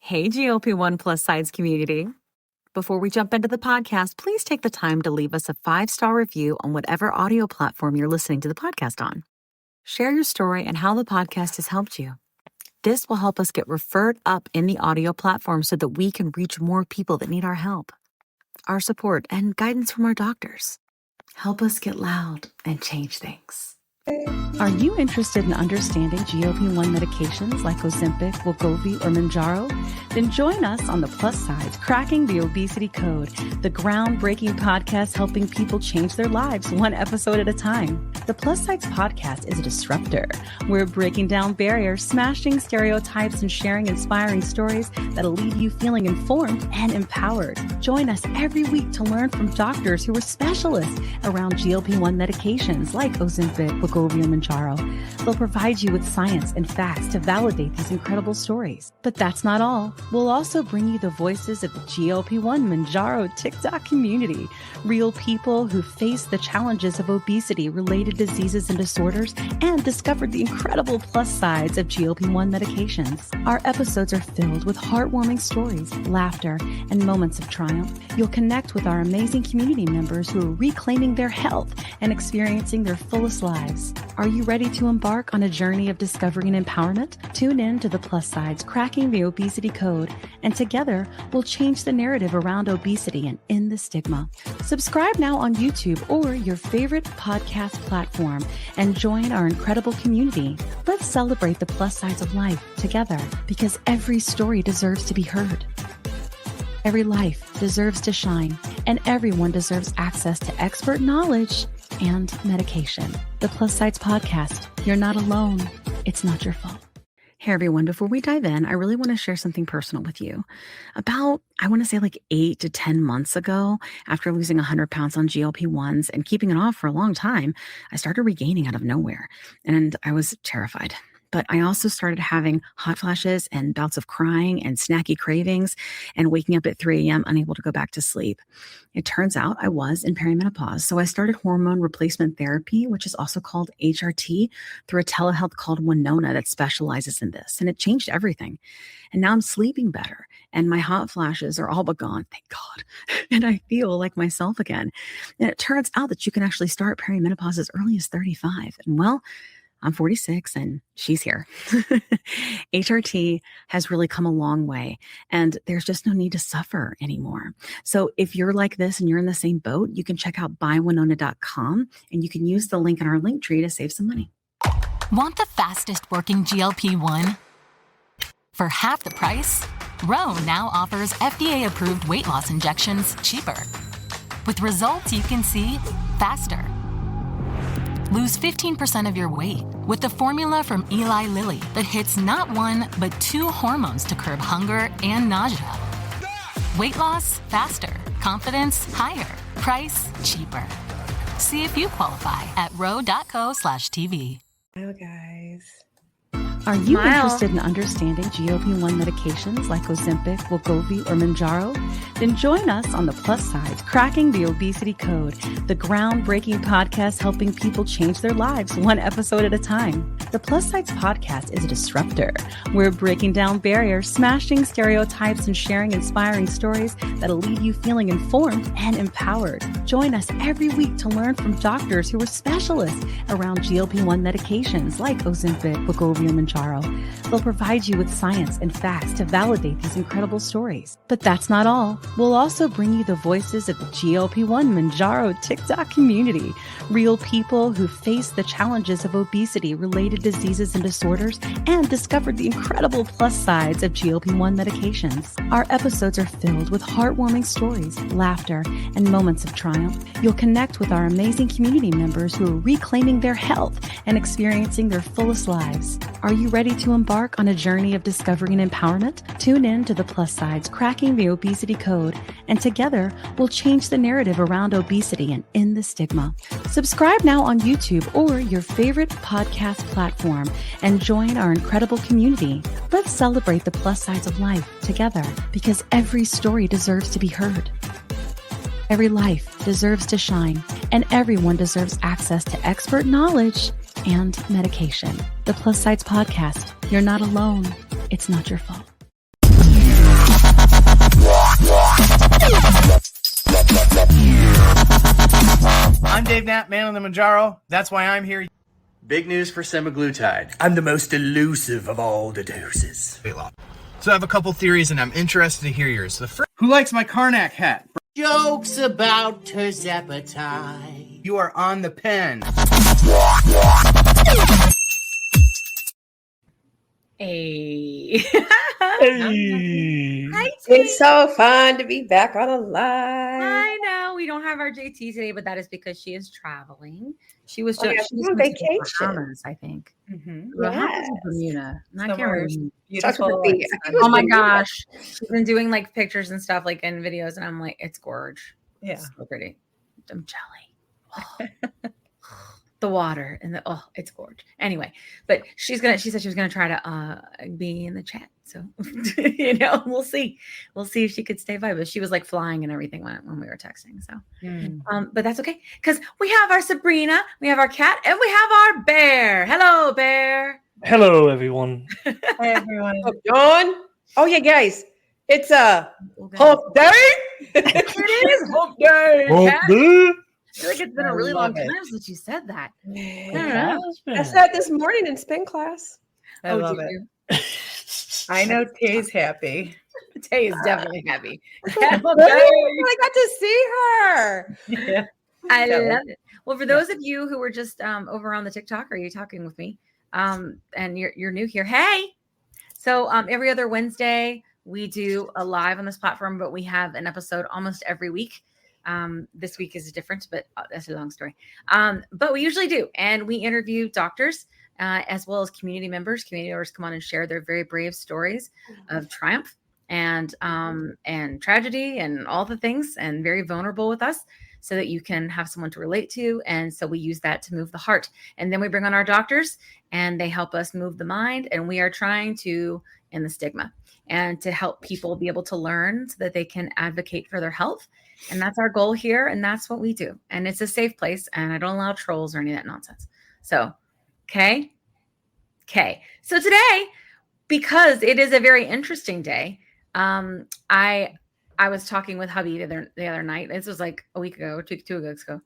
Hey, GLP1 plus sides community. Before we jump into the podcast, please take the time to leave us a 5-star review on whatever audio platform you're listening to the podcast on. Share your story and how the podcast has helped you. This will help us get referred up in the audio platform so that we can reach more people that need our help, our support, and guidance from our doctors. Help us get loud and change things. Are you interested in understanding GLP-1 medications like Ozempic, wegovy, or Mounjaro? Then join us on the Plus Sides, Cracking the Obesity Code, the groundbreaking podcast helping people change their lives one episode at a time. The Plus Sides podcast is a disruptor. We're breaking down barriers, smashing stereotypes, and sharing inspiring stories that'll leave you feeling informed and empowered. Join us every week to learn from doctors who are specialists around GLP-1 medications like Ozempic, wegovy, or Mounjaro. They'll provide you with science and facts to validate these incredible stories. But that's not all. We'll also bring you the voices of the GLP-1 Mounjaro TikTok community, real people who face the challenges of obesity-related diseases and disorders and discovered the incredible plus sides of GLP-1 medications. Our episodes are filled with heartwarming stories, laughter, and moments of triumph. You'll connect with our amazing community members who are reclaiming their health and experiencing their fullest lives. Are you ready to embark on a journey of discovery and empowerment? Tune in to the Plus Sides, Cracking the Obesity Code, and together we'll change the narrative around obesity and end the stigma. Subscribe now on YouTube or your favorite podcast platform and join our incredible community. Let's celebrate the plus sides of life together because every story deserves to be heard. Every life deserves to shine, and everyone deserves access to expert knowledge and medication. The Plus Sides Podcast. You're not alone. It's not your fault. Hey everyone, before we dive in, I really want to share something personal with you. About, I want to say 8 to 10 months ago, after losing 100 pounds on GLP-1s and keeping it off for a long time, I started regaining out of nowhere, and I was terrified. But I also started having hot flashes and bouts of crying and snacky cravings and waking up at 3 a.m. unable to go back to sleep. It turns out I was in perimenopause. So I started hormone replacement therapy, which is also called HRT, through a telehealth called Winona that specializes in this. And it changed everything. And now I'm sleeping better. And my hot flashes are all but gone, thank God. And I feel like myself again. And it turns out that you can actually start perimenopause as early as 35. And well, I'm 46 and she's here. HRT has really come a long way and there's just no need to suffer anymore. So if you're like this and you're in the same boat, you can check out buywinona.com and you can use the link in our link tree to save some money. Want the fastest working GLP-1? For half the price, Ro now offers FDA-approved weight loss injections cheaper. With results you can see faster. Lose 15% of your weight with the formula from Eli Lilly that hits not one, but 2 hormones to curb hunger and nausea. Weight loss faster. Confidence higher. Price cheaper. See if you qualify at ro.co/TV. Hello, guys. Are you interested in understanding GLP-1 medications like Ozempic, wegovy, or Mounjaro? Then join us on the Plus Sides, Cracking the Obesity Code, the groundbreaking podcast helping people change their lives one episode at a time. The Plus Sides podcast is a disruptor. We're breaking down barriers, smashing stereotypes, and sharing inspiring stories that'll leave you feeling informed and empowered. Join us every week to learn from doctors who are specialists around GLP-1 medications like Ozempic, wegovy, or Mounjaro. They'll provide you with science and facts to validate these incredible stories. But that's not all. We'll also bring you the voices of the GLP-1 Mounjaro TikTok community, real people who face the challenges of obesity-related diseases and disorders and discovered the incredible plus sides of GLP-1 medications. Our episodes are filled with heartwarming stories, laughter, and moments of triumph. You'll connect with our amazing community members who are reclaiming their health and experiencing their fullest lives. Are you ready to embark on a journey of discovery and empowerment? Tune in to the Plus Sides, Cracking the Obesity Code, and together we'll change the narrative around obesity and end the stigma. Subscribe now on YouTube or your favorite podcast platform and join our incredible community. Let's celebrate the plus sides of life together because every story deserves to be heard. Every life deserves to shine, and everyone deserves access to expert knowledge and medication. The Plus Sides Podcast. You're not alone. It's not your fault. Dave Knapp, man on the Mounjaro. That's why I'm here. Big news for Semaglutide. I'm the most elusive of all the doses. So I have a couple theories, and I'm interested to hear yours. The first, who likes my Karnak hat? Jokes about tirzepatide. You are on the pen. Hey. Hey. Hi, It's so fun to be back on a live. I know we don't have our JT today, but that is because she is traveling. She was Oh, yeah, she's on going to vacation. Bahamas, I think. Mm-hmm. Bahamas or Bermuda. I can't remember. Beautiful. Oh my gosh. She's been doing like pictures and stuff like in videos, and I'm like, it's gorge. Yeah. It's so pretty. I'm jelly. The water and it's gorge. Anyway, but she said she was gonna try to be in the chat. So we'll see. We'll see if she could stay by. But she was like flying and everything when we were texting. So but that's okay. Because we have our Sabrina, we have our cat, and we have our bear. Hello, bear. Hello, everyone. Hi, everyone. Oh, Dawn. Oh yeah, guys. It's hump day. It is hump day. Cat. I feel like it's been a really long time since you said that. I said this morning in spin class. I love it. I know Tay's happy. Tay is definitely happy. I got to see her. Yeah. I love it. Well, for those of you who were just over on the TikTok, are you talking with me? And you're new here. Hey. So every other Wednesday we do a live on this platform, but we have an episode almost every week. This week is different, but that's a long story. But we usually do. And we interview doctors as well as community members. Community members come on and share their very brave stories of triumph and tragedy and all the things, and very vulnerable with us so that you can have someone to relate to. And so we use that to move the heart. And then we bring on our doctors and they help us move the mind. And we are trying to end the stigma and to help people be able to learn so that they can advocate for their health. And that's our goal here. And that's what we do. And it's a safe place. And I don't allow trolls or any of that nonsense. So, okay. So today, because it is a very interesting day, I was talking with hubby the other night. This was like a week ago, two weeks ago.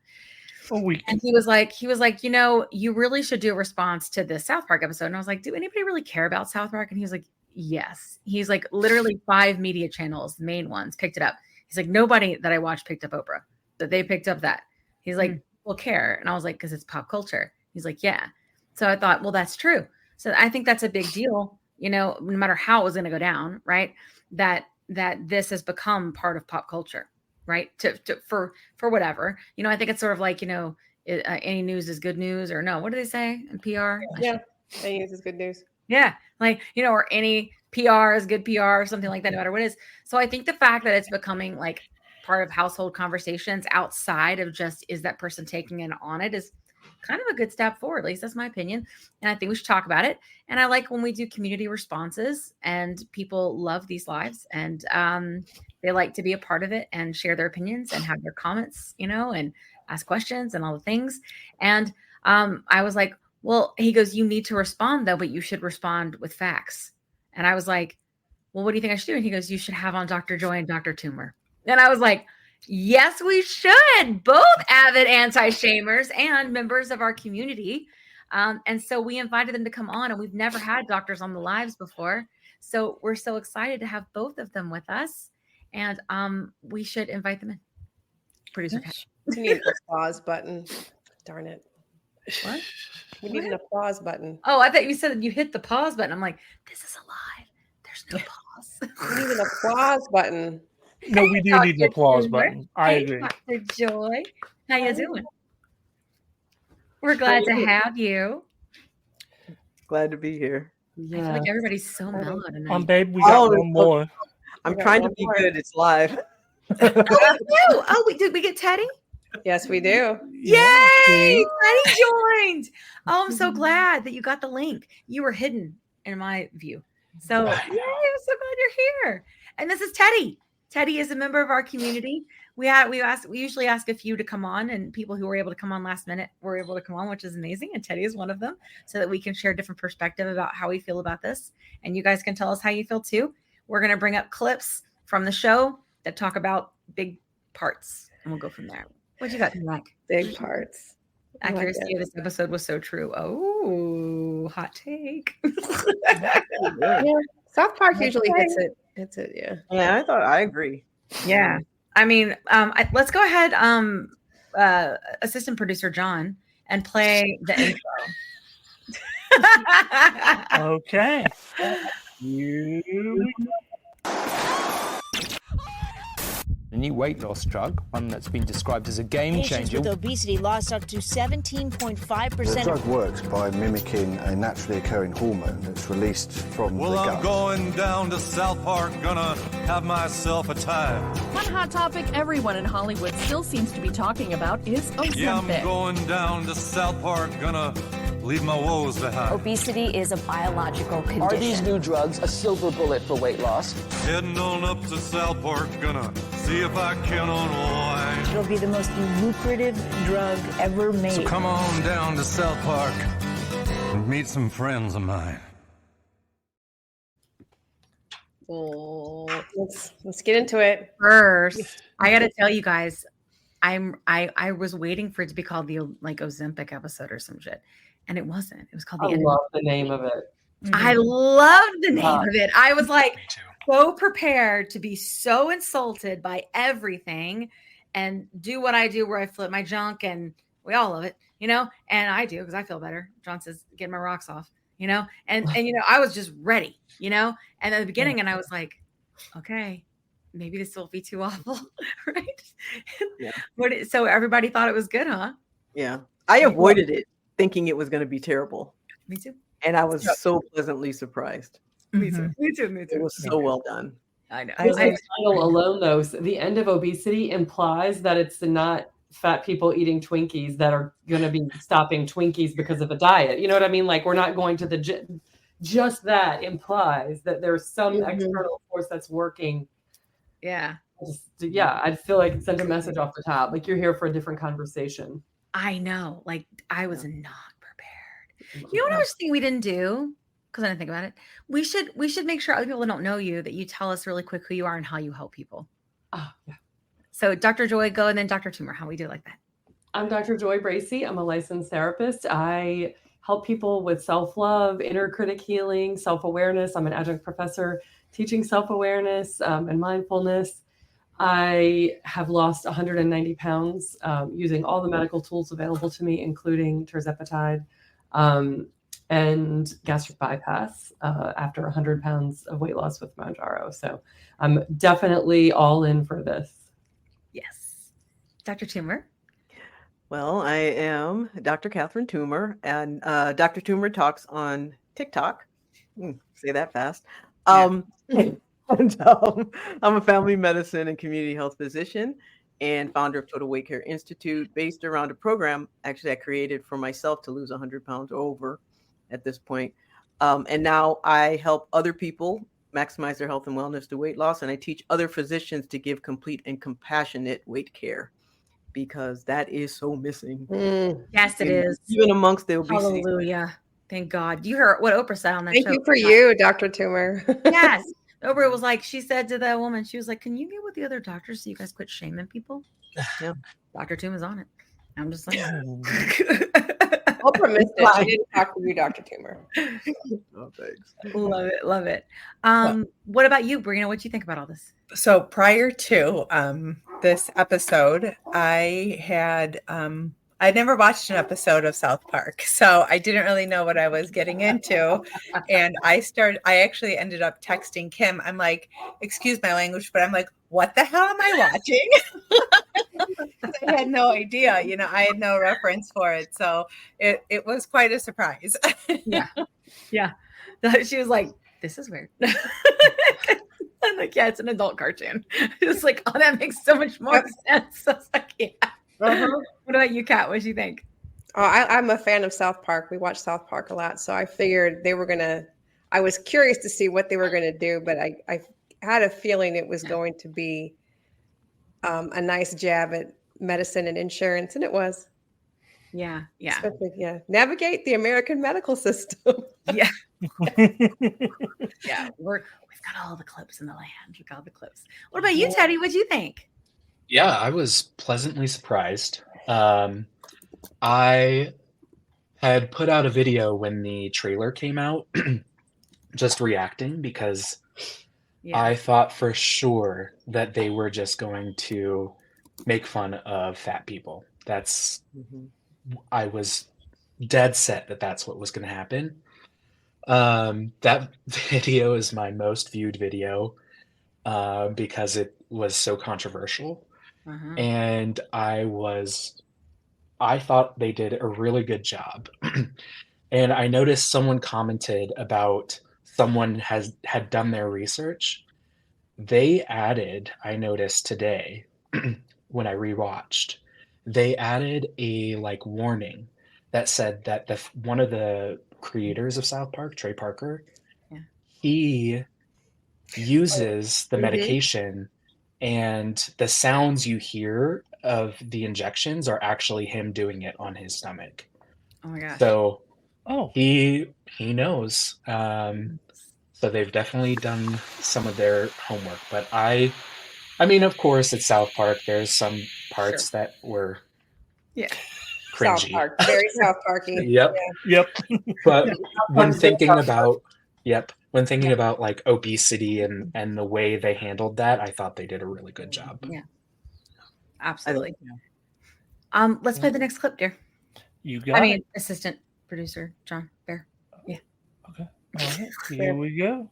A week. And he was like, you really should do a response to this South Park episode. And I was like, do anybody really care about South Park? And he was like, yes. He's like, literally 5 media channels, main ones, picked it up. He's like, nobody that I watched picked up Oprah, but they picked up that. He's like, we'll care. And I was like, because it's pop culture. He's like, yeah. So I thought, well, that's true. So I think that's a big deal, no matter how it was going to go down, right? That this has become part of pop culture, right? For whatever, I think it's sort of like, any news is good news, or no, what do they say in PR? Yeah. Any news is good news. Yeah. Like, or any PR is good PR or something like that, no matter what it is. So I think the fact that it's becoming like part of household conversations outside of just, is that person taking it on it, is kind of a good step forward. At least that's my opinion. And I think we should talk about it. And I like when we do community responses and people love these lives and they like to be a part of it and share their opinions and have their comments, and ask questions and all the things. And I was like, well, he goes, you need to respond though, but you should respond with facts. And I was like, well, what do you think I should do? And he goes, you should have on Dr. Joy and Dr. Toomer. And I was like, yes, we should. Both avid anti-shamers and members of our community. And so we invited them to come on, and we've never had doctors on the lives before. So we're so excited to have both of them with us. And we should invite them in. Producer Kat. We need an applause button. Darn it. What? We need an applause button. Oh, I thought you said that you hit the pause button. I'm like, this is alive. There's no pause. We need an applause button. No, we do need an applause button. I agree. Dr. Joy, how you doing? We're glad to have you. Glad to be here. I feel like everybody's so mellow tonight. Babe, we got one more. I'm trying to be good. It's live. Did we get Teddy? Yes, we do. Yay! Teddy joined. Oh, I'm so glad that you got the link. You were hidden in my view. So, yay, I'm so glad you're here. And this is Teddy. Teddy is a member of our community. We usually ask a few to come on, and people who were able to come on last minute were able to come on, which is amazing. And Teddy is one of them, so that we can share different perspective about how we feel about this. And you guys can tell us how you feel too. We're going to bring up clips from the show that talk about big parts, and we'll go from there. What you got, Mac? Big parts. Accuracy of this episode was so true. Oh, hot take. Yeah. South Park usually hits it. Yeah. Yeah, I agree. Yeah. I mean, let's go ahead, assistant producer John, and play the intro. Okay. Here we go. A new weight loss drug, one that's been described as a game Patients changer. with obesity lost up to 17.5%. The drug works by mimicking a naturally occurring hormone that's released from the gut. I'm going down to South Park, gonna have myself a time. One hot topic everyone in Hollywood still seems to be talking about is Ozempic. Yeah, I'm going down to South Park, gonna leave my woes behind. Obesity is a biological condition. Are these new drugs a silver bullet for weight loss? Heading on up to South Park, gonna see if I can unwind. It'll be the most lucrative drug ever made. So come on down to South Park and meet some friends of mine. Oh, let's get into it. First, I got to tell you guys, I was waiting for it to be called the Ozempic episode or some shit, and it wasn't. It was called the. I love the name of it. I loved the name of it. I was like so prepared to be so insulted by everything and do what I do where I flip my junk, and we all love it, and I do because I feel better. John says, getting my rocks off, and I was just ready, and at the beginning, and I was like, okay, maybe this will be too awful, right? Yeah. So everybody thought it was good, huh? Yeah. I avoided it thinking it was going to be terrible. Me too. And I was so pleasantly surprised. Me too. It was so well done. I know. The title alone, though, the end of obesity implies that it's not fat people eating Twinkies that are going to be stopping Twinkies because of a diet. You know what I mean? Like, we're not going to the gym. Just that implies that there's some external force that's working. Yeah. I feel like it sent a message off the top. Like, you're here for a different conversation. I know. Like, I was not prepared. You know what I was thinking we didn't do? Because I didn't think about it. We should make sure other people that don't know you that you tell us really quick who you are and how you help people. Oh, yeah. So Dr. Joy, go, and then Dr. Tumor. How we do like that? I'm Dr. Joy Bracey. I'm a licensed therapist. I help people with self-love, inner critic healing, self-awareness. I'm an adjunct professor teaching self-awareness and mindfulness. I have lost 190 pounds using all the medical tools available to me, including tirzepatide and gastric bypass after 100 pounds of weight loss with Mounjaro. So I'm definitely all in for this. Yes. Dr. Tumor? Well, I am Dr. Catherine Toomer, and Dr. Toomer talks on TikTok. Say that fast. And, I'm a family medicine and community health physician and founder of Total Weight Care Institute, based around a program actually I created for myself to lose 100 pounds or over at this point. And now I help other people maximize their health and wellness through weight loss. And I teach other physicians to give complete and compassionate weight care, because that is so missing. Yes, it is. Even amongst the obesity. Hallelujah. Thank God. You heard what Oprah said on that show. Thank you for you, Dr. Tumor. Yes. Oprah was like, she said to that woman, she was like, can you get with the other doctors so you guys quit shaming people? Yeah. Dr. Tumor's on it. I'm just like, Oprah missed it. She didn't talk to you, Dr. Tumor. Oh, thanks. Love it. Love it. What about you, Brina? What do you think about all this? So prior to this episode, I had I'd never watched an episode of South Park, so I didn't really know what I was getting into. And I actually ended up texting Kim. I'm like, excuse my language, but I'm like, what the hell am I watching? I had no idea, I had no reference for it. So it was quite a surprise. Yeah. She was like, this is weird. I'm like, yeah, it's an adult cartoon. It's like, oh, that makes so much more sense. I was like, yeah. What about you, Kat? What do you think? Oh, I'm a fan of South Park. We watch South Park a lot. So I figured I was curious to see what they were going to do, but I had a feeling it was going to be a nice jab at medicine and insurance. And it was. Yeah. Yeah. Navigate the American medical system. Yeah. Yeah. We've got all the clips in the land. We got all the clips. What about you, Teddy? What'd you think? Yeah, I was pleasantly surprised. I had put out a video when the trailer came out, just reacting because I thought for sure that they were just going to make fun of fat people. I was dead set that that's what was going to happen. That video is my most viewed video because it was so controversial. And I thought they did a really good job. And I noticed someone commented about someone had done their research. They added, I noticed today when I rewatched, they added a like warning that said that one of the creators of South Park, Trey Parker, he uses the medication, and the sounds you hear of the injections are actually him doing it on his stomach. Oh my gosh. So he knows. So they've definitely done some of their homework. But I mean, of course, it's South Park. There's some parts that were cringy. South Park, very South Parky. Yep. Yep. But when thinking about like obesity and the way they handled that, I thought they did a really good job. Yeah. Absolutely. Let's play the next clip, dear. You got it. Assistant producer John Bear. Yeah. Okay. All right. Here we go.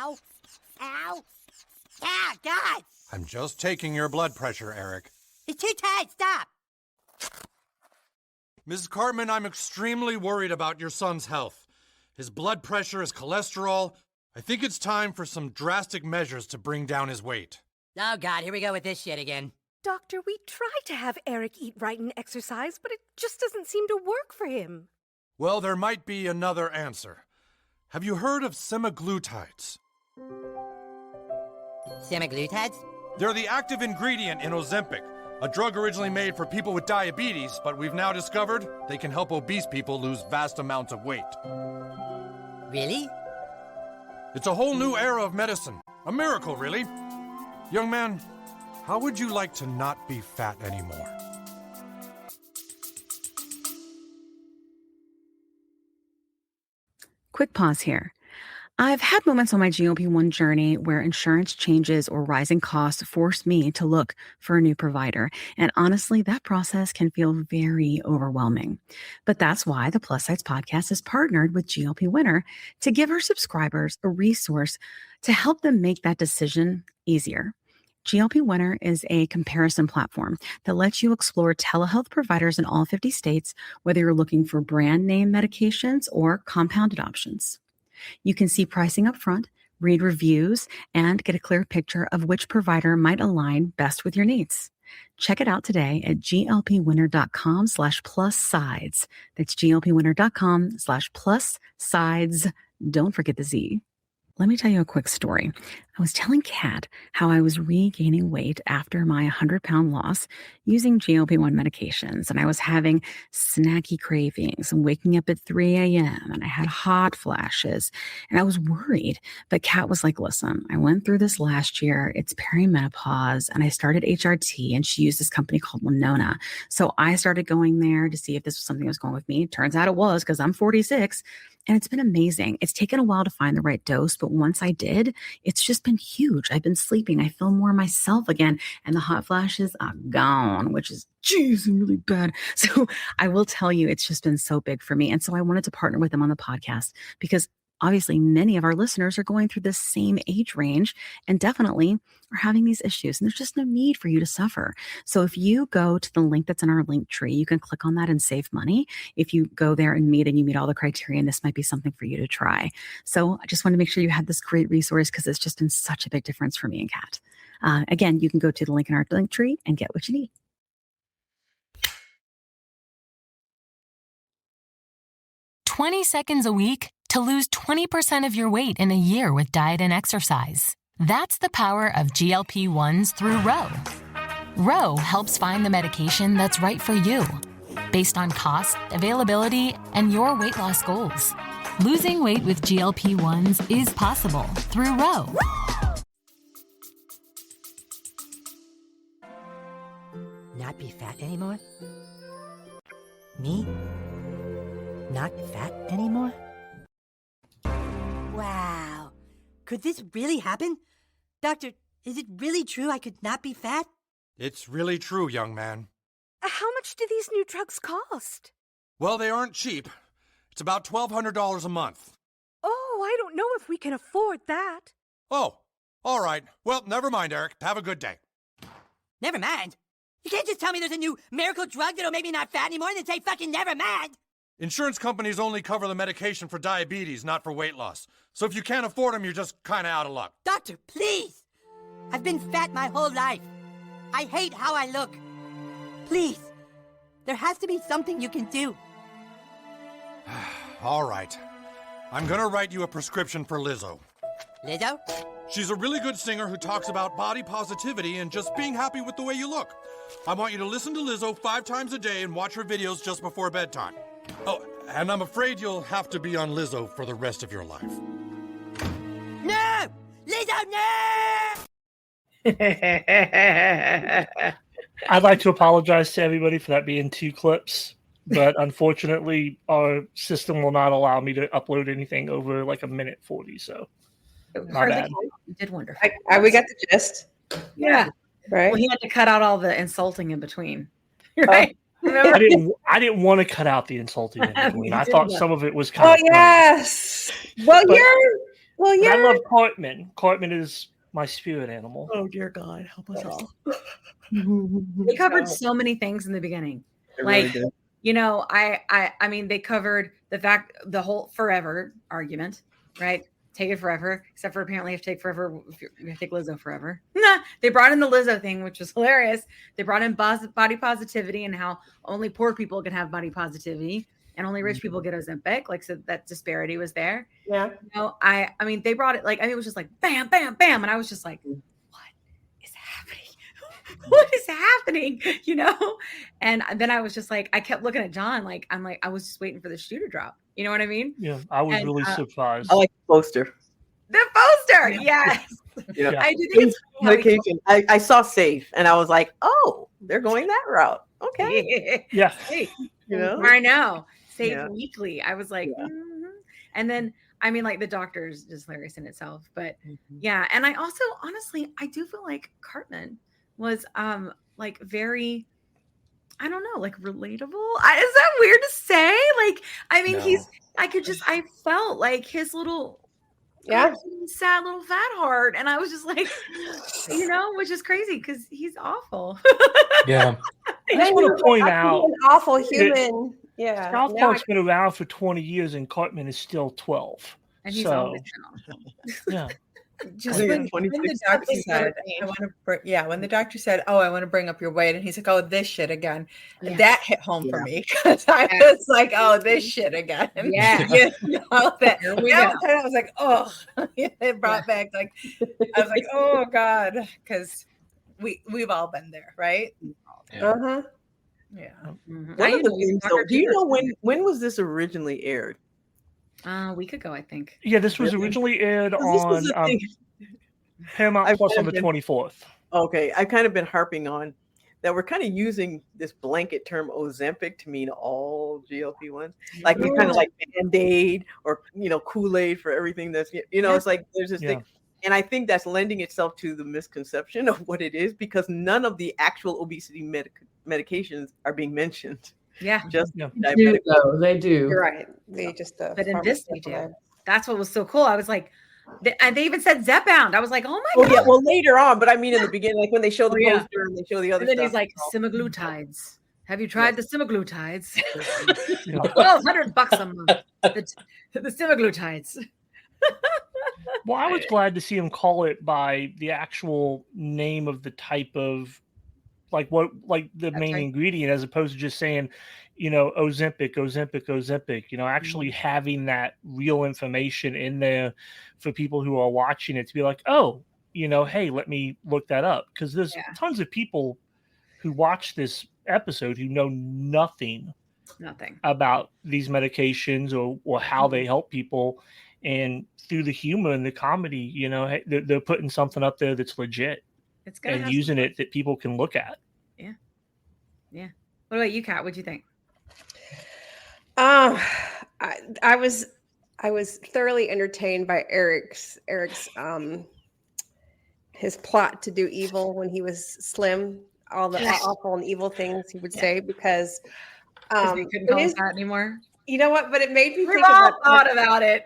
Ow. Ow. Ah, God. I'm just taking your blood pressure, Eric. It's too tight. Stop. Mrs. Cartman, I'm extremely worried about your son's health. His blood pressure, his cholesterol. I think it's time for some drastic measures to bring down his weight. Oh, God, here we go with this shit again. Doctor, we tried to have Eric eat right and exercise, but it just doesn't seem to work for him. Well, there might be another answer. Have you heard of semaglutides? Semaglutides? They're the active ingredient in Ozempic, a drug originally made for people with diabetes, but we've now discovered they can help obese people lose vast amounts of weight. Really? It's a whole new era of medicine. A miracle, really. Young man, how would you like to not be fat anymore? Quick pause here. I've had moments on my GLP-1 journey where insurance changes or rising costs force me to look for a new provider. And honestly, that process can feel very overwhelming. But that's why the Plus Sides podcast is partnered with GLP Winner to give our subscribers a resource to help them make that decision easier. GLP Winner is a comparison platform that lets you explore telehealth providers in all 50 states, whether you're looking for brand name medications or compounded options. You can see pricing up front, read reviews, and get a clear picture of which provider might align best with your needs. Check it out today at glpwinner.com/plus-sides. That's glpwinner.com/plus-sides. Don't forget the Z. Let me tell you a quick story. I was telling Kat how I was regaining weight after my 100-pound loss using GLP-1 medications, and I was having snacky cravings and waking up at 3 a.m., and I had hot flashes, and I was worried. But Kat was like, listen, I went through this last year. It's perimenopause, and I started HRT, and she used this company called Winona. So I started going there to see if this was something that was going with me. Turns out it was, because I'm 46. And it's been amazing. It's taken a while to find the right dose, but once I did, it's just been huge. I've been sleeping. I feel more myself again. And the hot flashes are gone, which is, really bad. So I will tell you, it's just been so big for me. And so I wanted to partner with them on the podcast because obviously many of our listeners are going through this same age range and definitely are having these issues. And there's just no need for you to suffer. So if you go to the link that's in our link tree, you can click on that and save money. If you go there and you meet all the criteria, and this might be something for you to try. So I just want to make sure you have this great resource because it's just been such a big difference for me and Kat. Again, you can go to the link in our link tree and get what you need. "20 seconds a week to lose 20% of your weight in a year with diet and exercise. That's the power of GLP-1s through Ro. Ro helps find the medication that's right for you, based on cost, availability, and your weight loss goals. Losing weight with GLP-1s is possible through Ro. not be fat anymore? Me? Not fat anymore? Wow. Could this really happen? Doctor, is it really true I could not be fat? It's really true, young man. How much do these new drugs cost? Well, they aren't cheap. It's about $1,200 a month. Oh, I don't know if we can afford that. Oh, all right. Well, never mind, Eric. Have a good day. Never mind. You can't just tell me there's a new miracle drug that'll make me not fat anymore and then say fucking never mind. Insurance companies only cover the medication for diabetes, not for weight loss. So if you can't afford them, you're just kind of out of luck. Doctor, please. I've been fat my whole life. I hate how I look. Please. There has to be something you can do. All right. I'm gonna write you a prescription for Lizzo. Lizzo? She's a really good singer who talks about body positivity and just being happy with the way you look. I want you to listen to Lizzo 5 times a day and watch her videos just before bedtime. Oh, and I'm afraid you'll have to be on Lizzo for the rest of your life. No! Lizzo, no! I'd like to apologize to everybody for that being 2 clips, but unfortunately, our system will not allow me to upload anything over like 1:40. So, my bad. You did wonder. We got the gist. Yeah. Right. Well, he had to cut out all the insulting in between. Right. Remember? I didn't want to cut out the insulting in between. I thought some of it was kind Oh of yes. Well, I love Cartman. Cartman is my spirit animal. Oh dear God, help us all. They covered so many things in the beginning. Like, you know, I mean, they covered the whole forever argument, right? Take it forever, except for apparently you have to take forever. You have to take Lizzo forever. They brought in the Lizzo thing, which was hilarious. They brought in body positivity and how only poor people can have body positivity and only rich people get Ozempic. Like, so that disparity was there. Yeah. You know, I mean, they brought it like, I mean, it was just like bam, bam, bam. And I was just like, what is happening? What is happening? You know? And then I was just like, I kept looking at John. Like, I was just waiting for the shoe to drop. You know what I mean? Yeah, I was really surprised. I like the poster. The poster, yes. You know, I do think it's medication. I saw safe, and I was like, "Oh, they're going that route." Okay. Yeah. Safe. You know, I know. Safe Yeah. weekly. I was like, and then I mean, like the doctor's just hilarious in itself, but yeah. And I also, honestly, I do feel like Cartman was like very, I don't know, like relatable. Is that weird to say? Like, I mean, I felt like his little, sad little fat heart. And I was just like, you know, which is crazy because he's awful. Yeah. I just want to point out an awful human. Yeah. South Park's been around for 20 years and Cartman is still 12. And he's so, always been awful. Yeah. Just when the doctor said, when the doctor said, "Oh, I want to bring up your weight," and he's like, "Oh, this shit again," that hit home for me because I was like, "Oh, this shit again." Yeah, you know, that I was like, "Oh," it brought back like I was like, "Oh God," because we've all been there, right? Yeah. Yeah. One of the themes, though, do you know when was this originally aired? A week ago, I think. Yeah, this was originally aired on Paramount Plus on the 24th. Okay, I've kind of been harping on that we're kind of using this blanket term Ozempic to mean all GLP-1s. Like we kind of like Band-Aid or, you know, Kool-Aid for everything that's, you know, it's like there's this thing. And I think that's lending itself to the misconception of what it is because none of the actual obesity medications are being mentioned. Yeah. Just they do, though. They do. You're right. They just but in this they do. That's what was so cool. I was like, and they even said zepbound. I was like, oh my god. Yeah, well later on, but I mean in the beginning, like when they show the poster and they show the other and then stuff. he's like, semaglutides. Have you tried the semaglutides? $1,200 a month. The semaglutides. Well, I was glad to see him call it by the actual name of the type of like the main ingredient as opposed to just saying, you know, Ozempic, you know, actually having that real information in there for people who are watching it to be like, oh, you know, hey, let me look that up. Because there's tons of people who watch this episode who know nothing about these medications or how they help people. And through the humor and the comedy, you know, they're putting something up there that's legit. It's gonna and using it that people can look at. Yeah. Yeah. What about you, Kat? What'd you think? I was thoroughly entertained by Eric's his plot to do evil when he was slim, all the awful and evil things he would say, because They couldn't call him fat anymore. You know what? But it made me We've think all thought about it.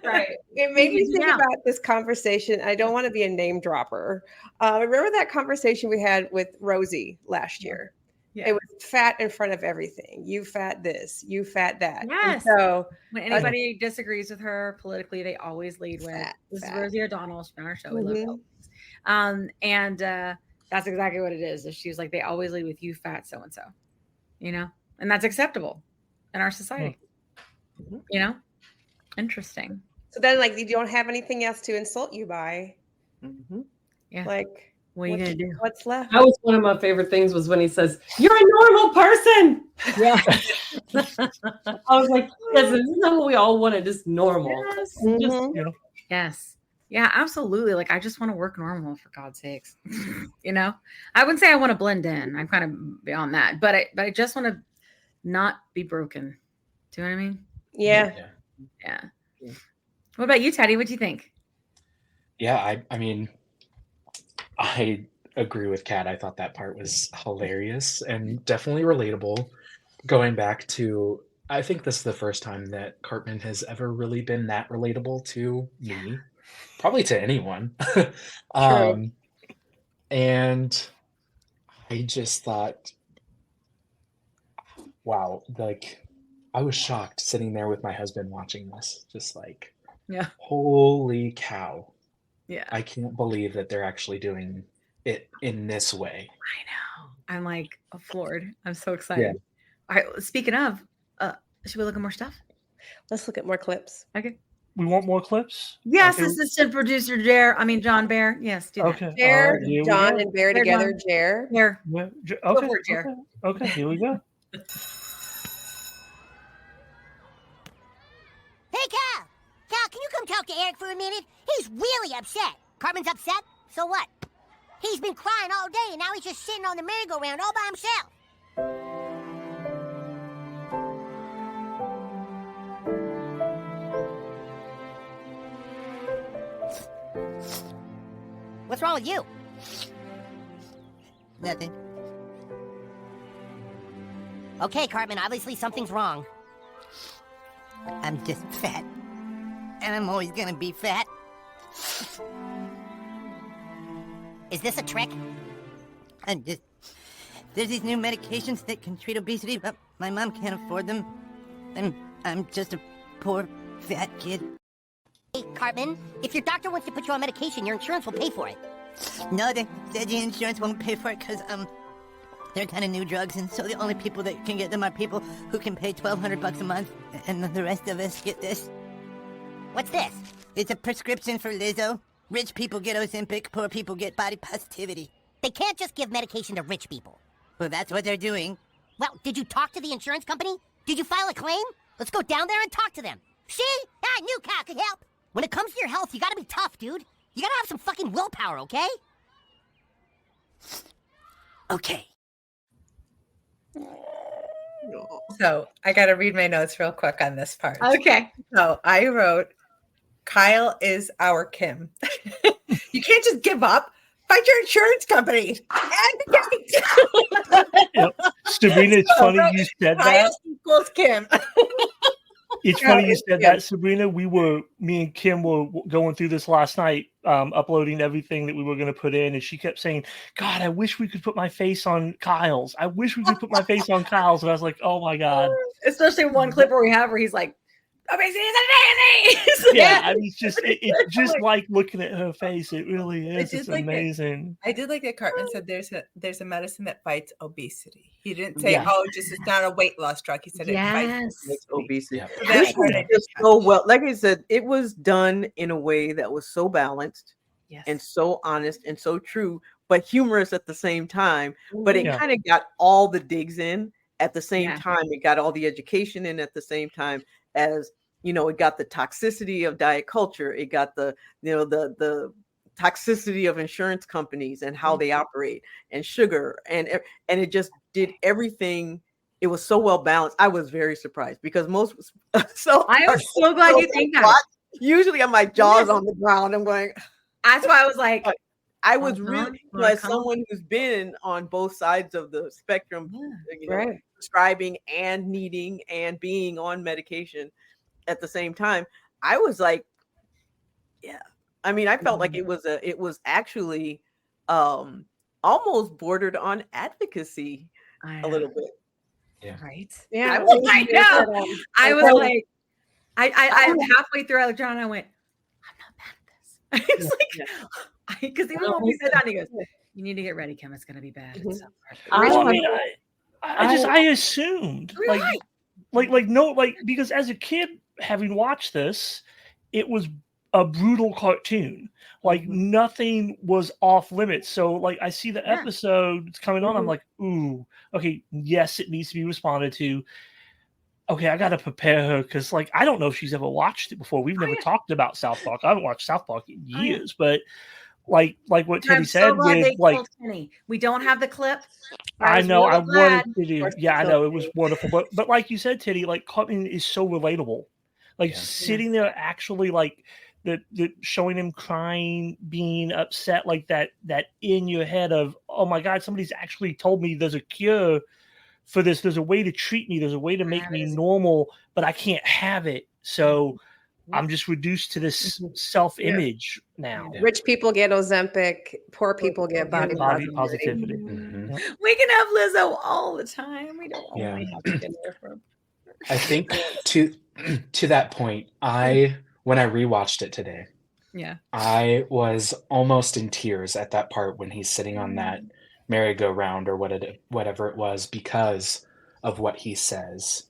Right. It made me think about this conversation. I don't want to be a name dropper. Remember that conversation we had with Rosie last year? Yeah. It was fat in front of everything. You fat this, you fat that. Yes. And so when anybody disagrees with her politically, they always lead with this is Rosie O'Donnell. She's been on our show. We love her. And that's exactly what it is. She was like, they always lead with you fat so-and-so, you know, and that's acceptable in our society. You know, interesting. So then, like, you don't have anything else to insult you by. Yeah. Like, what are you gonna do? What's left? That was one of my favorite things was when he says, "You're a normal person." Yeah. I was like, yes, this is what we all wanted, just normal. Yes. Just, Yes. Yeah, absolutely. Like, I just want to work normal, for God's sakes. You know, I wouldn't say I want to blend in. I'm kind of beyond that, but I just want to not be broken. Do you know what I mean? Yeah. What about you, Teddy? What do you think? Yeah, I mean, I agree with Kat. I thought that part was hilarious and definitely relatable. Going back to, I think this is the first time that Cartman has ever really been that relatable to me, probably to anyone. And I just thought, wow, like, I was shocked sitting there with my husband watching this, just like, holy cow. Yeah. I can't believe that they're actually doing it in this way. I know. I'm like floored. I'm so excited. All right. Speaking of, should we look at more stuff? Let's look at more clips. Okay. We want more clips? Yes, Okay. Assistant Producer John Bear. Yes, do that. Okay. Jer, here we John go. and Bear together. Jer. Here. Yeah, Go okay. for it, Jer. Okay, here we go. Hey, Cal! Cal, can you come talk to Eric for a minute? He's really upset. Cartman's upset? So what? He's been crying all day, and now he's just sitting on the merry-go-round all by himself. What's wrong with you? Nothing. Okay, Cartman, obviously something's wrong. I'm just fat. And I'm always gonna be fat. Is this a trick? There's these new medications that can treat obesity, but my mom can't afford them. And I'm just a poor, fat kid. Hey, Cartman, if your doctor wants to put you on medication, your insurance will pay for it. No, the insurance won't pay for it because, they're kind of new drugs, and so the only people that can get them are people who can pay $1,200 a month, and the rest of us get this. What's this? It's a prescription for Lizzo. Rich people get Ozempic, poor people get body positivity. They can't just give medication to rich people. Well, that's what they're doing. Well, did you talk to the insurance company? Did you file a claim? Let's go down there and talk to them. See? I knew Cal could help. When it comes to your health, you gotta be tough, dude. You gotta have some fucking willpower, okay? Okay. So I got to read my notes real quick on this part. Okay. So I wrote, Kyle is our Kim. You can't just give up. Find your insurance company. Yep. Sabrina, it's funny you said that. Kyle equals Kim. It's funny you said that, Sabrina. Me and Kim were going through this last night, uploading everything that we were going to put in, and she kept saying, God, I wish we could put my face on Kyle's. I wish we could put my face on Kyle's. And I was like, oh my God. Especially one clip where he's like, obesity is a disease. Yeah, I mean, it's just like looking at her face. It really is. It's amazing. I did like that Cartman said there's a medicine that fights obesity. He didn't say, it's not a weight loss drug. He said it fights obesity. Yeah. This was just so well. Like I said, it was done in a way that was so balanced and so honest and so true, but humorous at the same time. But it kind of got all the digs in at the same time. It got all the education in at the same time. As you know, it got the toxicity of diet culture. It got the toxicity of insurance companies and how they operate, and sugar, and it just did everything. It was so well balanced. I was very surprised because most so I am so glad you think that. Usually on my jaws on the ground, I'm going. That's why I was like, I was really, as someone who's been on both sides of the spectrum, prescribing and needing and being on medication at the same time, I was like, yeah. I mean, I felt like it was actually almost bordered on advocacy a little bit. Yeah. Right. Yeah. I was like, no. I was like, I halfway through Alexandra and I went, I'm not bad at this. It's like, because even when we said that, he goes, you need to get ready, Kim. It's going to be bad. It's so I assumed because as a kid, having watched this, it was a brutal cartoon. Like nothing was off limits. So like I see the episodes coming on, I'm like, ooh, okay, yes, it needs to be responded to. Okay, I gotta prepare her because like I don't know if she's ever watched it before. We've never talked about South Park. I haven't watched South Park in years, but like what Teddy said with like Kenny. We don't have the clip. I know I wanted to do. Yeah, I know it was wonderful, but like you said, Teddy, like Cartman is so relatable. Like sitting there actually like the showing him crying, being upset, like that in your head of, oh my God, somebody's actually told me there's a cure for this. There's a way to treat me. There's a way to make me normal, but I can't have it. So I'm just reduced to this self-image now. Rich people get Ozempic. Poor people get body positivity. Mm-hmm. We can have Lizzo all the time. We don't only have to get there from. I think to that point, when I rewatched it today, I was almost in tears at that part when he's sitting on that merry-go-round or whatever it was because of what he says.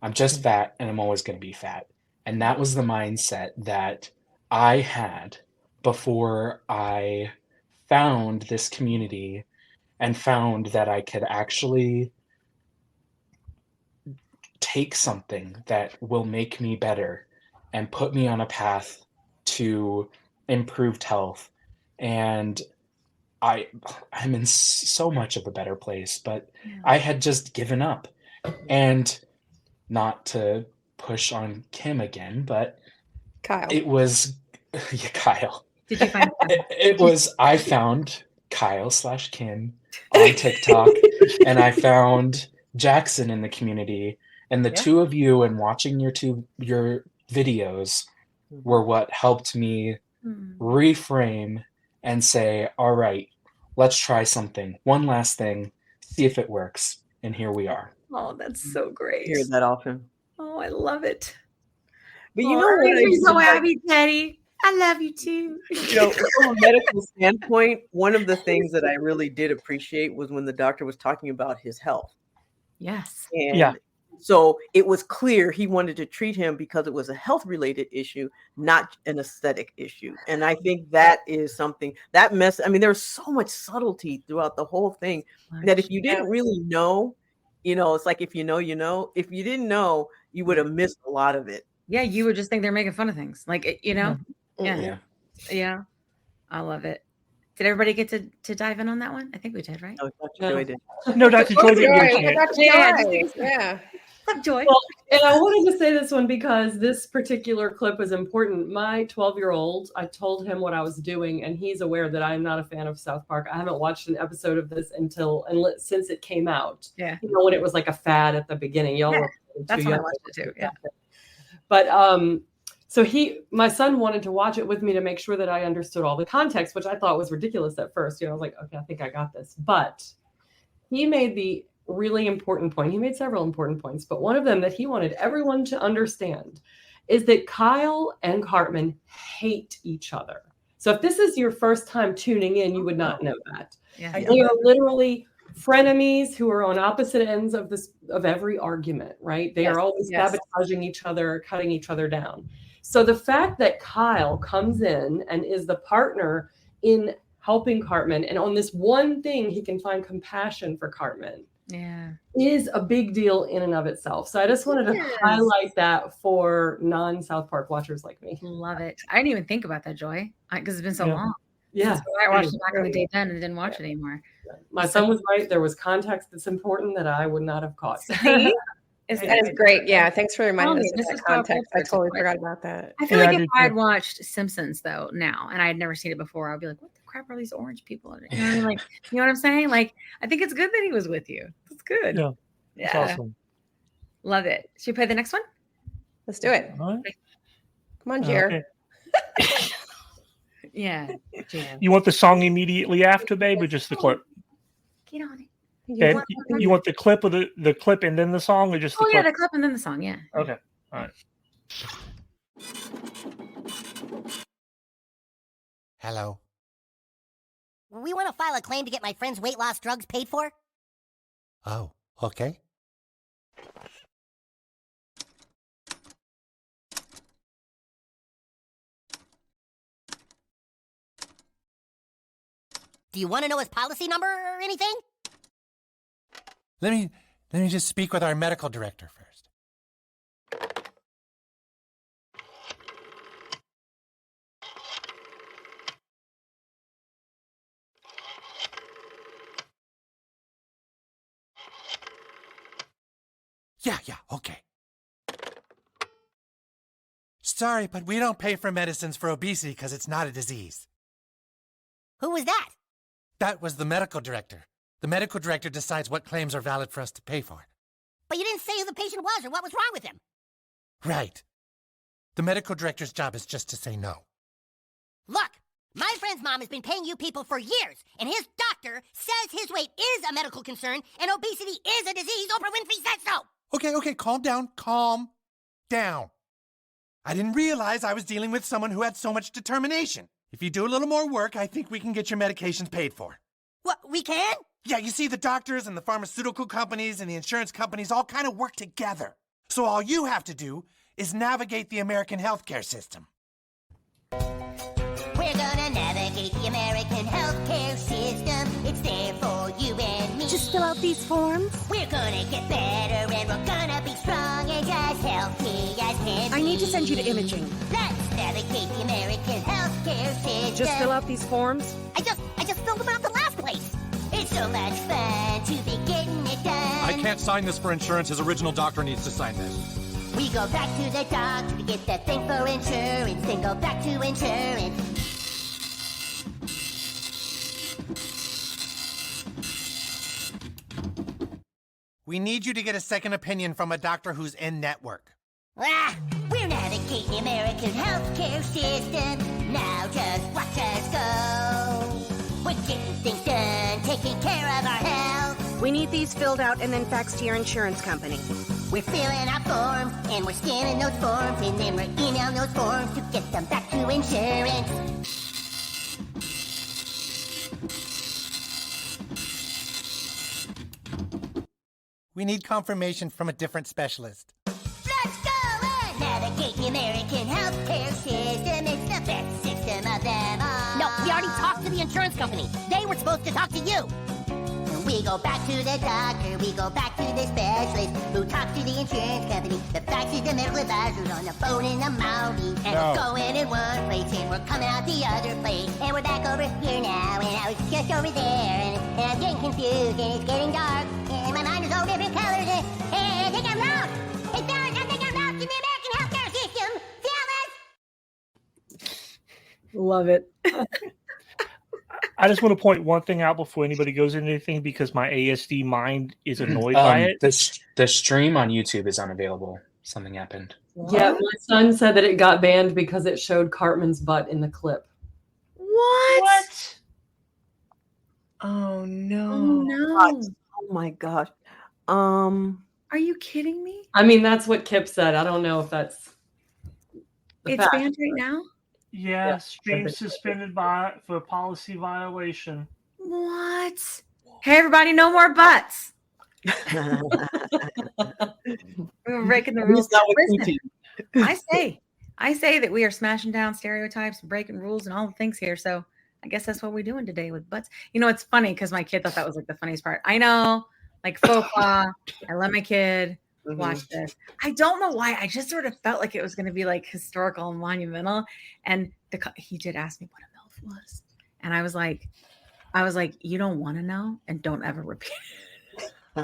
I'm just fat and I'm always going to be fat. And that was the mindset that I had before I found this community and found that I could actually take something that will make me better and put me on a path to improved health. And I'm in so much of a better place, but I had just given up. And not to push on Kim again, but Kyle. It was Kyle. Did you find it was I found Kyle/Kim on TikTok and I found Jackson in the community, and the two of you and watching your videos were what helped me reframe and say, all right, let's try something. One last thing, see if it works. And here we are. Oh, that's so great. I hear that often. Oh, I love it. But you know what? You're so happy, Teddy. I love you too. You know, from a medical standpoint, one of the things that I really did appreciate was when the doctor was talking about his health. Yes. And so it was clear he wanted to treat him because it was a health-related issue, not an aesthetic issue. And I think that is something that there's so much subtlety throughout the whole thing that if you didn't really know, it's like if you know, if you didn't know, you would have missed a lot of it. Yeah, you would just think they're making fun of things. Like, Yeah. I love it. Did everybody get to dive in on that one? I think we did, right? No, Dr. Joy did. No, Dr. Joy didn't. Yeah. Joy. Well, and I wanted to say this one because this particular clip is important. My 12-year-old, I told him what I was doing, and he's aware that I'm not a fan of South Park. I haven't watched an episode of this since it came out. Yeah. When it was like a fad at the beginning. Y'all were that's when I watched it too. Yeah. But so my son wanted to watch it with me to make sure that I understood all the context, which I thought was ridiculous at first. I was like, okay, I think I got this. But he made the really important point. He made several important points, but one of them that he wanted everyone to understand is that Kyle and Cartman hate each other. So if this is your first time tuning in, you would not know that. Yeah. They are literally frenemies who are on opposite ends of every argument, right? They are always sabotaging each other, cutting each other down. So the fact that Kyle comes in and is the partner in helping Cartman, and on this one thing he can find compassion for Cartman, is a big deal in and of itself. So I just wanted to highlight that for non-South Park watchers like me. Love it. I didn't even think about that, Joy, because it's been so long. Yeah. So I watched it back in the day then and didn't watch it anymore. My son was right. There was context that's important that I would not have caught. See? That is great. Yeah, thanks for reminding us of This that is pop context. I culture. totally forgot about that. I feel like if I had watched Simpsons though now, and I had never seen it before, I'd be like, "What the crap are these orange people?" You know what I mean? Like, you know what I'm saying? Like, I think it's good that he was with you. It's good. Yeah, it's awesome. Love it. Should we play the next one? Let's do it. Right. Come on, Jer. Okay. Yeah. Jan. You want the song immediately after, babe, or just the clip? Get on it. And you want the clip or the clip and then the song, or just the Oh clip? yeah, the clip and then the song. Yeah. Okay. All right. Hello. We want to file a claim to get my friend's weight loss drugs paid for. Oh, okay. Do you want to know his policy number or anything? Let me just speak with our medical director first. Yeah, okay. Sorry, but we don't pay for medicines for obesity because it's not a disease. Who was that? That was the medical director. The medical director decides what claims are valid for us to pay for. But you didn't say who the patient was or what was wrong with him. Right. The medical director's job is just to say no. Look, my friend's mom has been paying you people for years, and his doctor says his weight is a medical concern and obesity is a disease. Oprah Winfrey said so. Okay, calm down. I didn't realize I was dealing with someone who had so much determination. If you do a little more work, I think we can get your medications paid for. What, we can? Yeah, you see, the doctors and the pharmaceutical companies and the insurance companies all kind of work together. So all you have to do is navigate the American healthcare system. We're gonna navigate the American healthcare system. It's there for you and me. Just fill out these forms. We're gonna get better and we're gonna be strong and as healthy as can be. I need to send you to imaging. Let's navigate the American healthcare system. Just fill out these forms. I just filled them out the last place. It's so much fun to be getting it done. I can't sign this for insurance. His original doctor needs to sign this. We go back to the doctor to get that thing for insurance, then go back to insurance. We need you to get a second opinion from a doctor who's in network. We're navigating the American healthcare system. Now just watch us go. We're getting things done, taking care of our health. We need these filled out and then faxed to your insurance company. We're filling out forms, and we're scanning those forms, and then we're emailing those forms to get them back to insurance. We need confirmation from a different specialist. Let's go and navigate the American healthcare system. It's the best system of them all. No, we already talked to the insurance company. They were supposed to talk to you. We go back to the doctor, we go back to the specialist who talks to the insurance company. The fax is the medical advisors on the phone in the mountain. And we're going in one place and we're coming out the other place. And we're back over here now and I was just over there. And I'm getting confused and it's getting dark. And my mind is all different colors and I think I'm lost. Hey, fellas, I think I'm lost in the American healthcare system. Fellas! Love it. I just want to point one thing out before anybody goes into anything, because my ASD mind is annoyed by it. The stream on YouTube is unavailable. Something happened. Yeah, my son said that it got banned because it showed Cartman's butt in the clip. What? Oh no. Oh no. Oh my gosh. Are you kidding me? I mean, that's what Kip said. I don't know if that's the It's fact. banned right now? Yeah, stream suspended for policy violation. What? Hey, everybody, no more butts. We're breaking the rules. Listen, I say that we are smashing down stereotypes, breaking rules, and all the things here. So I guess that's what we're doing today with butts. You know, it's funny because my kid thought that was like the funniest part. I know, like faux pas. I let my kid watch this. I don't know why. I just sort of felt like it was going to be like historical and monumental. And he did ask me what a MILF was. And I was like, you don't want to know, and don't ever repeat it. You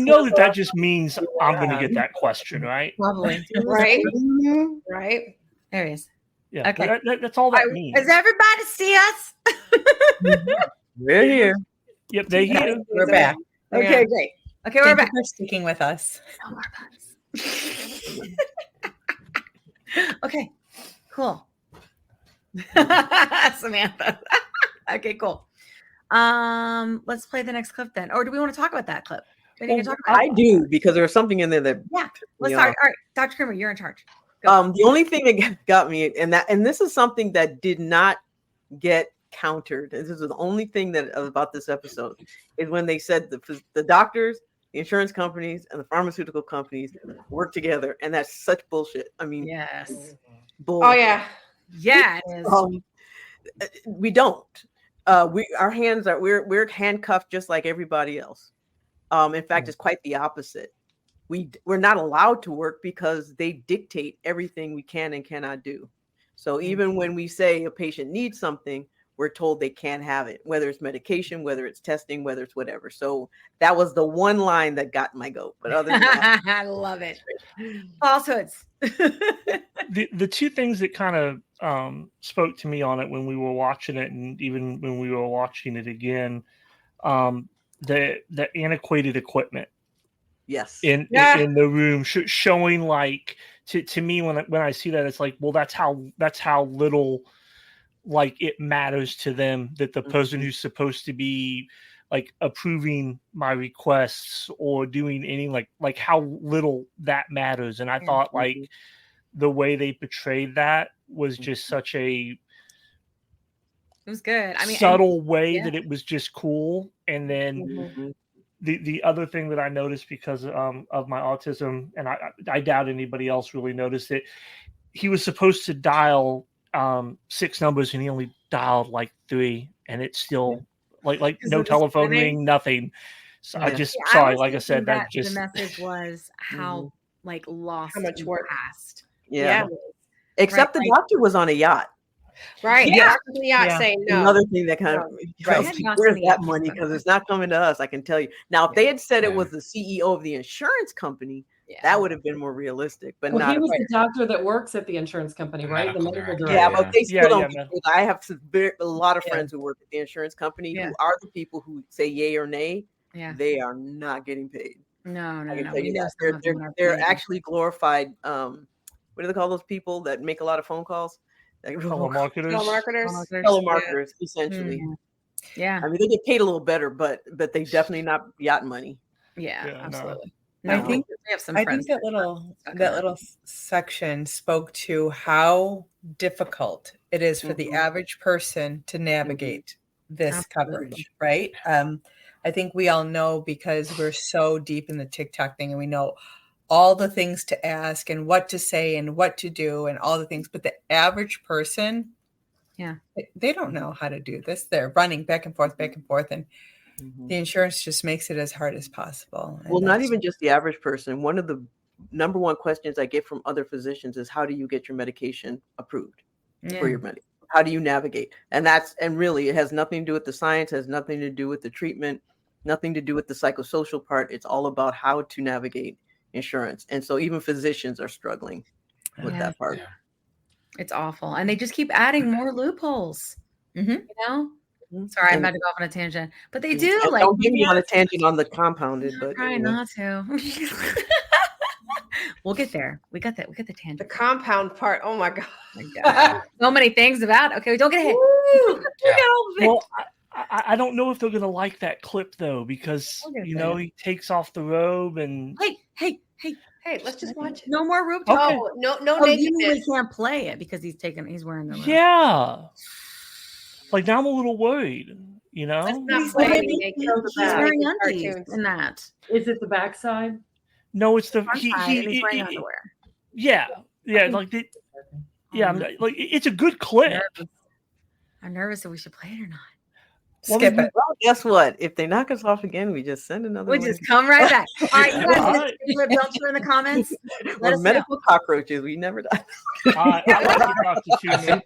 know that just means I'm going to get that question, right? Probably. Right. Right. There he is. Yeah. Okay. That's all that means. Does everybody see us? We're here. Yep, they're here. We're back. Okay, great. Okay, we're Thank back. you for sticking with us. No more puns. Okay, cool. Samantha. Okay, cool. Let's play the next clip then. Or do we want to talk about that clip? We need to talk about I do, because there was something in there that let's start. All right, Dr. Kramer, you're in charge. Go. The only thing that got me, and this is something that did not get countered. This is the only thing that about this episode is when they said the doctors, the insurance companies, and the pharmaceutical companies work together, and that's such bullshit. I mean, yes. Bullshit. Oh yeah. Yeah, it is. We don't. Our hands are we're handcuffed just like everybody else. In fact, it's quite the opposite. We're not allowed to work because they dictate everything we can and cannot do. So even when we say a patient needs something, we're told they can't have it, whether it's medication, whether it's testing, whether it's whatever. So that was the one line that got my goat. But other than that, I love it. Falsehoods. The two things that kind of spoke to me on it when we were watching it, and even when we were watching it again, the antiquated equipment. Yes. In the room, showing like to me when I see that, it's like, well, that's how little like it matters to them that the person who's supposed to be like approving my requests or doing any like how little that matters. And I thought like the way they portrayed that was just such a it was good. I mean, subtle way that it was just cool. And then the other thing that I noticed because of my autism, and I doubt anybody else really noticed it, he was supposed to dial 6 numbers and he only dialed like 3, and it's still like no telephone ring, nothing. So I just sorry, like I said, that just the message was how like lost, how much work passed. Yeah. Except the doctor was on a yacht. Right. Yeah. The yacht saying no. Another thing that kind of where's that money? Because it's not coming to us. I can tell you. Now, if they had said it was the CEO of the insurance company, that would have been more realistic. But not. He was the doctor that works at the insurance company, right? The medical director. Yeah, but they still don't. I have a lot of friends who work at the insurance company who are the people who say yay or nay. Yeah. They are not getting paid. No. They're actually glorified. What do they call those people that make a lot of phone calls? Telemarketers. Telemarketers, essentially. Yeah. I mean, they get paid a little better, but they definitely not yacht money. Yeah, absolutely. I think we have some I friends think that little section spoke to how difficult it is for the average person to navigate this coverage, right? I think we all know because we're so deep in the TikTok thing, and we know all the things to ask and what to say and what to do and all the things. But the average person, they don't know how to do this. They're running back and forth. And the insurance just makes it as hard as possible. Well, not even just the average person. One of the number one questions I get from other physicians is, how do you get your medication approved for your medication? How do you navigate? And really, it has nothing to do with the science, has nothing to do with the treatment, nothing to do with the psychosocial part. It's all about how to navigate insurance. And so even physicians are struggling with that part. It's awful. And they just keep adding more loopholes. You know? Sorry, I'm about to go off on a tangent. But they do don't get me on a tangent on the compounded, but try not to. We'll get there. We got that. We got the tangent. The compound part. Oh my god. So many things about it. Okay, don't get hit. Well, I don't know if they're gonna like that clip though, because he takes off the robe and hey, let's just watch it. No more robe. Okay. No We can't play it because he's wearing the robe. Yeah. Like now I'm a little worried, He's wearing undies in that. Is it the backside? No, it's the he's wearing underwear. Yeah. Like it's a good clip. I'm nervous if we should play it or not. Skip it. Well, guess what? If they knock us off again, we just send another one. We just come right back. All right, you guys, don't you in the comments? We're medical cockroaches. We never die. I like to talk to you.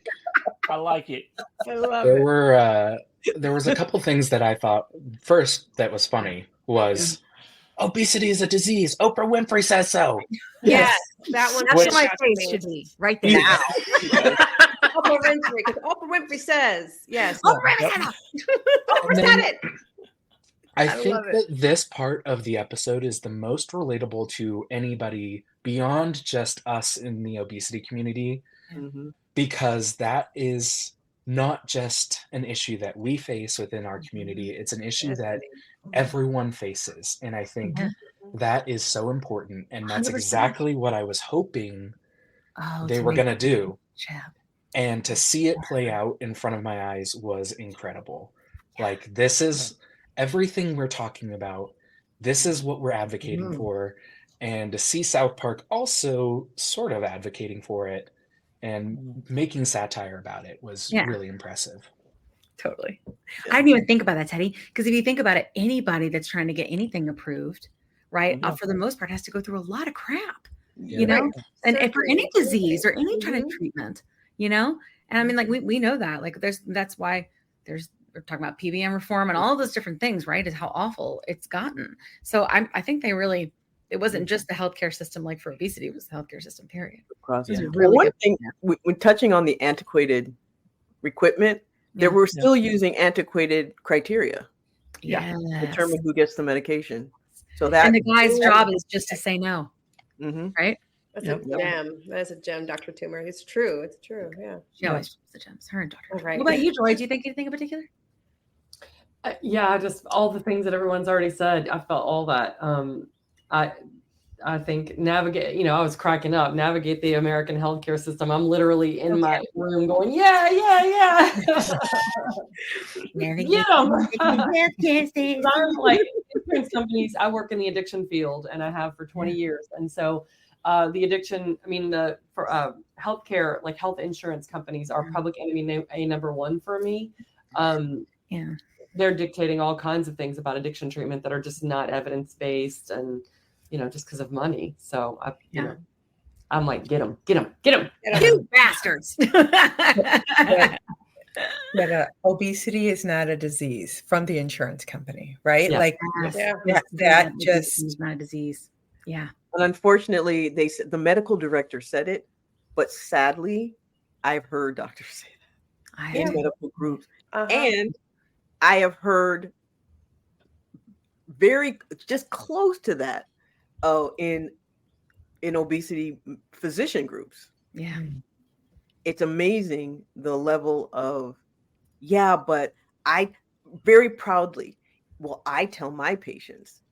I like it. I love There it. were there was a couple things that I thought first that was funny was obesity is a disease. Oprah Winfrey says so. Yes, that one. That's Which- where my face should be right there. Now. Oprah Winfrey, because Oprah Winfrey says, yes. Oprah Winfrey said Oprah said it. I I think love it. that this part of the episode is the most relatable to anybody beyond just us in the obesity community, because that is not just an issue that we face within our community. It's an issue that everyone faces. And I think that is so important. And that's 100%. exactly what I was hoping they to were make going to do. Jab. And to see it play out in front of my eyes was incredible. Like, this is everything we're talking about. This is what we're advocating for. And to see South Park also sort of advocating for it and making satire about it was really impressive. Totally. I didn't even think about that, Teddy, because if you think about it, anybody that's trying to get anything approved, right, for the most part, has to go through a lot of crap, you know, Right. and for any disease or any kind of treatment, you know, and I mean, like we know that, like that's why we're talking about PBM reform and all those different things, right? Is how awful it's gotten. So I think it wasn't just the healthcare system, like for obesity, it was the healthcare system, period. Well, one thing, when touching on the antiquated equipment, they were still using antiquated criteria to determine who gets the medication. So that, and the guy's job is just to say no, right? That's a gem. That is a gem, Dr. Toomer. It's true. It's true. Yeah. She always puts the gems. Her and Dr. All right. What about you, Joy? Do you think anything in particular? Yeah, just all the things that everyone's already said. I felt all that. I think navigate, I was cracking up, navigate the American healthcare system. I'm literally in my room going, yeah. Get them. I'm like, insurance companies, I work in the addiction field and I have for 20 years. And so the addiction, for healthcare, like health insurance companies are public enemy number one for me. They're dictating all kinds of things about addiction treatment that are just not evidence-based and, just because of money. So I'm like, get them. You bastards. But obesity is not a disease from the insurance company, right? Yeah. Like that just is not a disease. Yeah. And unfortunately, they said the medical director said it, but sadly, I've heard doctors say that in medical groups, and I have heard very just close to that in obesity physician groups. Yeah. It's amazing the level of, but I very proudly, I tell my patients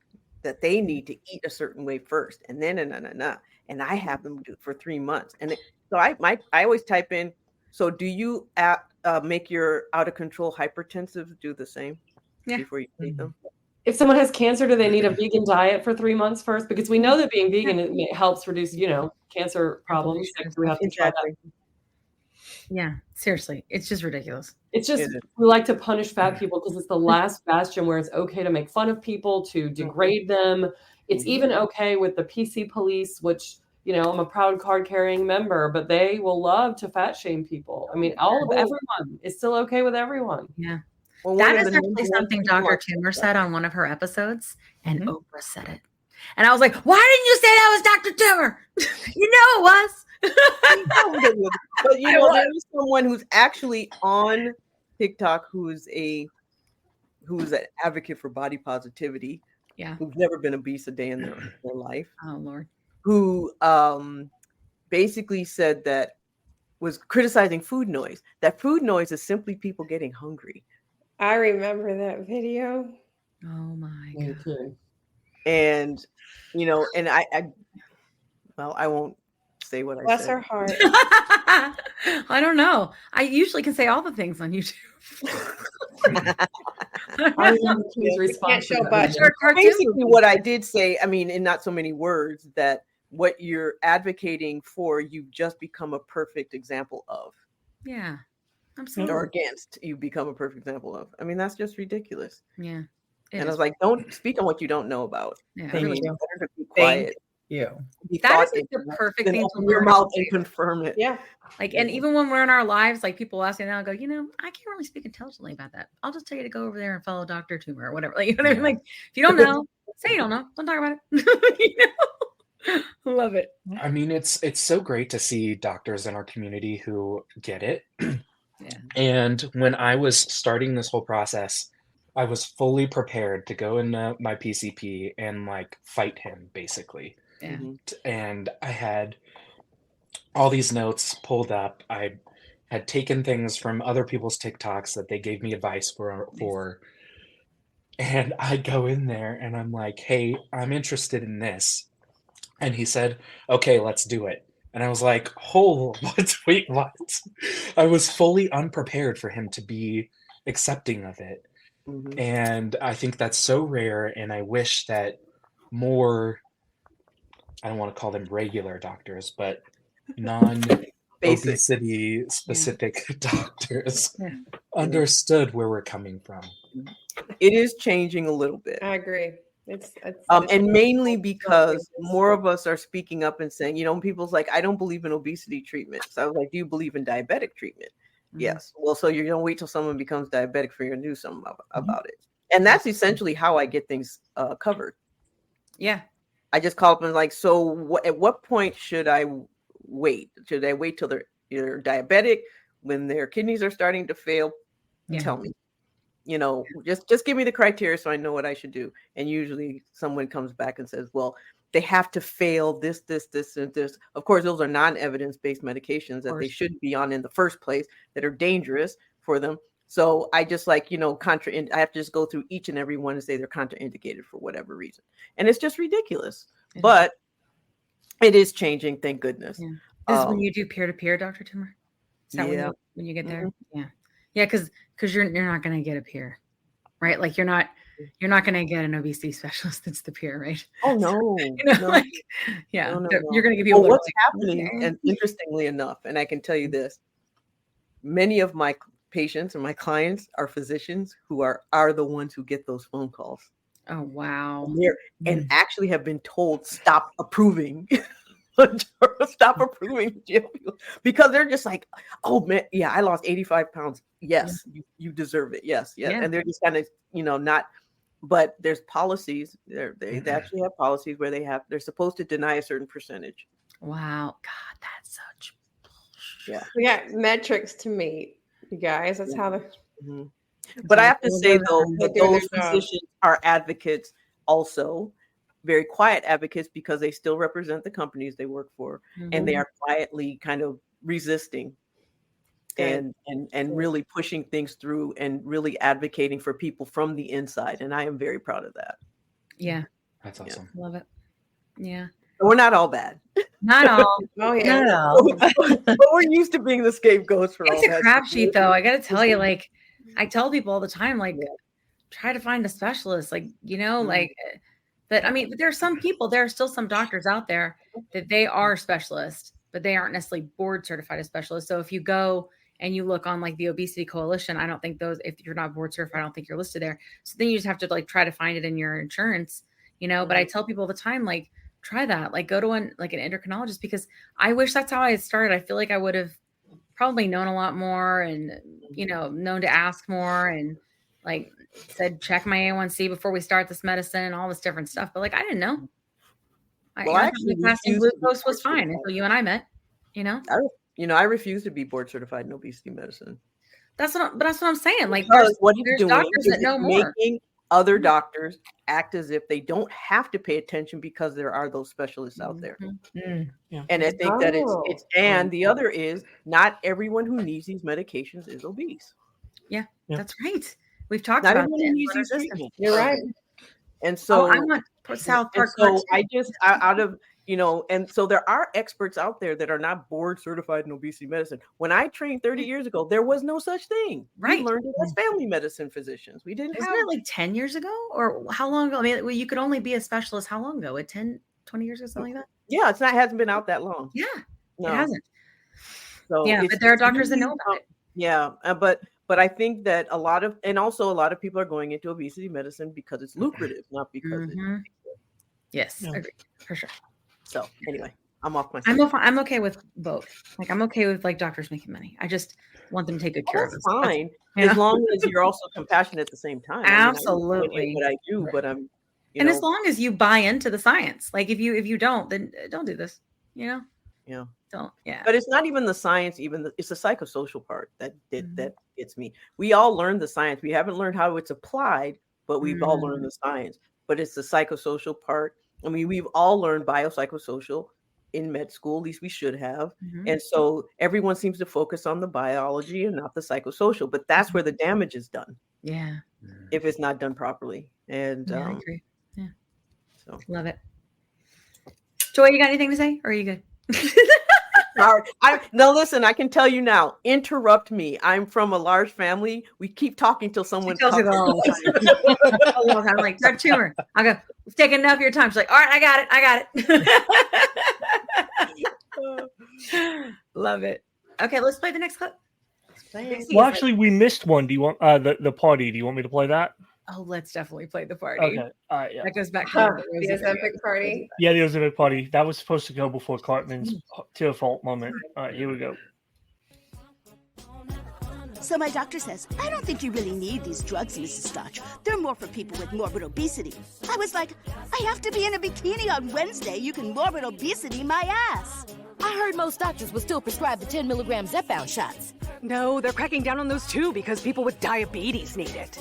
that they need to eat a certain way first, and then and I have them do it for 3 months. And so I always type in, so do you make your out of control hypertensive do the same before you eat them? If someone has cancer, do they need a vegan diet for 3 months first? Because we know that being vegan it helps reduce, cancer problems. We have to try that. Yeah, seriously, it's just ridiculous. It's just we like to punish fat people because it's the last bastion where it's okay to make fun of people, to degrade them. It's even okay with the PC police, which I'm a proud card-carrying member, but they will love to fat shame people. I mean, everyone is still okay with everyone. Yeah. Well, that is actually something Dr. Toomer said on one of her episodes, and Oprah said it. And I was like, why didn't you say that was Dr. Toomer? You know it was. But there's someone who's actually on TikTok who's an advocate for body positivity. Yeah. Who's never been obese a day in their life. Oh Lord. Who basically said that was criticizing food noise. That food noise is simply people getting hungry. I remember that video. Oh my God. And and I won't say what I said. Bless her heart. I don't know. I usually can say all the things on YouTube. I remember his response. Basically, what I did say, in not so many words, that what you're advocating for, you've just become a perfect example of. Yeah, absolutely. Or against, you become a perfect example of. That's just ridiculous. Yeah. And I was like, don't speak on what you don't know about. Yeah, Better Thank to you. be quiet. you. That is like the perfect thing to open your learn mouth how and to do. confirm it. Yeah. Like, and even when we're in our lives, like people ask me now, I go, you know, I can't really speak intelligently about that. I'll just tell you to go over there and follow Dr. Tumor or whatever. Like, you know what I mean? Like, if you don't know, say you don't know. Don't talk about it. You know? Love it. I mean, it's so great to see doctors in our community who get it. Yeah. And when I was starting this whole process, I was fully prepared to go into my PCP and like fight him basically. Yeah. And I had all these notes pulled up. I had taken things from other people's TikToks that they gave me advice for. And I go in there and I'm like, hey, I'm interested in this. And he said, okay, let's do it. And I was like, oh, what? Wait, what? I was fully unprepared for him to be accepting of it. And I think that's so rare. And I wish that more, I don't want to call them regular doctors, but non-obesity specific doctors understood where we're coming from. It is changing a little bit. I agree. It's and mainly because more of us are speaking up and saying, you know, when people's like, I don't believe in obesity treatment. So I was like, do you believe in diabetic treatment? Yes. Well, so you don't wait till someone becomes diabetic for you to do something about it. And that's essentially how I get things covered. Yeah. I just call up and like, so at what point should I wait? Should I wait till they're diabetic, when their kidneys are starting to fail? Tell me. You know, just give me the criteria so I know what I should do. And usually someone comes back and says, well, they have to fail this, and this. Of course, those are non-evidence-based medications that they shouldn't be on in the first place, that are dangerous for them. So I just like, you know, I have to just go through each and every one and say they're contraindicated for whatever reason. And it's just ridiculous. But it is changing, thank goodness. Yeah. This is when you do peer-to-peer, Dr. Tumor? Is that when you get there? Yeah. Yeah, because you're not going to get a peer, right? Like you're not going to get an obesity specialist that's the peer, right? Oh no, you know, no. like, yeah, you're going to give people. Well, what's happening, and interestingly enough, and I can tell you this: many of my patients and my clients are physicians who are the ones who get those phone calls. Oh wow! And actually have been told stop approving. Stop approving GLP because they're just like, oh man, yeah, I lost 85 pounds. Yes, you deserve it. Yes. And they're just kind of, you know, not. But there's policies. They actually have policies where they're supposed to deny a certain percentage. Wow, God, that's such. Yeah, we got metrics to meet, you guys. That's how the. But I have to say though, that those physicians are advocates also. Very quiet advocates because they still represent the companies they work for, and they are quietly kind of resisting and really pushing things through and really advocating for people from the inside. And I am very proud of that. Yeah. That's awesome. Love it. Yeah. We're not all bad. Not all. Oh yeah. Not all. But we're used to being the scapegoats for all that. It's a crapshoot though. I got to tell you, like, I tell people all the time, like, try to find a specialist, like, you know, like, but I mean, there are still some doctors out there that they are specialists, but they aren't necessarily board certified as specialists. So if you go and you look on like the Obesity Coalition, I don't think if you're not board certified, I don't think you're listed there. So then you just have to like try to find it in your insurance, you know, but I tell people all the time, like, try that, like go to an endocrinologist, because I wish that's how I had started. I feel like I would have probably known a lot more and, you know, known to ask more and like said, check my A1C before we start this medicine and all this different stuff. But like, I didn't know. Well, actually, fasting glucose was fine until you and I met, you know? I refuse to be board certified in obesity medicine. That's what I'm saying. Like, what he's doing doctors is that know more. Making other doctors act as if they don't have to pay attention because there are those specialists out there. And I think that it's and the other is not everyone who needs these medications is obese. Yeah. That's right. We've talked not about it. You're right. And so I'm not South Park. So I just out of, you know, and so there are experts out there that are not board certified in obesity medicine. When I trained 30 years ago, there was no such thing. Right. We learned it as family medicine physicians. We didn't Isn't have it like 10 years ago or how long ago? I mean, you could only be a specialist how long ago? 10, 20 years or something like that? Yeah, it hasn't been out that long. Yeah, no. It hasn't. So yeah, but there are doctors that know about it. Yeah, but I think that a lot of people are going into obesity medicine because it's lucrative, not because it's Yes, agreed, for sure. So anyway, I'm off my. I'm okay with both. Like I'm okay with like doctors making money. I just want them to take good care of us. That's fine, You know? as long as you're also compassionate at the same time. Absolutely. I mean, what I do, but I'm. As long as you buy into the science, like if you don't, then don't do this. You know. Yeah. Don't. Yeah. But it's not even the science. It's the psychosocial part that gets me. We all learned the science. We haven't learned how it's applied, but we've all learned the science. But it's the psychosocial part. I mean, we've all learned biopsychosocial in med school. At least we should have. And so everyone seems to focus on the biology and not the psychosocial. But that's where the damage is done. Yeah. If it's not done properly. And I agree. Yeah. So love it. Joy, you got anything to say, or are you good? All right. No, listen, I can tell you now, interrupt me. I'm from a large family. We keep talking till someone tells you the whole time. I'm like, Dr. Tumor. I'll go, it's taking enough of your time. She's like, all right, I got it. Love it. Okay, let's play the next clip. Well, actually, we missed one. Do you want the party? Do you want me to play that? Oh, let's definitely play the party. Okay. All right. Yeah. That goes back to the Ozempic party. Yeah, the Ozempic party. That was supposed to go before Cartman's tear fault moment. All right, here we go. So my doctor says, I don't think you really need these drugs, Mrs. Stotch. They're more for people with morbid obesity. I was like, I have to be in a bikini on Wednesday. You can morbid obesity my ass. I heard most doctors will still prescribe the 10 milligram zepbound shots. No, they're cracking down on those too because people with diabetes need it.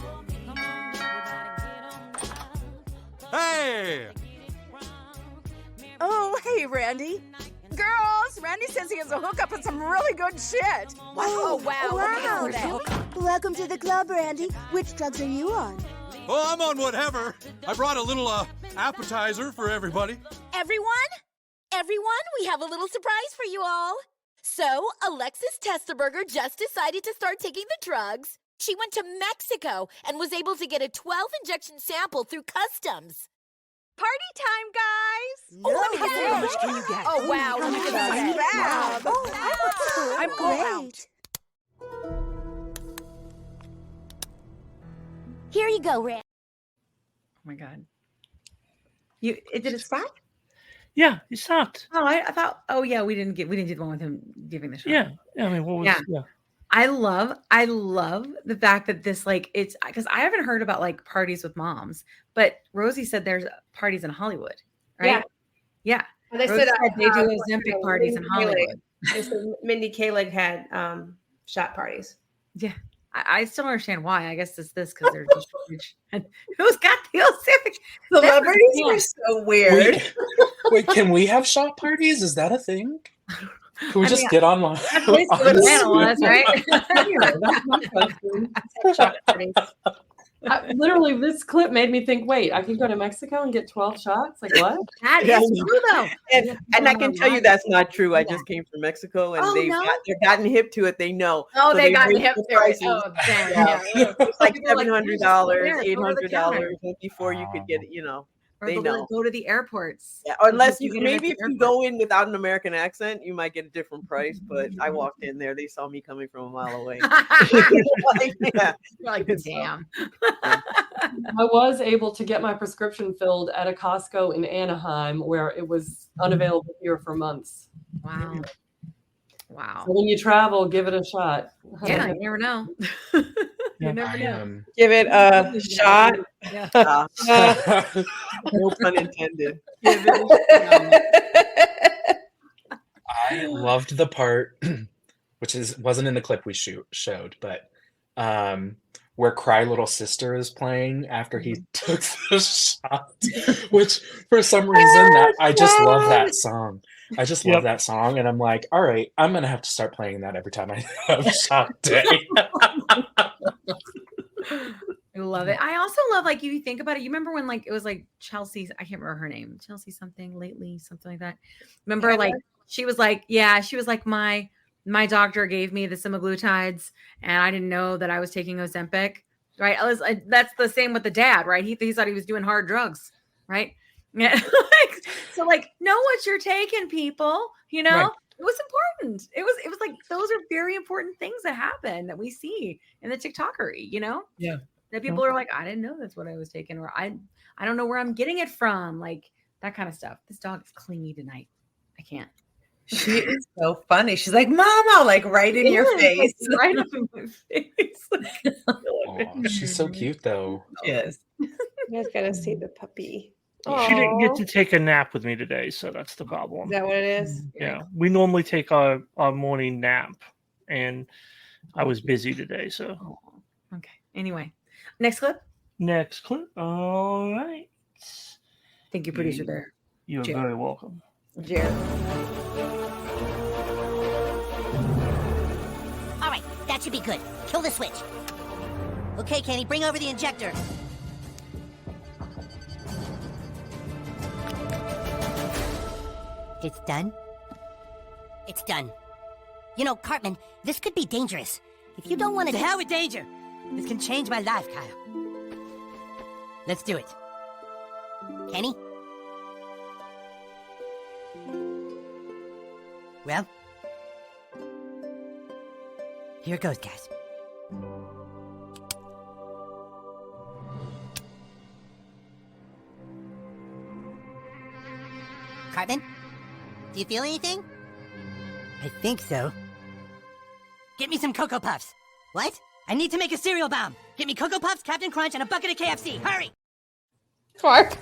Hey! Oh, hey, Randy. Girls, Randy says he has a hookup and some really good shit. Oh, wow. Wow. Welcome to the club, Randy. Which drugs are you on? Oh, I'm on whatever. I brought a little appetizer for everybody. Everyone, we have a little surprise for you all. So, Alexis Testerberger just decided to start taking the drugs. She went to Mexico and was able to get a 12-injection sample through customs. Party time, guys! No, How much can you get? Oh, wow. Look at that. I'm all out. Here you go, Rand. Oh my God. Did it stop? Yeah, he stopped. Oh, I thought. Oh yeah, we didn't do the one with him giving the shot. Yeah. I mean, what was? Yeah. I love the fact that this it's because I haven't heard about parties with moms, but Rosie said there's parties in Hollywood, right? Yeah. Well, they Rosie said they do Ozempic parties in Hollywood. They said Mindy Kaling had shot parties. Yeah. I still don't understand why. I guess it's this because they're just rich. And who's got the Ozempic? Celebrities are so weird. Wait, can we have shot parties? Is that a thing? Can we just get online? That's right. Literally, this clip made me think, wait, I can go to Mexico and get 12 shots? Like, what? That is true, though. And I can tell you that's not true. I just came from Mexico, and they've gotten hip to it. They know. Oh, so they got hip to it. Oh, damn. It's like $700, $800 before you could get it, Or they know. Go to the airports. Yeah, or unless maybe if you go in without an American accent, you might get a different price. But I walked in there, they saw me coming from a mile away. You're like, damn. I was able to get my prescription filled at a Costco in Anaheim where it was unavailable here for months. Wow. Wow. So when you travel, give it a shot. Yeah, you never know. You never know. Give it a shot. Yeah. No pun intended. I loved the part, which wasn't in the clip we showed, but where Cry Little Sister is playing after he took the shot, which for some reason I just love that song. I just love that song, and I'm like, all right, I'm gonna have to start playing that every time I have a shot day. I love it. I also love you think about it. You remember when it was Chelsea? I can't remember her name. Chelsea something lately, something like that. Remember she was my doctor gave me the semaglutides, and I didn't know that I was taking Ozempic. Right? That's the same with the dad, right? He thought he was doing hard drugs, right? Yeah. So know what you're taking, people. Right. It was important. It was those are very important things that happen that we see in the TikTokery, Yeah. That people are like, I didn't know that's what I was taking, or I don't know where I'm getting it from. that kind of stuff. This dog is clingy tonight. I can't. She is so funny. She's like, Mama, like right in your face. Like, right up in my face. Oh, she's so cute though. She is. You guys gotta see the puppy. She didn't get Aw. to take a nap with me today, so that's the problem. Is that what it is? Yeah, we normally take our morning nap, and I was busy today, so. Okay. Anyway, next clip. Next clip. All right. Thank you, producer there. You're Jared. very welcome. Jared. All right, that should be good. Kill the switch. Okay, Kenny, bring over the injector. It's done? It's done. You know, Cartman, this could be dangerous. If you don't want to... To hell with danger! This can change my life, Kyle. Let's do it. Kenny? Well? Here it goes, guys. Cartman? Do you feel anything? I think so. Get me some Cocoa Puffs. What? I need to make a cereal bomb. Get me Cocoa Puffs, Captain Crunch, and a bucket of KFC. Hurry! Clark.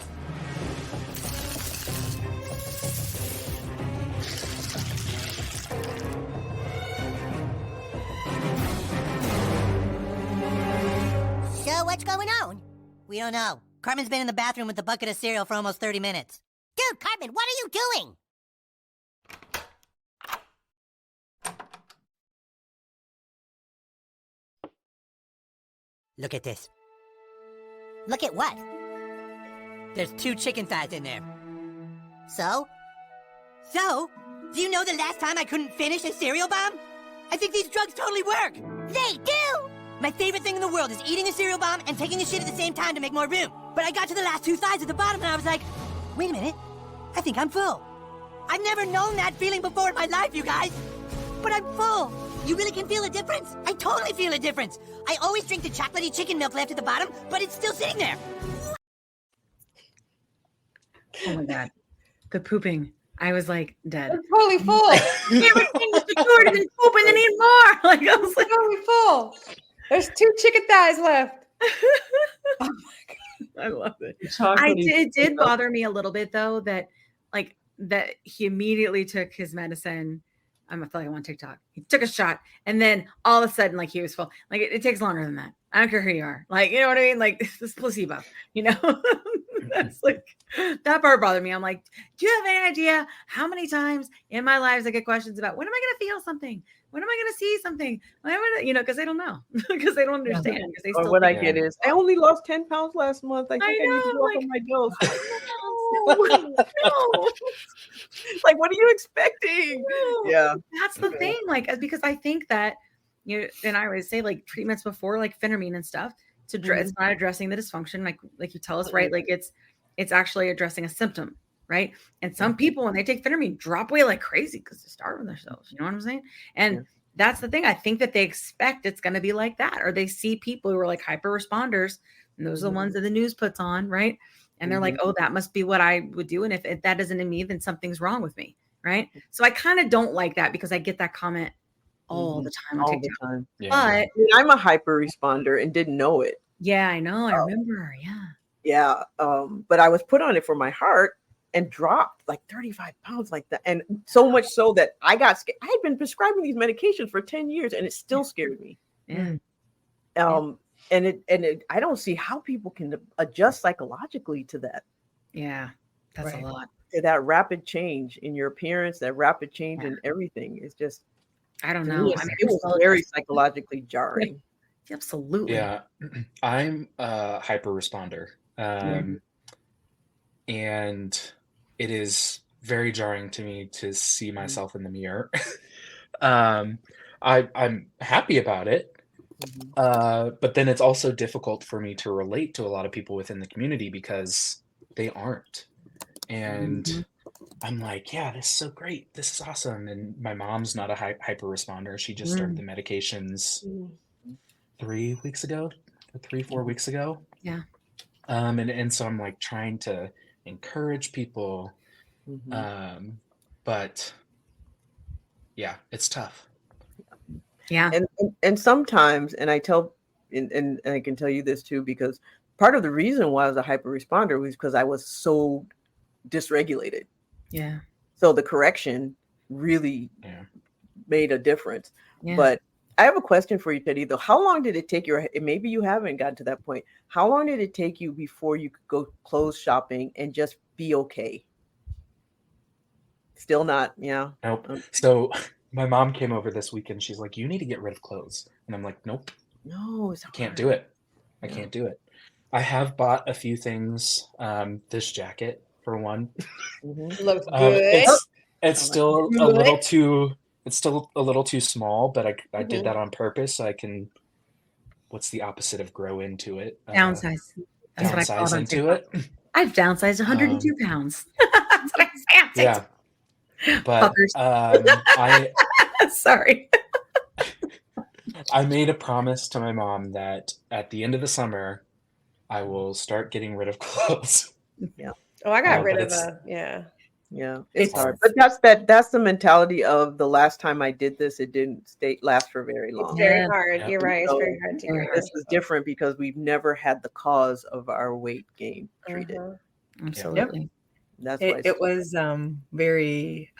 So what's going on? We don't know. Cartman's been in the bathroom with the bucket of cereal for almost 30 minutes. Dude, Cartman, what are you doing? Look at this. Look at what? There's 2 chicken thighs in there. So? So? Do you know the last time I couldn't finish a cereal bomb? I think these drugs totally work. They do! My favorite thing in the world is eating a cereal bomb and taking a shit at the same time to make more room. But I got to the last 2 thighs at the bottom and I was like, wait a minute, I think I'm full. I've never known that feeling before in my life, you guys. But I'm full. You really can feel a difference? I totally feel a difference. I always drink the chocolatey chicken milk left at the bottom, but it's still sitting there. Oh my God. The pooping. I was like dead. I'm totally full. Everything was secured and then poop and then eat more. Like I was like, totally full. There's 2 chicken thighs left. Oh my God. I love it. Chocolatey It did bother me a little bit though that he immediately took his medicine. I feel like I'm on TikTok. He took a shot and then all of a sudden, like he was full. Like it takes longer than that. I don't care who you are. Like, you know what I mean? Like this placebo, you know? That's like, that part bothered me. I'm like, do you have any idea how many times in my lives I get questions about when am I going to feel something? When am I going to see something? When am I gonna, because they don't know, because they don't understand. Because they Or still what I think- get is, I only lost 10 pounds last month. I think I need to go up on my dose. No. Like, what are you expecting? Yeah. That's the thing. Like, because I think that, and I always say like treatments before like phentermine and stuff to it's not addressing the dysfunction. Like you tell us, right? Like it's actually addressing a symptom. Right. And some people, when they take phentermine, drop weight like crazy because they're starving themselves. You know what I'm saying? And that's the thing. I think that they expect it's going to be like that, or they see people who are like hyper responders, and those are the ones that the news puts on. Right. And they're like, oh, that must be what I would do. And if that isn't in me, then something's wrong with me. Right. So I kind of don't like that because I get that comment all the time on All TikTok. the time. But I mean, I'm a hyper responder and didn't know it. yeah, I know. I remember. Yeah. Yeah. But I was put on it for my heart and dropped like 35 pounds like that. And so much so that I got scared. I had been prescribing these medications for 10 years and it still scared me. Yeah. And I don't see how people can adjust psychologically to that. Yeah. That's Right. a lot. To that rapid change in your appearance, that rapid change in everything is just, I don't to know. me, I mean, it was very psychologically jarring. Absolutely. Yeah, I'm a hyper responder. And it is very jarring to me to see myself in the mirror. I'm happy about it. But then it's also difficult for me to relate to a lot of people within the community because they aren't. And I'm like, yeah, this is so great. This is awesome. And my mom's not a hyper responder. She just started the medications 3 weeks ago, or 3-4 weeks ago. Yeah. And so I'm like trying to encourage people. But yeah, it's tough. Yeah. And sometimes, and I tell, and I can tell you this too, because part of the reason why I was a hyper responder was because I was so dysregulated. Yeah. So the correction really made a difference. Yeah. But I have a question for you, Teddy, though. How long did it take you, maybe you haven't gotten to that point, how long did it take you before you could go clothes shopping and just be okay? Still not, yeah. Nope. So my mom came over this weekend. She's like, you need to get rid of clothes. And I'm like, nope. No, it's hard. Can't do it. I can't do it. I have bought a few things. This jacket, for one. Looks good. It's still a little too. It's still a little too small, but I did that on purpose so I can. What's the opposite of grow into it? Downsize. That's what I call it. Into it. I've downsized 102 pounds. That's what I say on TikTok. Yeah, but sorry. I made a promise to my mom that at the end of the summer, I will start getting rid of clothes. Yeah. Oh, I got rid of yeah. It's hard, but that's the mentality of the last time I did this. It didn't last for very long. It's very hard. You're right. It's very hard to get rid of. This is different because we've never had the cause of our weight gain treated. Absolutely. That's why it was very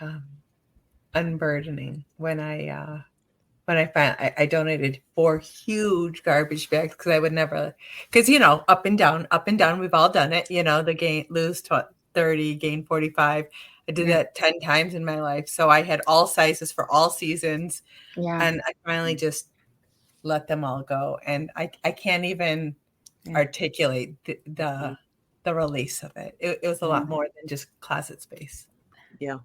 unburdening when I found I donated 4 huge garbage bags because I would never, because up and down we've all done it, the lose 30, gain 45. I did that 10 times in my life, so I had all sizes for all seasons, and I finally just let them all go, and I can't even articulate the release of it. It was a lot more than just closet space. Yeah.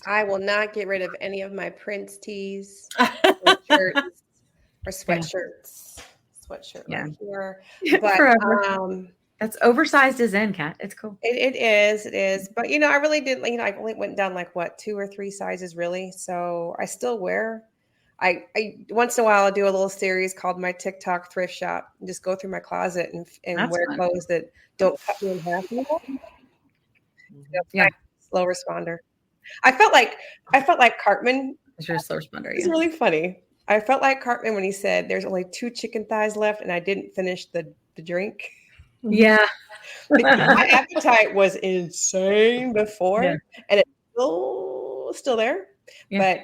I will not get rid of any of my Prince tees, shirts, or sweatshirts. Sweatshirt right here. But that's oversized as in, Kat. It's cool. It is. But I really did. I only went down 2 or 3 sizes really. So I still wear. I once in a while I do a little series called my TikTok thrift shop. And just go through my closet and wear clothes that don't cut me in half anymore. Yeah, slow responder. I felt like Cartman. It's your slow responder. It's really funny. I felt like Cartman when he said there's only 2 chicken thighs left and I didn't finish the drink. Yeah. My appetite was insane before and it's still there. But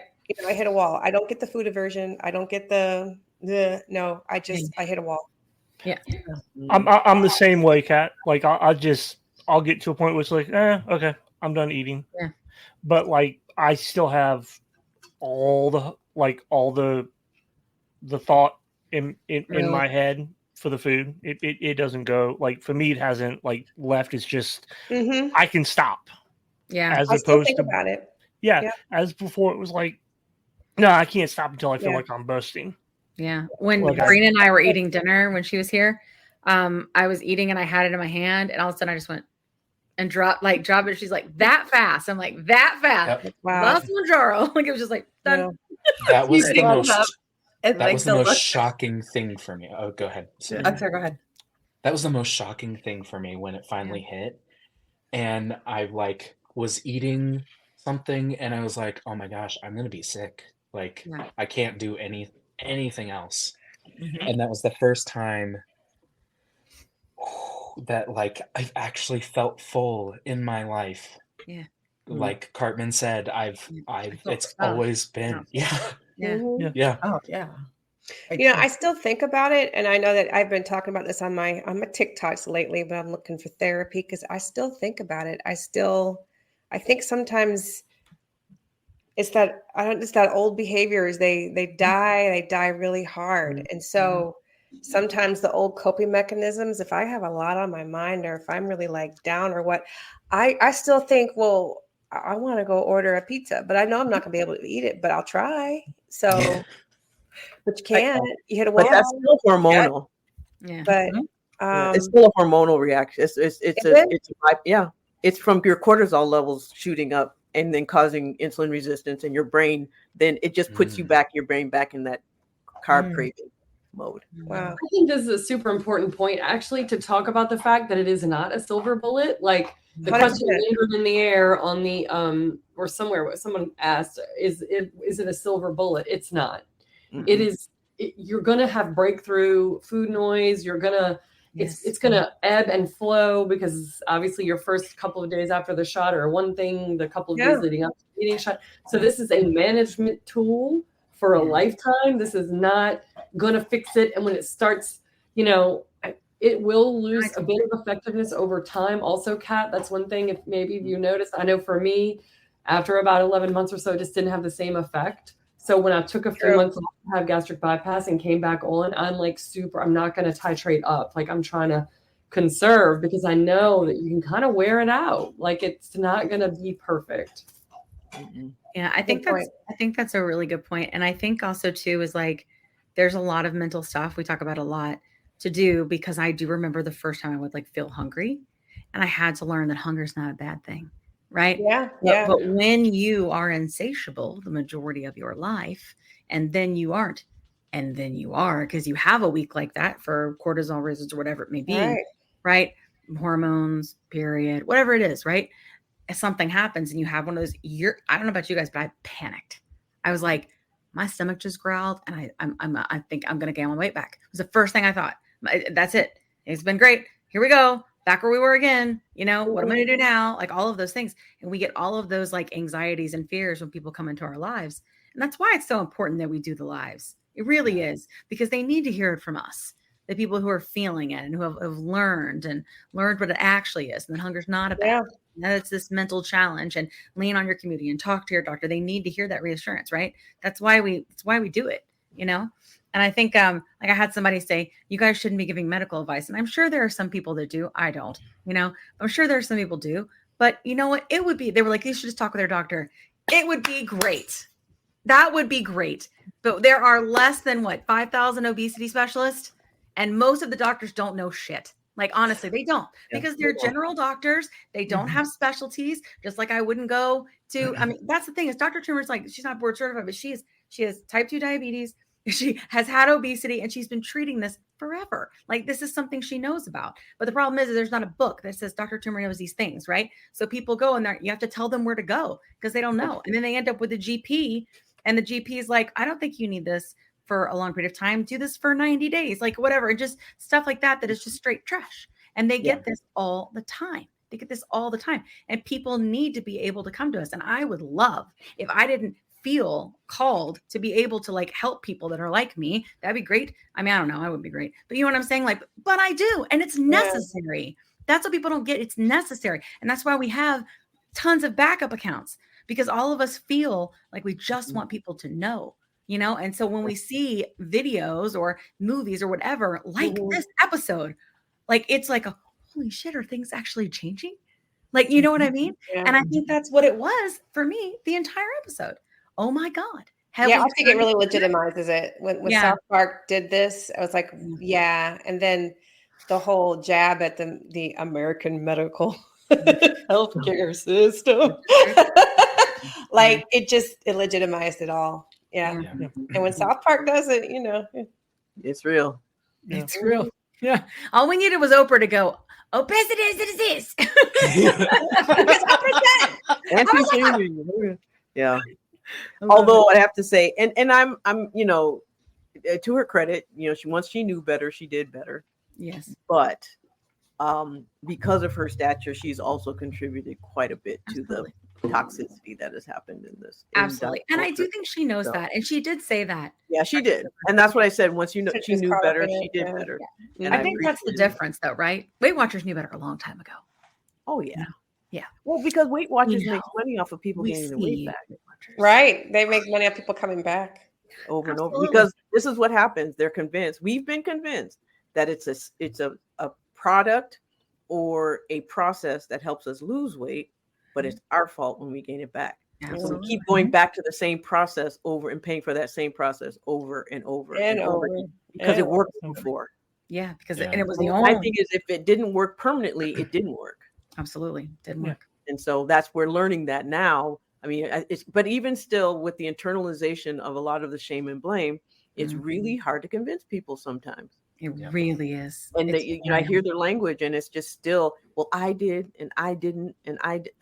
I hit a wall. I don't get the food aversion. I don't get I hit a wall. Yeah. I'm the same way, Kat. Like I'll get to a point where it's like, okay, I'm done eating. Yeah. But I still have all the thought in my head for the food. It doesn't go for me. It hasn't left. It's just I can stop. Yeah. I still think about it. Yeah. As before, it was no, I can't stop until I feel like I'm bursting. Yeah. When Karina and I were eating dinner when she was here, I was eating and I had it in my hand, and all of a sudden I just went and drop it. She's like, that fast. I'm like, that fast. Yep. Wow. Lost Mounjaro. It was just done. That was the most shocking thing for me. Oh, go ahead. Sorry, go ahead. That was the most shocking thing for me when it finally hit. And I was eating something and I was like, oh my gosh, I'm going to be sick. I can't do anything else. Mm-hmm. And that was the first time that I've actually felt full in my life. Yeah. Like Cartman said, it's always been. Yeah. Yeah. Oh yeah. I still think about it, and I know that I've been talking about this on my TikToks lately, but I'm looking for therapy because I still think about it. I think sometimes it's that old behaviors. They die really hard, and so sometimes the old coping mechanisms. If I have a lot on my mind, or if I'm really down or what, I still think, well, I want to go order a pizza, but I know I'm not going to be able to eat it, but I'll try. So. But you can't. You hit a wall. But that's still hormonal. Yeah. But it's still a hormonal reaction. It's from your cortisol levels shooting up and then causing insulin resistance in your brain. Then it just puts your brain back in that carb craving. mode. Wow. I think this is a super important point, actually, to talk about the fact that it is not a silver bullet. Like the 100%. question lingered in the air on the or somewhere where someone asked, is it a silver bullet? It's not. It is. You're gonna have breakthrough food noise. You're gonna. It's gonna ebb and flow, because obviously your first couple of days after the shot are one thing, the couple of days leading up to eating shot. So this is a management tool for a lifetime. This is not gonna fix it. And when it starts, it will lose a bit of effectiveness over time. Also, Kat, that's one thing. If maybe you noticed, I know for me, after about 11 months or so, it just didn't have the same effect. So when I took a few months off to have gastric bypass and came back on, I'm like I'm not going to titrate up. Like I'm trying to conserve, because I know that you can kind of wear it out. Like it's not going to be perfect. Yeah, I think that's a really good point. And I think also too is like there's a lot of mental stuff we talk about a lot to do, because I do remember the first time I would like feel hungry, and I had to learn that hunger is not a bad thing. Right. But when you are insatiable the majority of your life, and then you aren't, and then you are, because you have a week like that for cortisol reasons or whatever it may be, right? Hormones, period, whatever it is, right? If something happens and you have one of those, I don't know about you guys, but I panicked. I was like, my stomach just growled, and I think I'm going to gain my weight back. It was the first thing I thought. That's it. It's been great. Here we go. Back where we were again, what am I going to do now? Like all of those things. And we get all of those like anxieties and fears when people come into our lives. And that's why it's so important that we do the lives. It really is, because they need to hear it from us. The people who are feeling it and who have learned what it actually is. And that hunger's not a bad thing. That it's this mental challenge, and lean on your community and talk to your doctor. They need to hear that reassurance, right? That's why we do it, And I think, like I had somebody say, you guys shouldn't be giving medical advice. And I'm sure there are some people that do. I don't, I'm sure there are some people do, but you know what? It would be, they were like, you should just talk with their doctor. It would be great. That would be great. But there are less than 5,000 obesity specialists. And most of the doctors don't know shit. Like, honestly, they don't, because they're general doctors. They don't have specialties. Just like I wouldn't go to, that's the thing is Dr. Trimmer's like, she's not board certified, but she has type 2 diabetes. She has had obesity, and she's been treating this forever. Like this is something she knows about. But the problem is there's not a book that says Dr. Trimmer knows these things, right? So people go in there, you have to tell them where to go because they don't know. And then they end up with a GP, and the GP is like, I don't think you need this for a long period of time. Do this for 90 days, like whatever. And just stuff like that is just straight trash. And they get this all the time. They get this all the time. And people need to be able to come to us. And I would love if I didn't feel called to be able to like help people that are like me. That'd be great. I don't know. I would be great. But you know what I'm saying? Like, but I do. And it's necessary. That's what people don't get. It's necessary. And that's why we have tons of backup accounts, because all of us feel like we just want people to know, And so when we see videos or movies or whatever, like this episode, like, it's like, holy shit, are things actually changing? Like, you know what I mean? Yeah. And I think that's what it was for me, the entire episode. Oh my God. I think it really legitimizes it. When South Park did this, I was like, yeah. And then the whole jab at the American medical healthcare system, like it legitimized it all. Yeah. And when South Park does it, it's real. It's real. Yeah. All we needed was Oprah to go, obesity is a disease. Yeah. Although I have to say, and I'm, to her credit, she knew better, she did better. Yes. But because of her stature, she's also contributed quite a bit to the toxicity that has happened in this. Absolutely. And I do think she knows that. And she did say that. Yeah, she did. And that's what I said. Once she knew better, she did better. Yeah. And I think that's the difference though, right? Weight Watchers knew better a long time ago. Oh yeah. Yeah. Well, because Weight Watchers makes money off of people gaining their weight back. Right. They make money off people coming back over and over, because this is what happens. They're convinced. We've been convinced that it's a product or a process that helps us lose weight, but it's our fault when we gain it back. So we keep going back to the same process over and paying for that same process over and over and over because it worked before. Yeah, because and it was the only. My thing is, if it didn't work permanently, it didn't work. Absolutely, didn't work. And so we're learning that now. I mean, but even still, with the internalization of a lot of the shame and blame, It's really hard to convince people sometimes. It really is. And It's they, I hear their language, and it's just still, well, I did, and I didn't, and I did.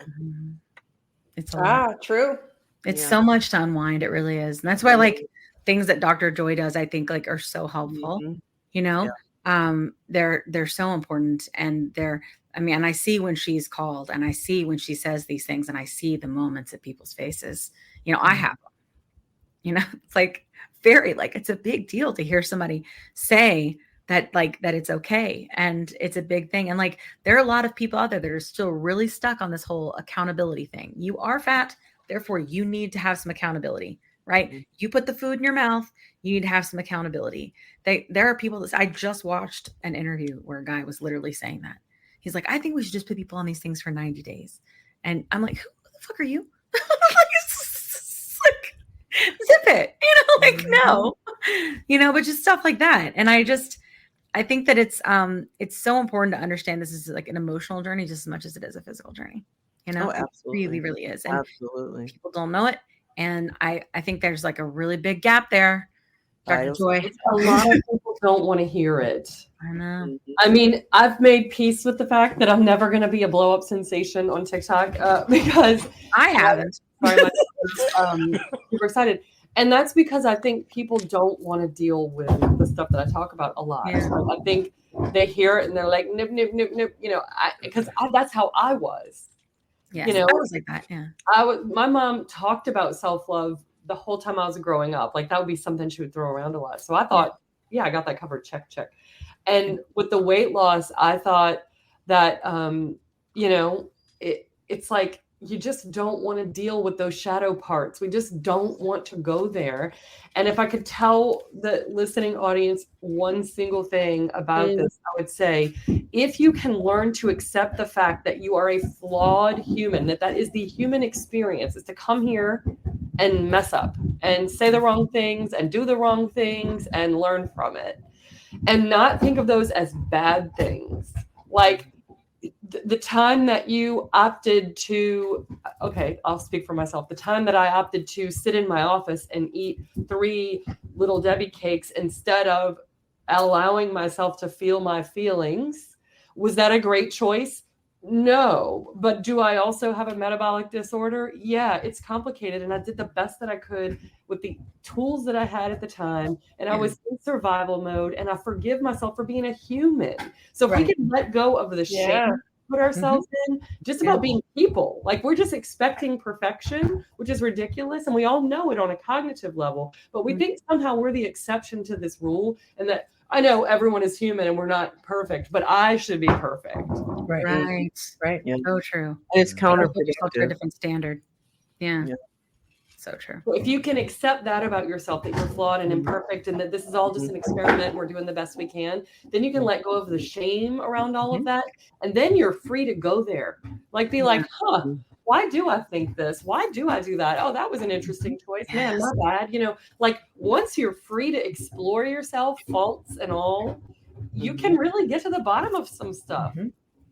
It's a lot. True. It's so much to unwind. It really is. And that's why like things that Dr. Joy does, I think like are so helpful, you know, they're so important. And and I see when she's called, and I see when she says these things, and I see the moments at people's faces, you know, I have them, you know, it's like it's a big deal to hear somebody say that it's okay. And it's a big thing. And like, there are a lot of people out there that are still really stuck on this whole accountability thing. You are fat, therefore you need to have some accountability, right? You put the food in your mouth, you need to have some accountability. There are people I just watched an interview where a guy was literally saying that. He's like, I think we should just put people on these things for 90 days. And I'm like, who the fuck are you? Like, zip it, you know, like, no, you know, but just stuff like that. And I think that it's so important to understand this is like an emotional journey just as much as it is a physical journey. You know, absolutely. It really, really is. And absolutely. People don't know it. And I think there's like a really big gap there. Dr. Joy. A lot of people don't want to hear it. I know. I mean, I've made peace with the fact that I'm never going to be a blow up sensation on TikTok because I haven't. Super excited. And that's because I think people don't want to deal with the stuff that I talk about a lot. Yeah. So I think they hear it and they're like, nip, nip, nip, nip. You know, because that's how I was. Yeah, you know, I was like that. Yeah. My mom talked about self-love the whole time I was growing up. Like that would be something she would throw around a lot. So I thought, yeah, I got that covered. Check. And with the weight loss, I thought that, you know, it's like, you just don't want to deal with those shadow parts. We just don't want to go there. And if I could tell the listening audience one single thing about this, I would say, if you can learn to accept the fact that you are a flawed human, that is the human experience, is to come here and mess up and say the wrong things and do the wrong things and learn from it, and not think of those as bad things. Like, the time that you opted to, okay, I'll speak for myself. The time that I opted to sit in my office and eat 3 Little Debbie cakes instead of allowing myself to feel my feelings, was that a great choice? No. But do I also have a metabolic disorder? Yeah, it's complicated. And I did the best that I could with the tools that I had at the time. And I was in survival mode. And I forgive myself for being a human. So if we can let go of the shame put ourselves in, just about being people, like we're just expecting perfection, which is ridiculous. And we all know it on a cognitive level, but we think somehow we're the exception to this rule. And that I know everyone is human and we're not perfect, but I should be perfect. Right. Yeah. So true. And it's counterproductive. To a different standard. Yeah. So true. So if you can accept that about yourself, that you're flawed and imperfect and that this is all just an experiment, we're doing the best we can, then you can let go of the shame around all of that. And then you're free to go there. Like, be like, why do I think this? Why do I do that? Oh, that was an interesting choice. Man, not bad. You know, like once you're free to explore yourself, faults and all, you can really get to the bottom of some stuff.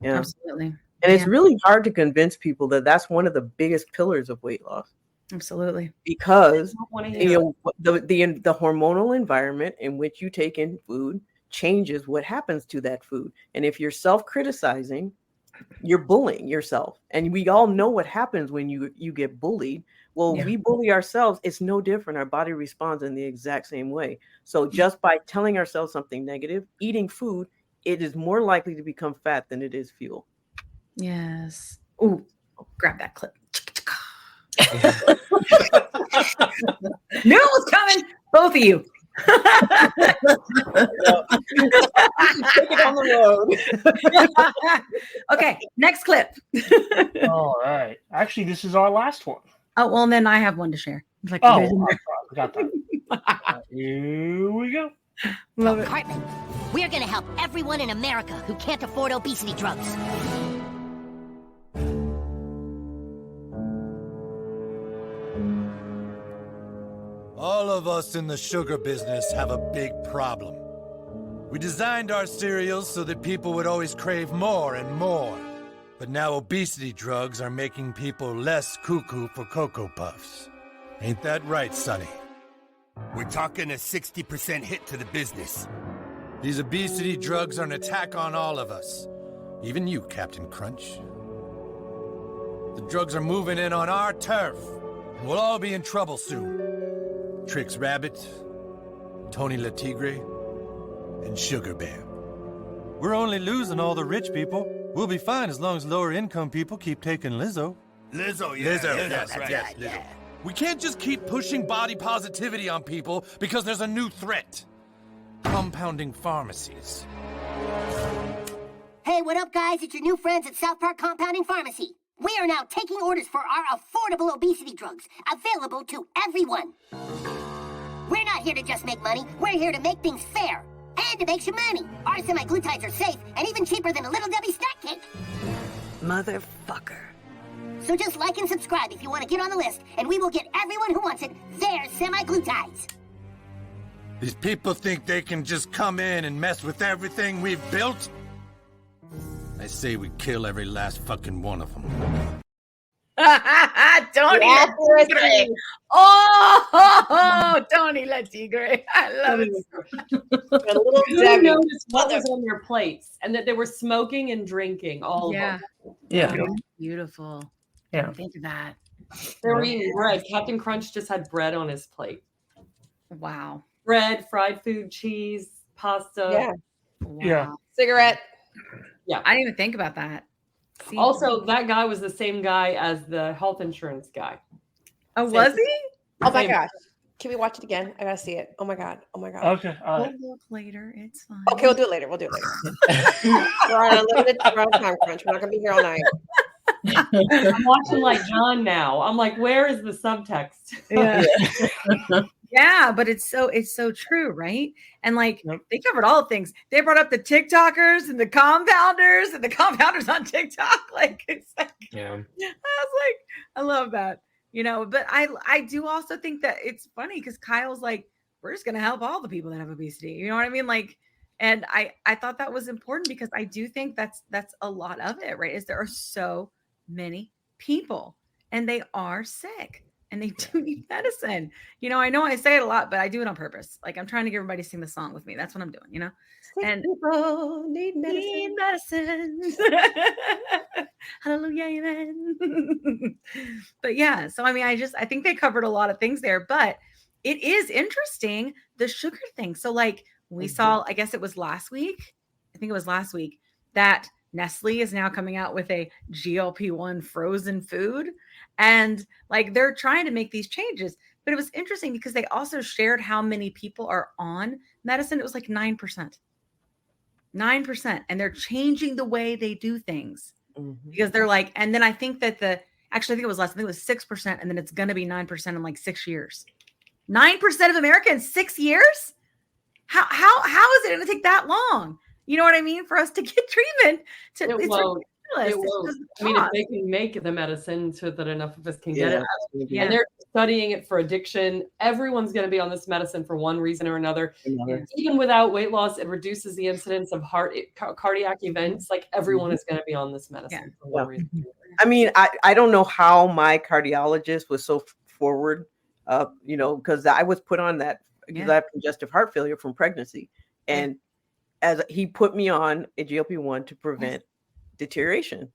Yeah. Absolutely. And it's really hard to convince people that that's one of the biggest pillars of weight loss. Absolutely. Because the hormonal environment in which you take in food changes what happens to that food. And if you're self-criticizing, you're bullying yourself. And we all know what happens when you get bullied. Well, we bully ourselves. It's no different. Our body responds in the exact same way. So just by telling ourselves something negative, eating food, it is more likely to become fat than it is fuel. Yes. Ooh, grab that clip. Knew it was coming. Both of you. Take it on the road. Okay, next clip. All right. Actually, this is our last one. Oh, well, then I have one to share. Like, I forgot that. Here we go. Love it. Cartman, we're going to help everyone in America who can't afford obesity drugs. All of us in the sugar business have a big problem. We designed our cereals so that people would always crave more and more. But now obesity drugs are making people less cuckoo for Cocoa Puffs. Ain't that right, Sonny? We're talking a 60% hit to the business. These obesity drugs are an attack on all of us. Even you, Captain Crunch. The drugs are moving in on our turf, and we'll all be in trouble soon. Trix Rabbit, Tony La Tigre, and Sugar Bear. We're only losing all the rich people. We'll be fine as long as lower income people keep taking Lizzo. Lizzo, yeah. Lizzo, That's right. Yes, Lizzo. We can't just keep pushing body positivity on people because there's a new threat. Compounding pharmacies. Hey, what up, guys? It's your new friends at South Park Compounding Pharmacy. We are now taking orders for our affordable obesity drugs, available to everyone. We're not here to just make money. We're here to make things fair and to make some money. Our semaglutides are safe and even cheaper than a Little Debbie snack cake. Motherfucker. So just like and subscribe if you want to get on the list, and we will get everyone who wants it their semaglutides. These people think they can just come in and mess with everything we've built? I say we kill every last fucking one of them. Tony La Tigre. Oh, Tony La Tigre. I love it. Who noticed what was on their plates and that they were smoking and drinking all of them? Yeah. Beautiful. Yeah. Think of that. They were eating bread. Captain Crunch just had bread on his plate. Wow. Bread, fried food, cheese, pasta. Yeah. Wow. Yeah. Cigarette. Yeah. I didn't even think about that. See? Also, that guy was the same guy as the health insurance guy. Oh, was he? Oh my gosh. Can we watch it again? I gotta see it. Oh my god. Oh my god. Okay. We'll look later. It's fine. Okay, we'll do it later. We're on a limited time crunch. We're not gonna be here all night. I'm watching like John now. I'm like, where is the subtext? Yeah. Yeah, but it's so true, right? And like they covered all the things. They brought up the TikTokers and the compounders on TikTok. Like it's like, Yeah. I was like, I love that. But I do also think that it's funny because Kyle's like, we're just gonna help all the people that have obesity. You know what I mean? Like, and I thought that was important because I do think that's a lot of it, right? Is there are so many people and they are sick. And they do need medicine. I know I say it a lot, but I do it on purpose. Like I'm trying to get everybody to sing the song with me. That's what I'm doing, And people need medicine. Hallelujah, amen. But yeah, so I mean, I think they covered a lot of things there, but it is interesting, the sugar thing. So like we saw, I guess it was last week. I think it was last week that Nestle is now coming out with a GLP1 frozen food. And like they're trying to make these changes. But it was interesting because they also shared how many people are on medicine. It was like 9%. 9%. And they're changing the way they do things because they're like, and then I think that I think it was less. I think it was 6%. And then it's going to be 9% in like 6 years. 9% of America in 6 years? How is it going to take that long? You know what I mean? For us to get treatment. It won't. I mean, if they can make the medicine so that enough of us can get it. Yeah. And they're studying it for addiction. Everyone's going to be on this medicine for one reason or another. Even without weight loss, it reduces the incidence of cardiac events. Like everyone is going to be on this medicine for one reason. I mean, I don't know how my cardiologist was so forward, because I was put on that because I have congestive heart failure from pregnancy. And as he put me on a GLP-1 to prevent deterioration.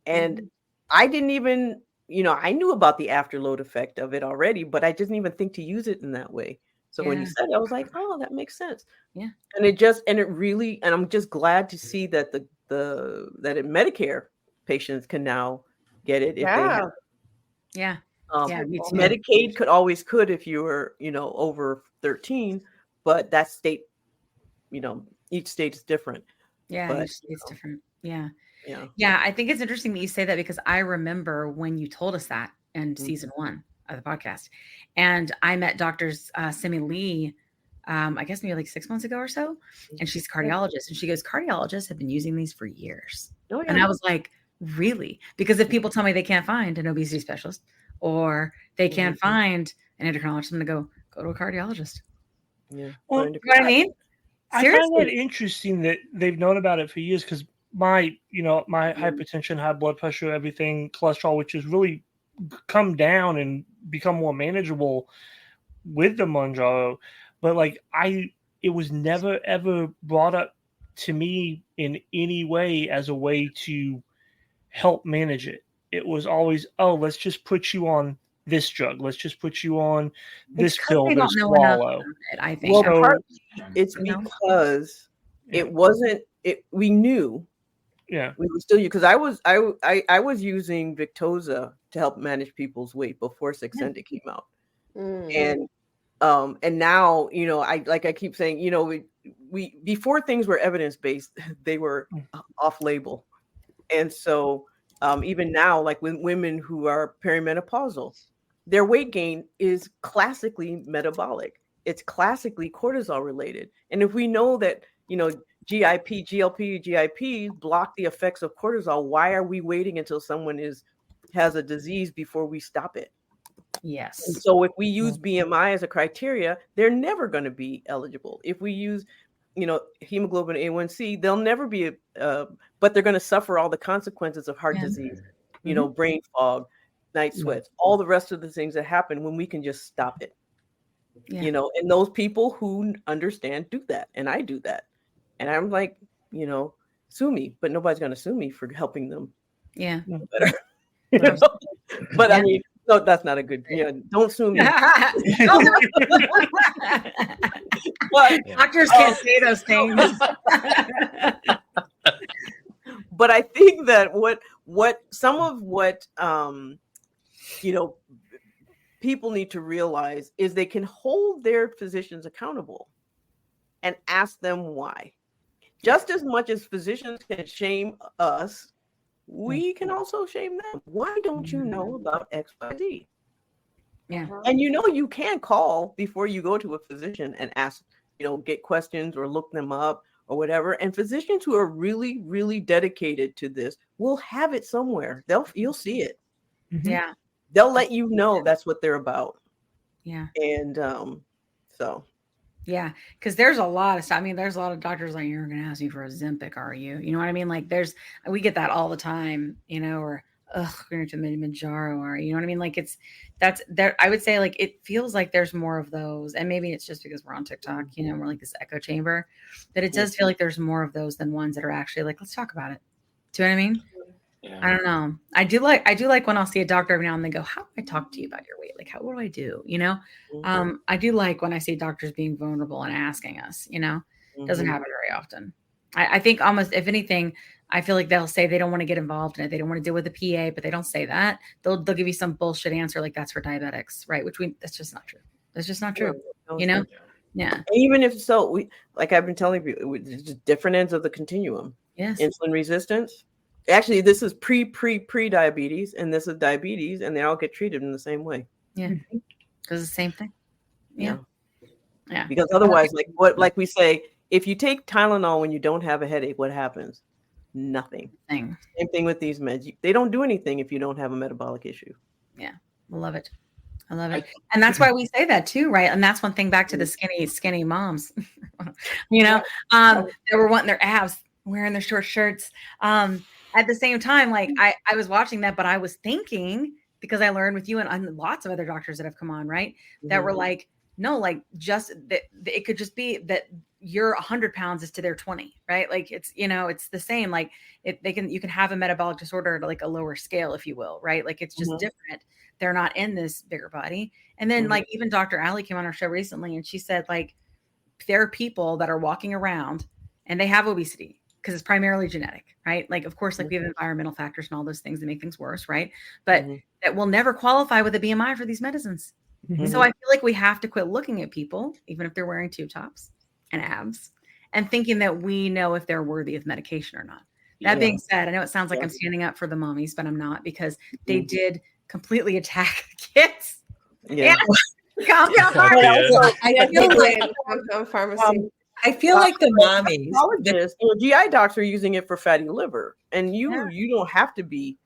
And I didn't even, I knew about the afterload effect of it already, but I didn't even think to use it in that way. So when you said it, I was like, oh, that makes sense. Yeah. And I'm just glad to see that that Medicare patients can now get it. If they have. Yeah. Me too. Medicaid could if you were, over 13, but that state, each state is different. Yeah, but, each state's different. Yeah. Yeah. I think it's interesting that you say that because I remember when you told us that in season 1 of the podcast, and I met Doctors Simi Lee, I guess maybe like 6 months ago or so, and she's a cardiologist, and she goes, cardiologists have been using these for years. Oh, yeah. And I was like, really? Because if people tell me they can't find an obesity specialist or they can't find an endocrinologist, I'm going to go to a cardiologist. Yeah. Well, you know what I mean? I find that interesting that they've known about it for years because my hypertension, high blood pressure, everything, cholesterol, which has really come down and become more manageable with the Mounjaro, but like it was never ever brought up to me in any way as a way to help manage it. It was always, oh, let's just put you on this drug. Let's just put you on this pill to swallow. I think. Well, So, it's because it wasn't. We knew. Yeah, we were still because I was using Victoza to help manage people's weight before Saxenda came out, and now I keep saying we before things were evidence based, they were off label, and so even now, like with women who are perimenopausal, their weight gain is classically metabolic. It's classically cortisol related. And if we know that, GLP block the effects of cortisol, why are we waiting until someone has a disease before we stop it? Yes. And so if we use BMI as a criteria, they're never going to be eligible. If we use, hemoglobin A1C, they'll never be, but they're going to suffer all the consequences of heart disease, brain fog, night sweats, all the rest of the things that happen when we can just stop it. And those people who understand do that. And I do that. And I'm like, sue me, but nobody's going to sue me for helping them. Yeah. Better. But I mean, no, that's not a good, don't sue me. But doctors can't say those things. But I think that what people need to realize is they can hold their physicians accountable and ask them why. Just as much as physicians can shame us, we can also shame them. Why don't you know about XYZ? Yeah. And you can call before you go to a physician and ask, get questions or look them up or whatever. And physicians who are really, really dedicated to this will have it somewhere. You'll see it. Yeah. They'll let you know that's what they're about. Yeah. And so. Yeah, because there's a lot of stuff. I mean, there's a lot of doctors like, you're going to ask me for Ozempic, are you? You know what I mean? Like we get that all the time, or, we're going to Mounjaro, are you know what I mean? Like that's there. I would say like, it feels like there's more of those. And maybe it's just because we're on TikTok, we're like this echo chamber, but it does feel like there's more of those than ones that are actually like, let's talk about it. Do you know what I mean? Yeah. I don't know. I do like when I'll see a doctor every now and then go, how do I talk to you about your weight? Like, what do I do? I do like when I see doctors being vulnerable and asking us, doesn't happen very often. I think almost, if anything, I feel like they'll say they don't want to get involved in it. They don't want to deal with the PA, but they don't say that. They'll give you some bullshit answer. Like that's for diabetics, right? That's just not true. That's just not true. Yeah. And even if so, like I've been telling you, just different ends of the continuum. Yes. Insulin resistance. Actually, this is pre-diabetes, and this is diabetes, and they all get treated in the same way. Yeah, because it's the same thing. Yeah. Because otherwise, like we say, if you take Tylenol when you don't have a headache, what happens? Nothing. Same thing with these meds. They don't do anything if you don't have a metabolic issue. Yeah, I love it. And that's why we say that too, right? And that's one thing back to the skinny moms, they were wanting their abs, wearing their short shirts. At the same time, like I was watching that, but I was thinking, because I learned with you and lots of other doctors that have come on, right? That were like, no, like just that it could just be that your 100 pounds is to their 20, right? Like it's, it's the same. Like you can have a metabolic disorder at like a lower scale, if you will, right? Like it's just different. They're not in this bigger body. And then like even Dr. Ali came on our show recently and she said like, there are people that are walking around and they have obesity because it's primarily genetic, right? Like, of course, like we have environmental factors and all those things that make things worse, right? But that will never qualify with a BMI for these medicines. So I feel like we have to quit looking at people, even if they're wearing tube tops and abs, and thinking that we know if they're worthy of medication or not. That being said, I know it sounds like I'm standing up for the mommies, but I'm not, because they did completely attack kids. Yeah. Calm down, pharmacy. I feel like the mommies, GI docs are using it for fatty liver, and you don't have to be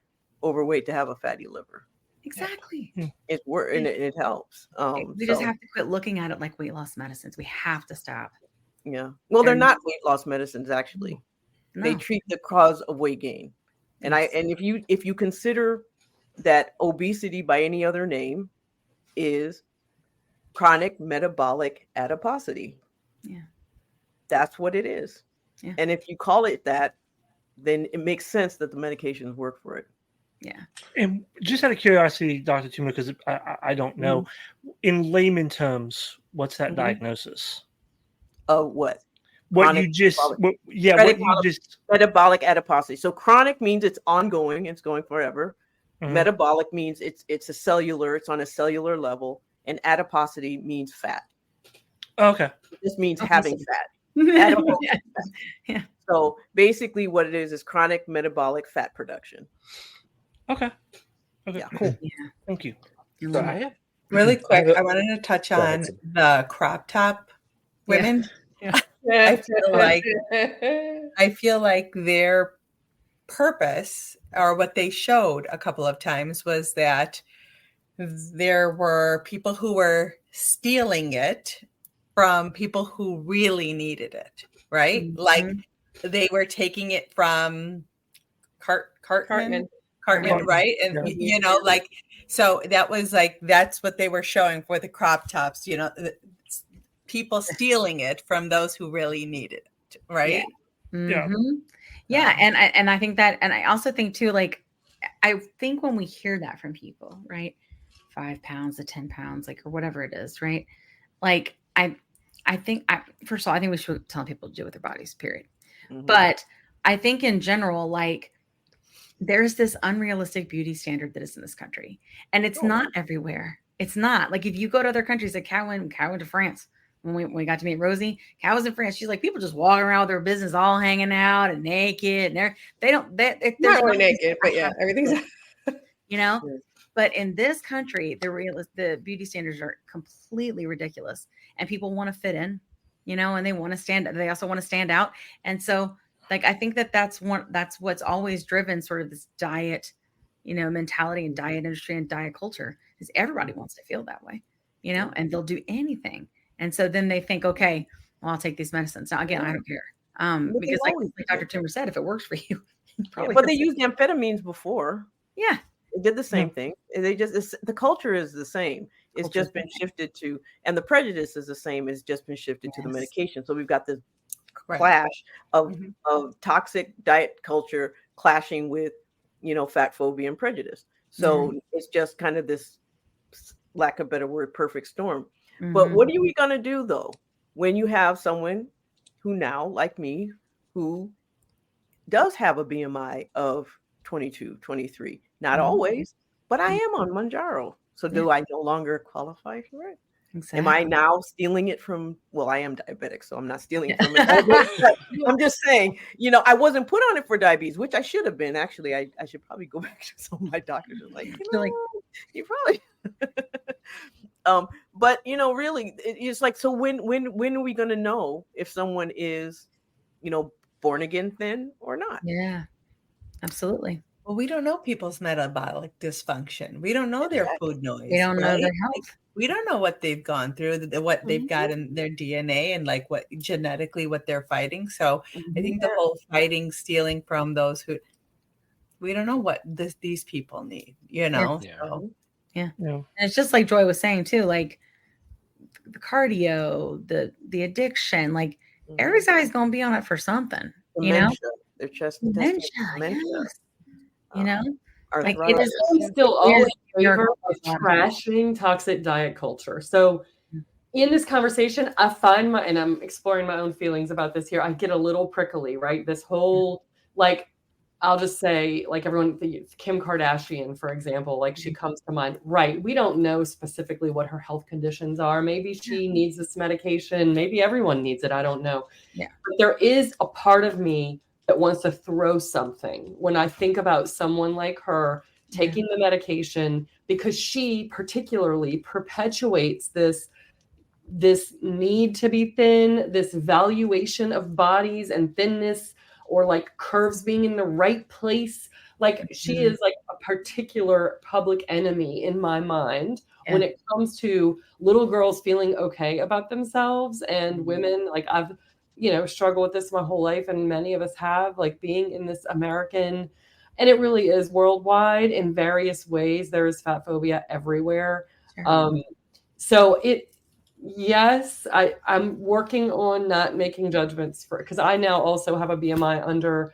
overweight to have a fatty liver. Exactly. It's and it helps. We just have to quit looking at it like weight loss medicines. We have to stop. Yeah. Well, they're not weight loss medicines, actually. No. They treat the cause of weight gain. And if you consider that obesity by any other name is chronic metabolic adiposity. Yeah. That's what it is. Yeah. And if you call it that, then it makes sense that the medications work for it. Yeah. And just out of curiosity, Dr. Tuma, because I don't know, in layman terms, what's that diagnosis? Of what? What Chronic you just, metabolic- metabolic adiposity. So chronic means it's ongoing, it's going forever. Metabolic means it's it's on a cellular level, and adiposity means fat. Okay. This means having fat. Yeah. So basically what it is chronic metabolic fat production. Okay. Yeah. Cool. Thank you. So I have Really quick, I wanted to touch on the crop top women. I feel like their purpose, or what they showed a couple of times, was that there were people who were stealing it from people who really needed it, right? Like they were taking it from Cartman, right? And you know, like, so that was like, that's what they were showing for the crop tops, you know, people stealing it from those who really needed it, right? Yeah. And I think that, and I also think too, like, I think when we hear that from people, right, 5 pounds to 10 pounds, like, or whatever it is, right? Like, I think first of all, I think we should tell people to do with their bodies, period. But I think in general, like, there's this unrealistic beauty standard that is in this country, and it's not everywhere. It's not like, if you go to other countries, like Kat went to France when we got to meet Rosie. Kat was in France. She's like, people just walking around with their business all hanging out and naked, and they're not really naked, but yeah, everything's you know. But in this country, the beauty standards are completely ridiculous, and people want to fit in, you know, and they want to stand. They also want to stand out, and so, like, I think that's what's always driven sort of this diet, you know, mentality and diet industry and diet culture, is everybody wants to feel that way, you know, and they'll do anything. And so then they think, okay, well, I'll take these medicines. Now, again, I don't care, because like Dr. Timmer said, if it works for you, probably. But they used amphetamines before. Yeah. They did the same thing. They just, the culture is the same. It's just been shifted to, and the prejudice is the same. It's just been shifted to the medication. So we've got this clash of toxic diet culture clashing with, you know, fat phobia and prejudice. So it's just kind of this, lack of a better word, perfect storm. But what are we going to do though, when you have someone who now, like me, who does have a BMI of 22, 23, not always, but I am on Mounjaro. So do I no longer qualify for it? Exactly. Am I now stealing it from, well, I am diabetic, so I'm not stealing it from it. I'm just saying, you know, I wasn't put on it for diabetes, which I should have been. Actually, I should probably go back to some of my doctors and like, you probably but you know, really, it's like, so when are we going to know if someone is, you know, born again thin or not? Yeah, absolutely. Well, we don't know people's metabolic dysfunction. We don't know their food noise. We don't know their health. Like, we don't know what they've gone through, what they've got in their DNA, and like what genetically what they're fighting. So I think the whole fighting, stealing from those who, we don't know what these people need, you know? Yeah. And it's just like Joy was saying too, like the cardio, the addiction, like everybody's going to be on it for something, you know? Their chest dementia, you know, like it is still always favor of trashing toxic diet culture. So in this conversation, I find and I'm exploring my own feelings about this here. I get a little prickly, right? This whole, like, I'll just say, like, everyone, Kim Kardashian, for example, like, she comes to mind, right? We don't know specifically what her health conditions are. Maybe she needs this medication. Maybe everyone needs it. I don't know. Yeah. But there is a part of me that wants to throw something when I think about someone like her taking the medication, because she particularly perpetuates this need to be thin, this valuation of bodies and thinness, or like curves being in the right place. Like she is like a particular public enemy in my mind when it comes to little girls feeling okay about themselves, and women, like I've, you know, struggled with this my whole life, and many of us have, like being in this American, and it really is worldwide in various ways. There is fat phobia everywhere. So Yes, I'm working on not making judgments for, because I now also have a BMI under,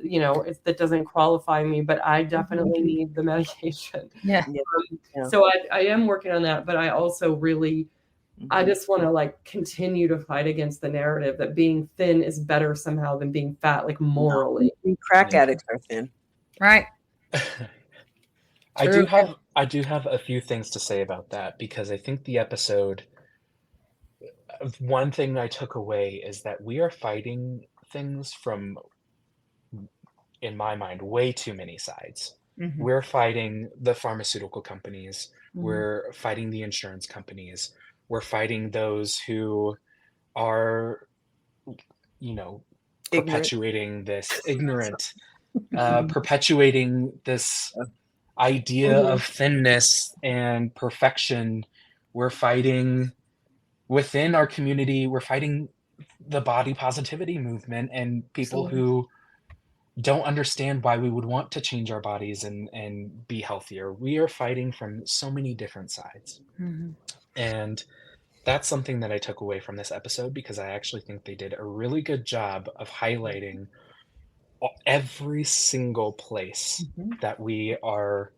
that doesn't qualify me, but I definitely need the medication. Yeah. So I am working on that, but I also really, I just want to like continue to fight against the narrative that being thin is better somehow than being fat, like morally. Crack addicts are thin. Right. I do have a few things to say about that, because I think the episode, one thing I took away is that we are fighting things from, in my mind, way too many sides. Mhm. We're fighting the pharmaceutical companies. Mhm. We're fighting the insurance companies. We're fighting those who are, perpetuating this ignorant, perpetuating this idea of thinness and perfection. We're fighting within our community. We're fighting the body positivity movement and people who don't understand why we would want to change our bodies and be healthier. We are fighting from so many different sides. Mhm. And that's something that I took away from this episode, because I actually think they did a really good job of highlighting every single place that we are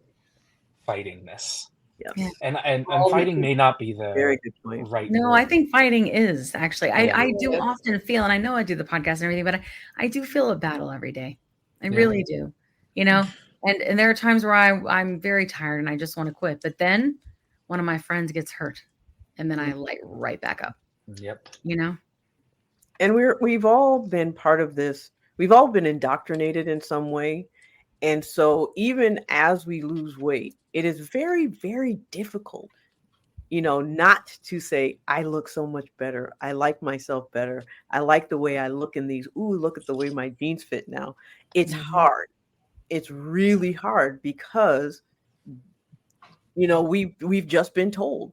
fighting this. Yeah. And fighting may not be the Very good point. right No, word. I think fighting is actually, Yeah. I do often feel, and I know I do the podcast and everything, but I do feel a battle every day. I Yeah. really do, and there are times where I'm very tired and I just want to quit. But then one of my friends gets hurt and then I light right back up, Yep. And we've all been part of this. We've all been indoctrinated in some way. And so even as we lose weight, it is very, very difficult, not to say, I look so much better. I like myself better. I like the way I look in these. Ooh, look at the way my jeans fit now. It's hard. It's really hard because, we've just been told,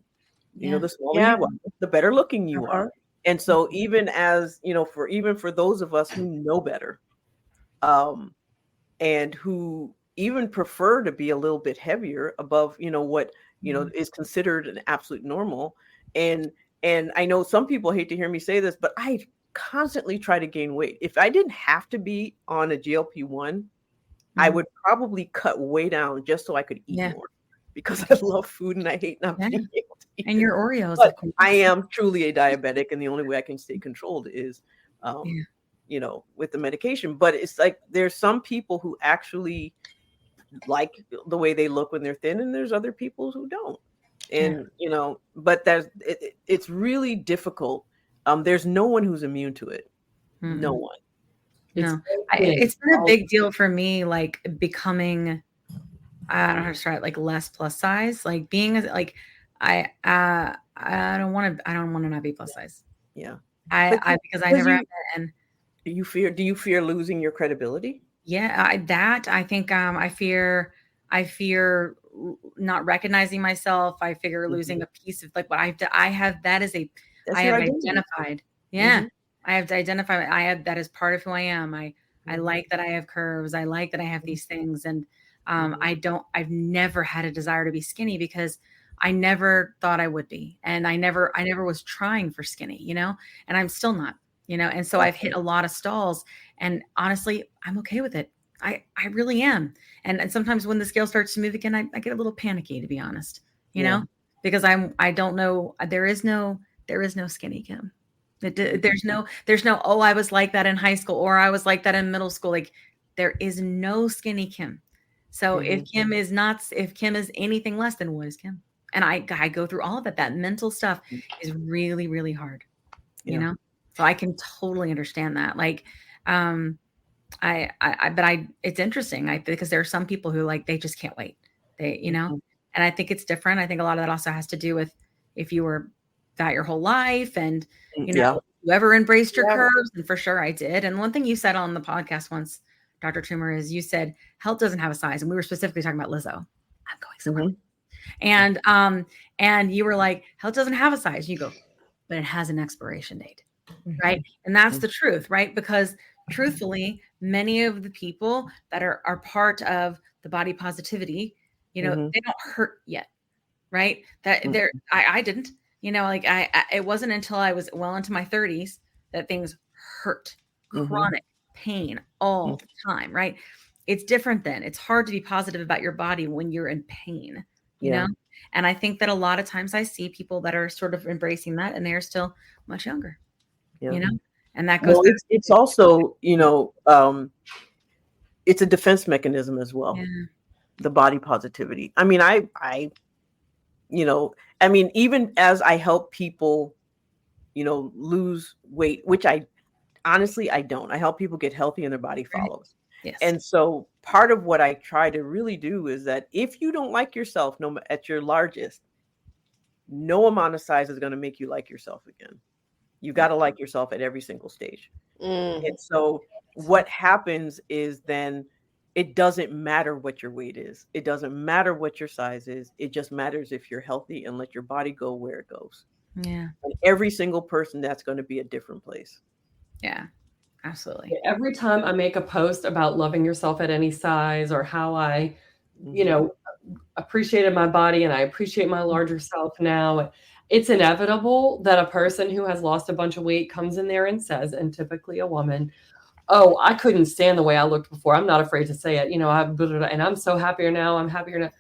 the smaller you are, the better looking you are. And so even as, for those of us who know better, and who even prefer to be a little bit heavier above, what, is considered an absolute normal. And I know some people hate to hear me say this, but I constantly try to gain weight. If I didn't have to be on a GLP-1, I would probably cut way down just so I could eat more, because I love food and I hate not being able to eat. And your Oreos. But I am truly a diabetic, and the only way I can stay controlled is, with the medication. But it's like there's some people who actually like the way they look when they're thin, and there's other people who don't. And but it's really difficult. There's no one who's immune to it. Mm-mm. No one. No, it's been a big deal for me, like becoming, I don't know how to describe it, like less plus size, like being like, I don't want to not be plus size. Yeah. Because I never have that. And do you fear losing your credibility? Yeah, I think I fear not recognizing myself. I figure losing a piece of like what I have. That is I have identified. Yeah. I have to identify. That is part of who I am. I like that I have curves. I like that I have these things. And I've never had a desire to be skinny because I never thought I would be. And I never was trying for skinny, and I'm still not, and so I've hit a lot of stalls, and honestly, I'm okay with it. I really am. And sometimes when the scale starts to move again, I get a little panicky, to be honest, because I don't know. There is no skinny Kim. There's no, oh, I was like that in high school, or I was like that in middle school. Like there is no skinny Kim. So if Kim is anything less than what is Kim? And I go through all of it. That mental stuff is really, really hard, so I can totally understand that. Like, it's interesting. Because there are some people who they just can't wait. And I think it's different. I think a lot of that also has to do with if you were fat your whole life and, whoever embraced your curves. And for sure I did. And one thing you said on the podcast once, Dr. Toomer, is you said health doesn't have a size. And we were specifically talking about Lizzo. I'm going somewhere. And you were like, health doesn't have a size. You go, but it has an expiration date. Right. And that's the truth, right? Because truthfully, many of the people that are part of the body positivity, they don't hurt yet. Right. That I didn't, You know, like it wasn't until I was well into my 30s that things hurt, chronic pain all the time, right? It's different then. It's hard to be positive about your body when you're in pain, you know? And I think that a lot of times I see people that are sort of embracing that and they're still much younger, you know? And that goes it's also, you know, it's a defense mechanism as well. The body positivity. I mean, you know, I mean, even as I help people, you know, lose weight, which I honestly, I don't. I help people get healthy and their body follows. Yes. And so part of what I try to really do is that if you don't like yourself at your largest, no amount of size is going to make you like yourself again. You got to like yourself at every single stage. And so what happens is then it doesn't matter what your weight is. It doesn't matter what your size is. It just matters if you're healthy and let your body go where it goes. Yeah. And every single person, that's going to be a different place. Yeah, absolutely. Every time I make a post about loving yourself at any size or how I, you know, appreciated my body and I appreciate my larger self now, it's inevitable that a person who has lost a bunch of weight comes in there and says, and typically a woman, oh, I couldn't stand the way I looked before. I'm not afraid to say it. You know, and I'm so happier now. I'm happier now.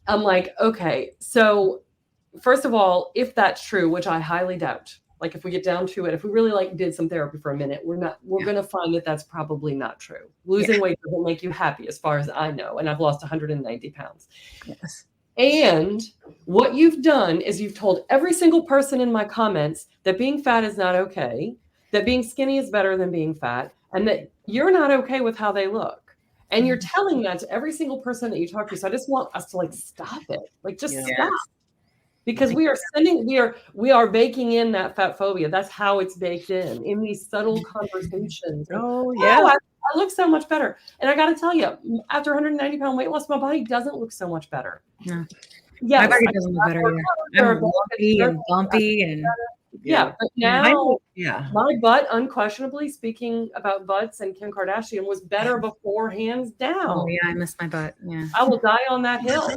I'm like, okay, so first of all, if that's true, which I highly doubt, like if we get down to it, if we really like did some therapy for a minute, we're going to find that that's probably not true. Losing weight doesn't make you happy as far as I know. And I've lost 190 pounds. Yes. And what you've done is you've told every single person in my comments that being fat is not okay, that being skinny is better than being fat, and that you're not okay with how they look. And you're telling that to every single person that you talk to. So I just want us to like stop it. Like just stop. Because we are baking in that fat phobia. That's how it's baked in these subtle conversations. Oh yeah. I look so much better. And I got to tell you, after 190 pound weight loss, my body doesn't look so much better. Yeah. Yes, My body doesn't look better. I'm lumpy and bumpy and but now my butt, unquestionably, speaking about butts and Kim Kardashian, was better before, hands down. Oh yeah, I miss my butt. Yeah. I will die on that hill.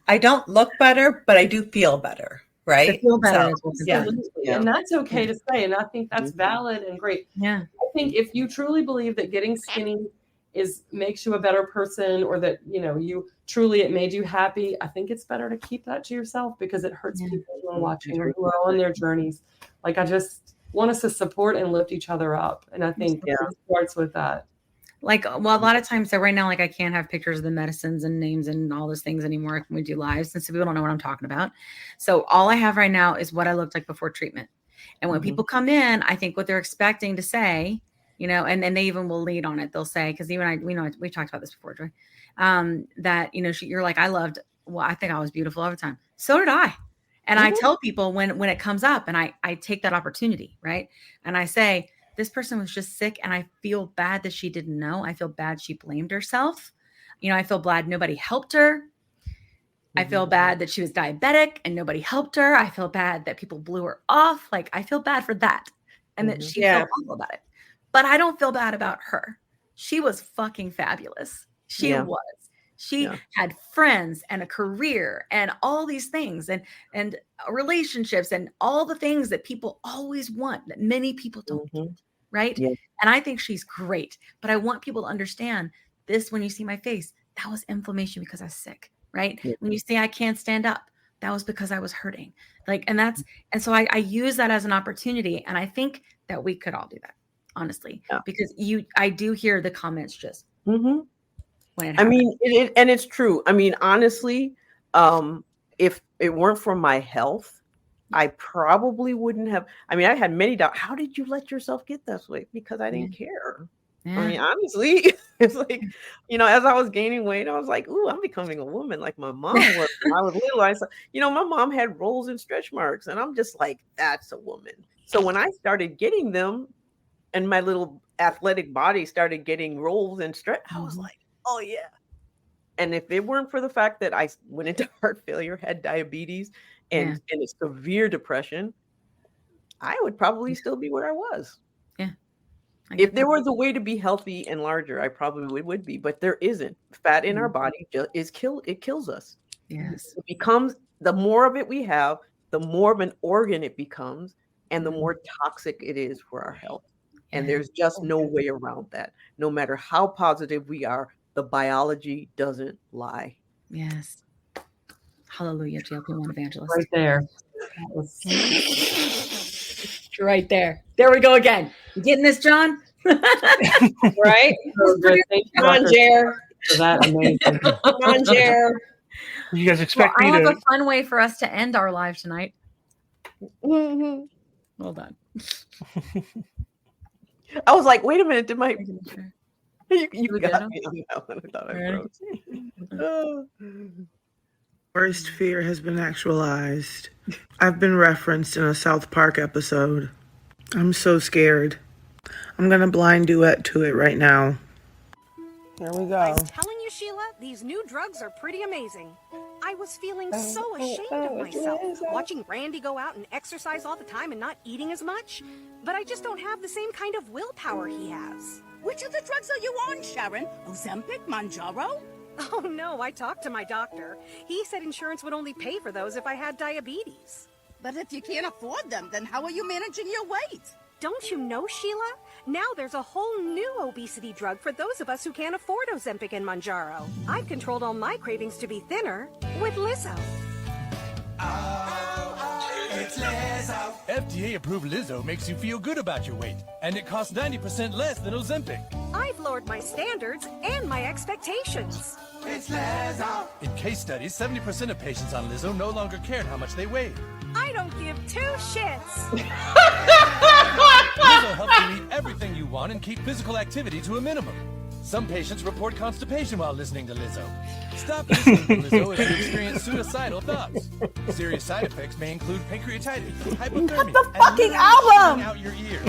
I don't look better, but I do feel better, right? I feel better. And that's okay to say. And I think that's valid and great. Yeah. I think if you truly believe that getting skinny makes you a better person, or that, you know, it made you happy, I think it's better to keep that to yourself, because it hurts people who are watching or who are on their journeys. Like, I just want us to support and lift each other up. And I think it starts with that. Like, well, a lot of times, so right now, like I can't have pictures of the medicines and names and all those things anymore when we do lives, and so people don't know what I'm talking about. So all I have right now is what I looked like before treatment. And when people come in, I think what they're expecting to say, you know, and they even will lead on it. They'll say, because even we talked about this before, Joy, that, you know, you're like, I think I was beautiful all the time. So did I. And I tell people when it comes up, and I take that opportunity, right? And I say, this person was just sick, and I feel bad that she didn't know. I feel bad she blamed herself. You know, I feel bad nobody helped her. I feel bad that she was diabetic and nobody helped her. I feel bad that people blew her off. Like, I feel bad for that, and that she felt awful about it. But I don't feel bad about her. She was fucking fabulous. She was. She had friends and a career and all these things and relationships and all the things that people always want that many people don't get, right? Yeah. And I think she's great. But I want people to understand this. When you see my face, that was inflammation because I was sick, right? Yeah. When you say I can't stand up, that was because I was hurting. Like, and so I use that as an opportunity. And I think that we could all do that, honestly, because I do hear the comments just. I mean, and it's true. I mean, honestly, if it weren't for my health, I probably wouldn't have. I mean, I had many doubts. How did you let yourself get this way? Because I didn't care. Yeah. I mean, honestly, it's like, you know, as I was gaining weight, I was like, ooh, I'm becoming a woman like my mom was when I was little. I saw, you know, my mom had rolls and stretch marks, and I'm just like, that's a woman. So when I started getting them and my little athletic body started getting rolls and stretch, I was like, oh yeah. And if it weren't for the fact that I went into heart failure, had diabetes and a severe depression, I would probably still be where I was. Yeah. If there was a way to be healthy and larger, I probably would be, but there isn't. Fat in our body it kills us. Yes. It becomes, the more of it we have, the more of an organ it becomes and the more toxic it is for our health. And there's just no way around that. No matter how positive we are, the biology doesn't lie. Yes. Hallelujah, GLP-1 evangelist. Right there. Right there. There we go again. You getting this, John? Right? So good. Thank you, Come on, Dr. Jer. for that. Amazing. Come on, Jer. You guys expect I me have to? a fun way for us to end our live tonight. Mm-hmm. Well done. I was like, wait a minute, did my you We got good? me on that one. I thought I Ready? froze. Oh. Worst fear has been actualized. I've been referenced in a South Park episode. I'm so scared. I'm gonna blind duet to it right now. Here we go. I'm telling you, Sheila, these new drugs are pretty amazing. I was feeling so ashamed of myself, watching Randy go out and exercise all the time and not eating as much. But I just don't have the same kind of willpower he has. Which of the drugs are you on, Sharon? Ozempic, Mounjaro? Oh no, I talked to my doctor. He said insurance would only pay for those if I had diabetes. But if you can't afford them, then how are you managing your weight? Don't you know, Sheila? Now there's a whole new obesity drug for those of us who can't afford Ozempic and Mounjaro. I've controlled all my cravings to be thinner with Lizzo. It's Lizzo. FDA-approved Lizzo makes you feel good about your weight, and it costs 90% less than Ozempic. I've lowered my standards and my expectations. It's Lizzo. In case studies, 70% of patients on Lizzo no longer cared how much they weighed. I don't give two shits. Lizzo helps you eat everything you want and keep physical activity to a minimum. Some patients report constipation while listening to Lizzo. Stop listening to Lizzo if you experience suicidal thoughts. Serious side effects may include pancreatitis, hypothermia, the fucking album! Out your ears.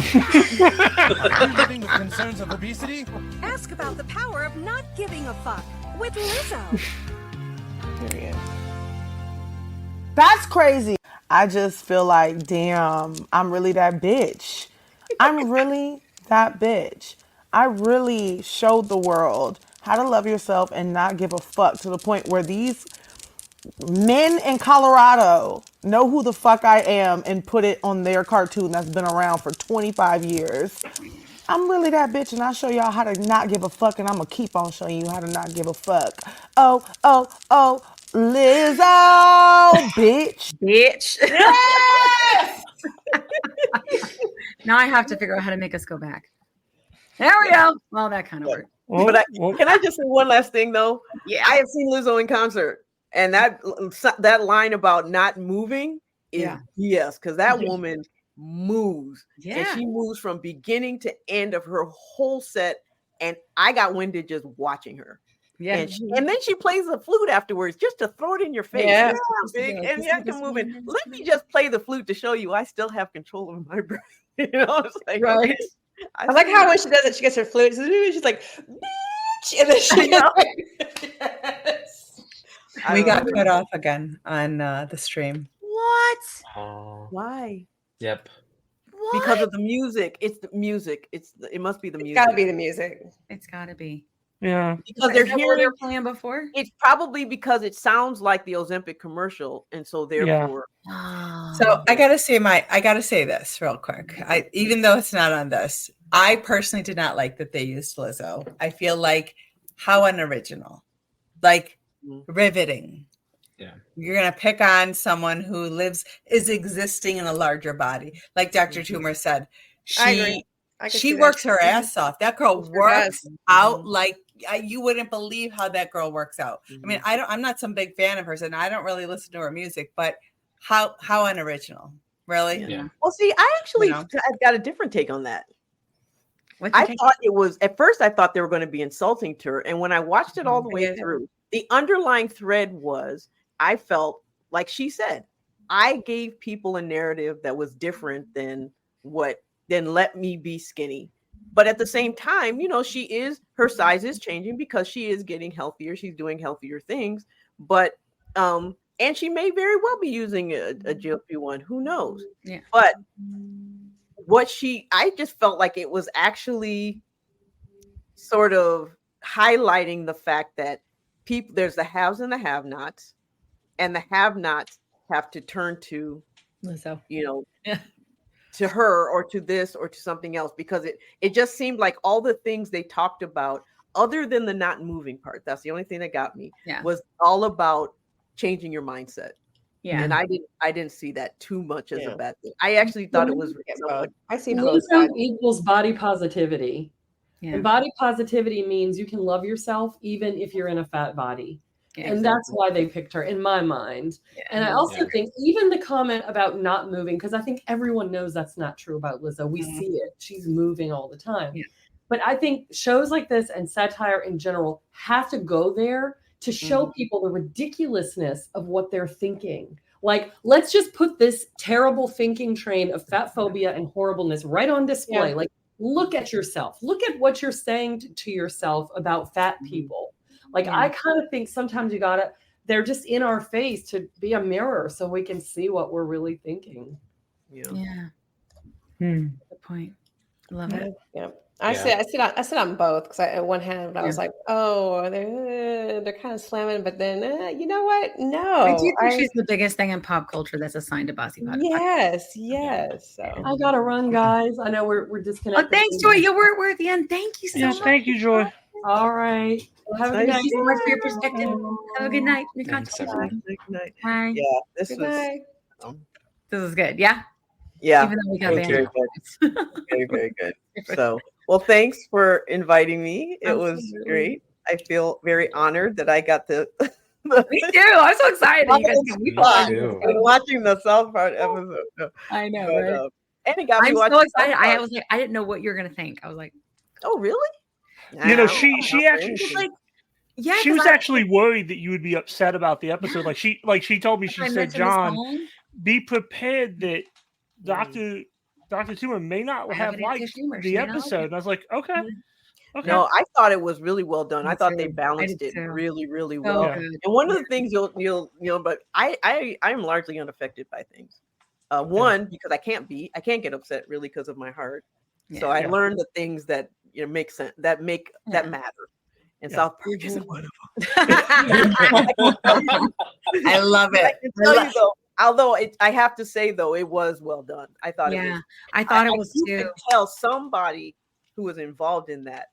Are you living with concerns of obesity? Ask about the power of not giving a fuck with Lizzo. Period. That's crazy. I just feel like, damn, I'm really that bitch. I'm really that bitch. I really showed the world how to love yourself and not give a fuck to the point where these men in Colorado know who the fuck I am and put it on their cartoon that's been around for 25 years. I'm really that bitch and I'll show y'all how to not give a fuck and I'm gonna keep on showing you how to not give a fuck. Oh, oh, oh, Lizzo, bitch. Bitch. Yes! Now I have to figure out how to make us go back. There we go. Well, that kind of worked. But can I just say one last thing though? Yeah, I have seen Lizzo in concert, and that line about not moving is yes, because that woman moves. Yeah. And she moves from beginning to end of her whole set, and I got winded just watching her. Yeah. And then she plays the flute afterwards just to throw it in your face. Yeah. Big, and you have to move it. Let me just play the flute to show you I still have control of my breath. You know, it's like, Right. okay. I like how when she does it, she gets her flute. She's like, bitch. And then she yes. We got cut off again on the stream. What? Oh, Why? yep. What? Because of the music. It's the music. It must be the music. It's gotta be the music. It's got to be. Yeah. Because Is they're that what hearing they were playing before? it's probably because it sounds like the Ozempic commercial, and so therefore So I gotta say this real quick. Even though it's not on this, I personally did not like that they used Lizzo. I feel like how unoriginal, like riveting. Yeah. You're gonna pick on someone who is existing in a larger body, like Dr. Toomer said. I agree. She works her ass off. That girl works does. out like you wouldn't believe how that girl works out. I mean, I'm not some big fan of hers, and I don't really listen to her music, but how unoriginal, really? Yeah. well, see, I actually You know? I've got a different take on that. What's your I take? thought it was at first I thought they were going to be insulting to her, and when I watched it all the way through, the underlying thread was I felt like she said, I gave people a narrative that was different than let me be skinny. But at the same time, you know, her size is changing because she is getting healthier. She's doing healthier things. But, and she may very well be using a GLP-1. Who knows? Yeah. But I just felt like it was actually sort of highlighting the fact that there's the haves and the have-nots, and the have-nots have to turn to So you know, yeah. to her or to this or to something else, because it just seemed like all the things they talked about, other than the not moving part, that's the only thing that got me, was all about changing your mindset. Yeah. And I didn't see that too much as a bad thing. I actually thought it was I see Lizo both sides. equals body positivity. Yeah. And body positivity means you can love yourself even if you're in a fat body. Yeah, and that's why they picked her in my mind. Yeah. And I also think even the comment about not moving, because I think everyone knows that's not true about Lizzo. We see it. She's moving all the time. Yeah. But I think shows like this and satire in general have to go there to show people the ridiculousness of what they're thinking. Like, let's just put this terrible thinking train of fat phobia and horribleness right on display. Yeah. Like, look at yourself. Look at what you're saying to yourself about fat people. Like, I kind of think sometimes they're just in our face to be a mirror so we can see what we're really thinking. Yeah. Good point. Love it. Yeah. I said on both, because at one hand I was like, oh, they're kind of slamming, but then you know what? No, I do think she's the biggest thing in pop culture that's assigned to Bossy Pod. Yes. So I gotta run, guys. I know we're disconnected. Oh, thanks, Joy. Yeah, we're at the end. Thank you so much. Thank you, Joy. All right. Well, have a good night. Thank you so much for your perspective. Have a good night. Thanks, everyone. Good night. Bye. Yeah, this Good was night. This is good. Yeah. Yeah, Even though we got it was very banned. good. Very, very good. So, well, thanks for inviting me. It was great. I feel very honored that I got to. Me too. I'm so excited. You guys can be fun. Watching the South Park episode. I know, But, right? and it got me I'm watching so excited. South Park. I was like, I didn't know what you were gonna think. I was like, oh, really? You know, she actually yeah, she was actually worried that you would be upset about the episode. Like she told me, she I said, mentioned the John, song. be prepared that Dr. Tuma may not I have have an liked humor. the She may not like episode. it. And I was like, okay. No, I thought it was really well done. Me I thought they too. balanced I did it too. really, really So well. good. And one of the things you'll but I'm largely unaffected by things. One, because I can't get upset really because of my heart. So I learned the things that make sense, that matter. And South Park isn't one of them. I love it. I can tell you though, although I have to say though, it was well done. I thought it was. I thought it was you too. could tell somebody who was involved in that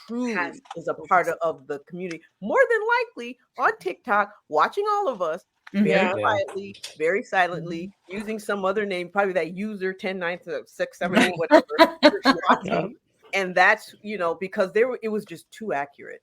truly is a part of the community. More than likely on TikTok, watching all of us very quietly, very silently, using some other name, probably that user 109678 whatever. And that's because it was just too accurate.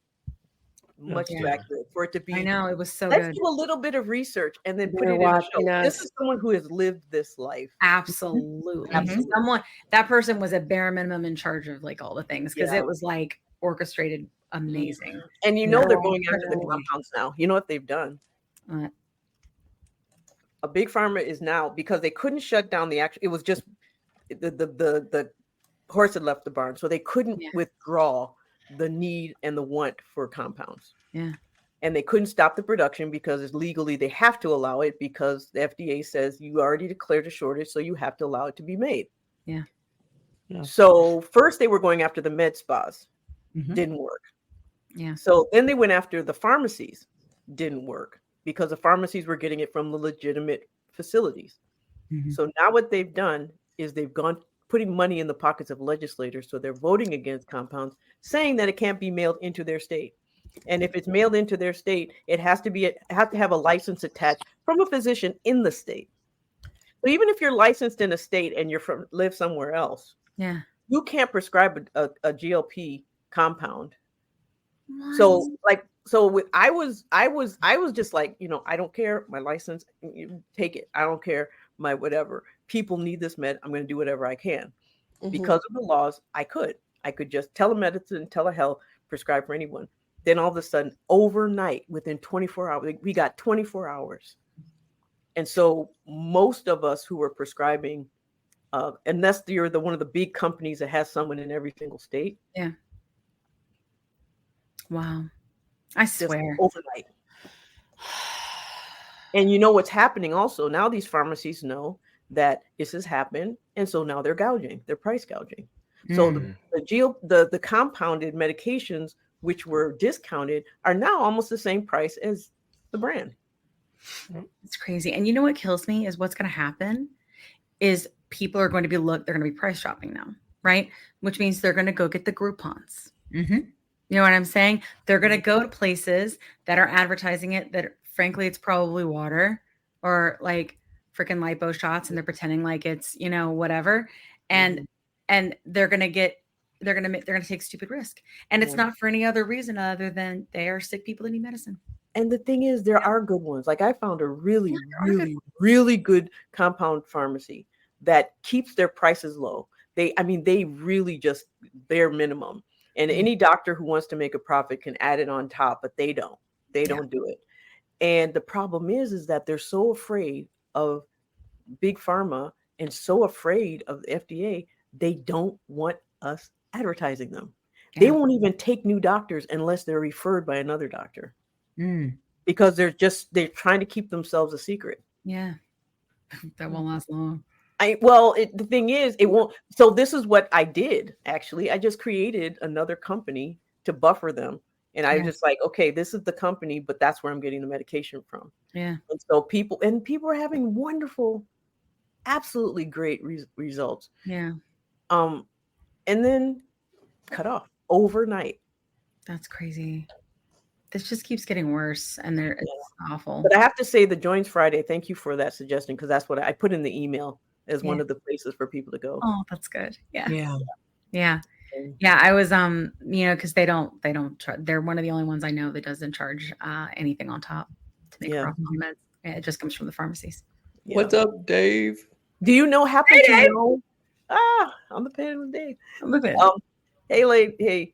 Much too accurate for it to be. I know, it was so let's good. do a little bit of research and then put They're it in a watching show. us. This is someone who has lived this life. Absolutely. Absolutely. That person was at bare minimum in charge of like all the things, because Yeah. it was like orchestrated amazing. And they're going after the compounds now. You know what they've done? What? A big pharma is now, because they couldn't shut down it was just the horse had left the barn, so they couldn't withdraw the need and the want for compounds. Yeah. And they couldn't stop the production because it's legally they have to allow it, because the FDA says you already declared a shortage, so you have to allow it to be made. Yeah. So first they were going after the med spas. Didn't work. Yeah. So then they went after the pharmacies. Didn't work, because the pharmacies were getting it from the legitimate facilities. So now what they've done is they've gone putting money in the pockets of legislators. So they're voting against compounds, saying that it can't be mailed into their state. And if it's mailed into their state, it has to have a license attached from a physician in the state. So even if you're licensed in a state and live somewhere else, you can't prescribe a GLP compound. So I was just like, I don't care, my license, you take it. I don't care, my whatever. People need this med. I'm going to do whatever I can. Because of the laws, I could just telemedicine, telehealth, prescribe for anyone. Then all of a sudden, overnight, within 24 hours, we got 24 hours. And so most of us who were prescribing, unless you're one of the big companies that has someone in every single state. Yeah. Wow. I swear. Overnight. And you know what's happening also? Now these pharmacies know that this has happened. And so now they're gouging, they're price gouging. So the compounded medications, which were discounted, are now almost the same price as the brand. It's crazy. And you know what kills me is what's going to happen is people are going to be they're going to be price shopping now, right? Which means they're going to go get the Groupons. You know what I'm saying? They're going to go to places that are advertising it that frankly, it's probably water or like freaking lipo shots, and they're pretending like it's, whatever. And they're going to take stupid risk. And it's not for any other reason other than they are sick people that need medicine. And the thing is, there are good ones. Like I found a really good compound pharmacy that keeps their prices low. They really just bare minimum. And any doctor who wants to make a profit can add it on top, but they don't. They don't do it. And the problem is that they're so afraid of big pharma and so afraid of the FDA, they don't want us advertising them. They won't even take new doctors unless they're referred by another doctor. Because they're trying to keep themselves a secret. Yeah. That won't last long. The thing is, it won't. So this is what I did. Actually, I just created another company to buffer them. And I was just like, okay, this is the company, but that's where I'm getting the medication from. Yeah. And so people are having wonderful, absolutely great results. Yeah. And then cut off overnight. That's crazy. This just keeps getting worse, and it's awful. But I have to say, the Joins Friday, thank you for that suggestion, because that's what I put in the email as one of the places for people to go. Oh, that's good. Yeah. Yeah. Yeah. I was, because they don't they're one of the only ones I know that doesn't charge anything on top to make profit on meds. It just comes from the pharmacies. What's up, Dave? Do you know? I'm the pen with Dave. I'm the pen. Hey.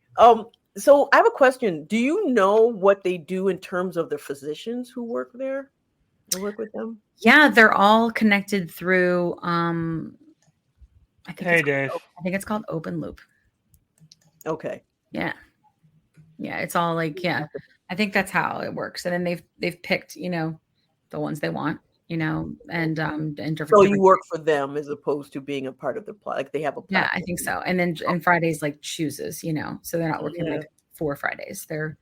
So I have a question. Do you know what they do in terms of the physicians who work there? I work with them. Yeah, they're all connected through. I think it's called Open Loop. Okay. Yeah. It's all like I think that's how it works. And then they've picked the ones they want. And different. So you work for them as opposed to being a part of the like they have a platform. Yeah, I think so. And then Fridays like chooses, so they're not working like 4 Fridays. They're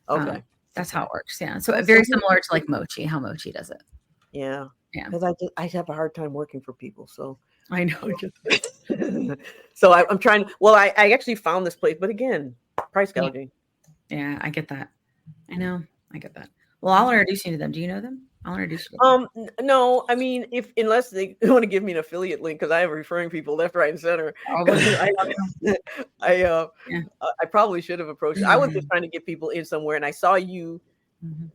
okay. That's how it works. Yeah. So very similar to like Mochi, how Mochi does it. Yeah. Yeah. Because I have a hard time working for people. So I know. So I'm trying. Well, I actually found this place, but again, price gouging. Yeah, I get that. I know. I get that. Well, I'll introduce you to them. Do you know them? I'll introduce you. No, I mean, unless they want to give me an affiliate link, because I am referring people left, right, and center. I probably should have approached. I was just trying to get people in somewhere, and I saw you.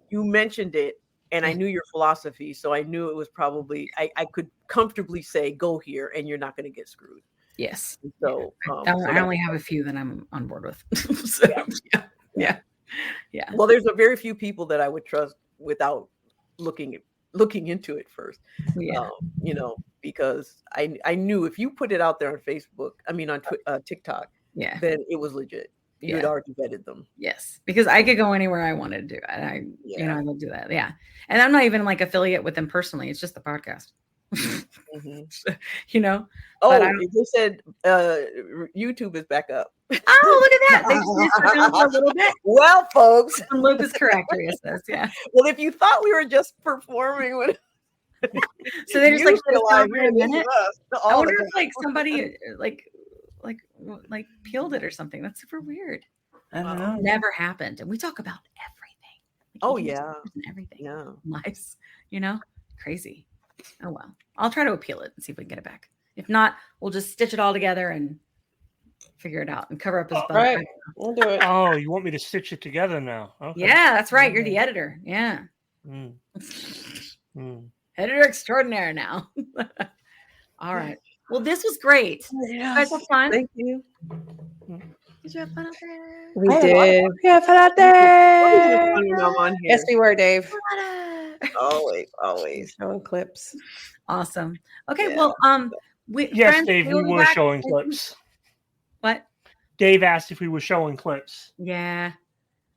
You mentioned it, and I knew your philosophy, so I knew it was probably. I could comfortably say, "Go here," and you're not going to get screwed. Yes. So I only have a few that I'm on board with. So, yeah. Well, there's a very few people that I would trust without looking into it first. Because I knew if you put it out there on Facebook, on TikTok, then it was legit. You had already vetted them. Yes, because I could go anywhere I wanted to do, and I will do that. Yeah, and I'm not even like affiliate with them personally. It's just the podcast. They said YouTube is back up. Oh, look at that! They just down for a little bit. Well, folks, Luke is correct. Says, yeah. Well, if you thought we were just performing with, so they just like live for a minute. I wonder if time. like somebody like peeled it or something. That's super weird. I don't know. Never happened, and we talk about everything. Everything. Yeah, lives. Crazy. Oh well, I'll try to appeal it and see if we can get it back. If not, we'll just stitch it all together and figure it out and cover up his butt. Right, we'll do it. Oh, you want me to stitch it together now? Okay. Yeah, that's right. You're the editor. Yeah. Editor extraordinaire now. All right. Well, this was great. You guys have fun. Thank you. Did you have fun out there? We did. We had fun out there. On here. Yes, we were, Dave. Always showing clips. Awesome. Okay, well, yes, Dave, we were showing clips. What? Dave asked if we were showing clips. Yeah.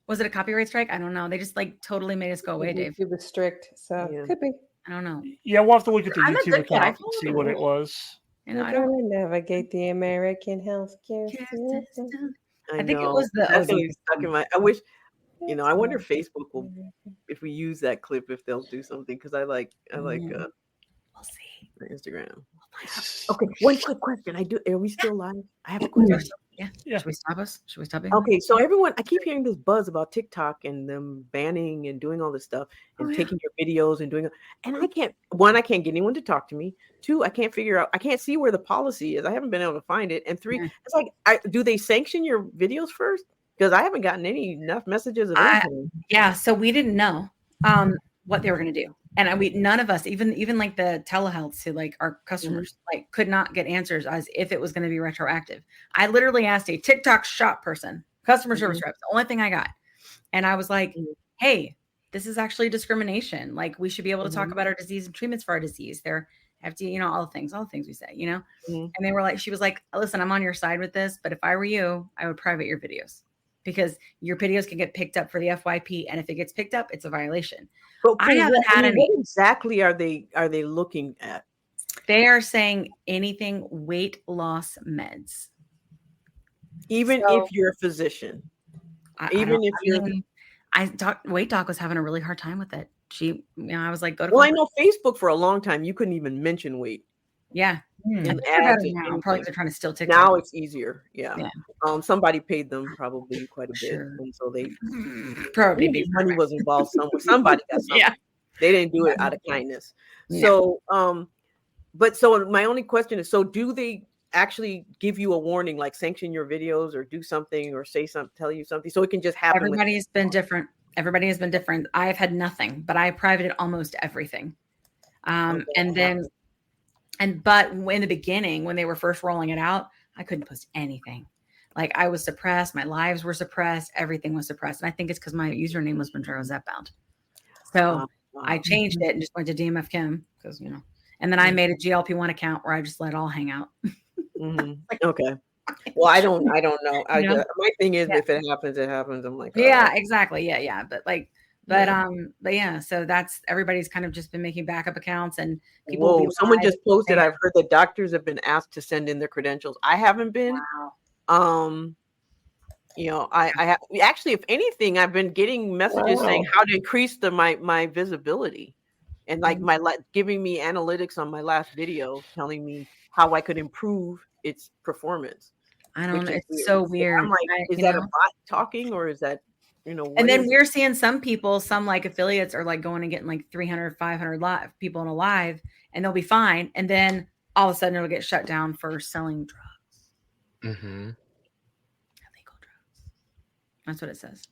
Was it a copyright strike? I don't know. They just like totally made us go away, Dave. It was strict, so could be. I don't know. Yeah, we'll have to look at the I'm a YouTube good kid. account and see what it was. You know, We're gonna navigate the American healthcare system. I think it was the That's really stuck in my. I wish, I wonder if Facebook will, if we use that clip, if they'll do something, because I like we'll see. Instagram. We'll Okay, one quick question. Are we still live? I have a question. Yeah. Should we stop us? Should we stop it? Okay, so everyone, I keep hearing this buzz about TikTok and them banning and doing all this stuff and taking your videos and doing, and I can't get anyone to talk to me. 2, I can't see where the policy is. I haven't been able to find it. And 3, it's like, do they sanction your videos first? Because I haven't gotten enough messages of anything. Yeah, so we didn't know what they were going to do. And none of us, even like the telehealth, who like our customers, like could not get answers as if it was going to be retroactive. I literally asked a TikTok shop person, customer service reps, the only thing I got. And I was like, hey, this is actually discrimination. Like we should be able to talk about our disease and treatments for our disease. They're FDA, all the things we say, and they were like, she was like, listen, I'm on your side with this, but if I were you, I would private your videos because your videos can get picked up for the FYP. And if it gets picked up, it's a violation. But I haven't had any. What exactly are they looking at? They are saying anything weight loss meds. Even if you're a physician. Weight Doc was having a really hard time with it. I was like, go to. Well, I know Facebook for a long time, you couldn't even mention weight. Yeah. And probably they're trying to still TikTok. Now it's easier. Yeah. Somebody paid them probably quite a bit. And so they probably money was involved somewhere. Somebody got something. Yeah. They didn't do it out of kindness. So so my only question is, so do they actually give you a warning, like sanction your videos or do something or say something, tell you something so it can just happen? Everybody has been different. I've had nothing, but I privated almost everything. But in the beginning, when they were first rolling it out, I couldn't post anything. Like I was suppressed. My lives were suppressed. Everything was suppressed. And I think it's because my username was Mounjaro zepbound. So I changed it and just went to DMF Kim because, and then I made a GLP1 account where I just let it all hang out. Okay. Well, I don't know. My thing is, if it happens, it happens. I'm like, exactly. Yeah. But yeah, so that's everybody's kind of just been making backup accounts and people. Someone just posted. I've heard that doctors have been asked to send in their credentials. I haven't been. Wow. I have actually, if anything, I've been getting messages saying how to increase my visibility, and like giving me analytics on my last video, telling me how I could improve its performance. I don't know. It's so weird. I'm like, is that a bot talking or is that? And then we're seeing some like affiliates are like going and getting like 300, 500 live people in a live and they'll be fine. And then all of a sudden it'll get shut down for selling drugs. Illegal drugs. That's what it says.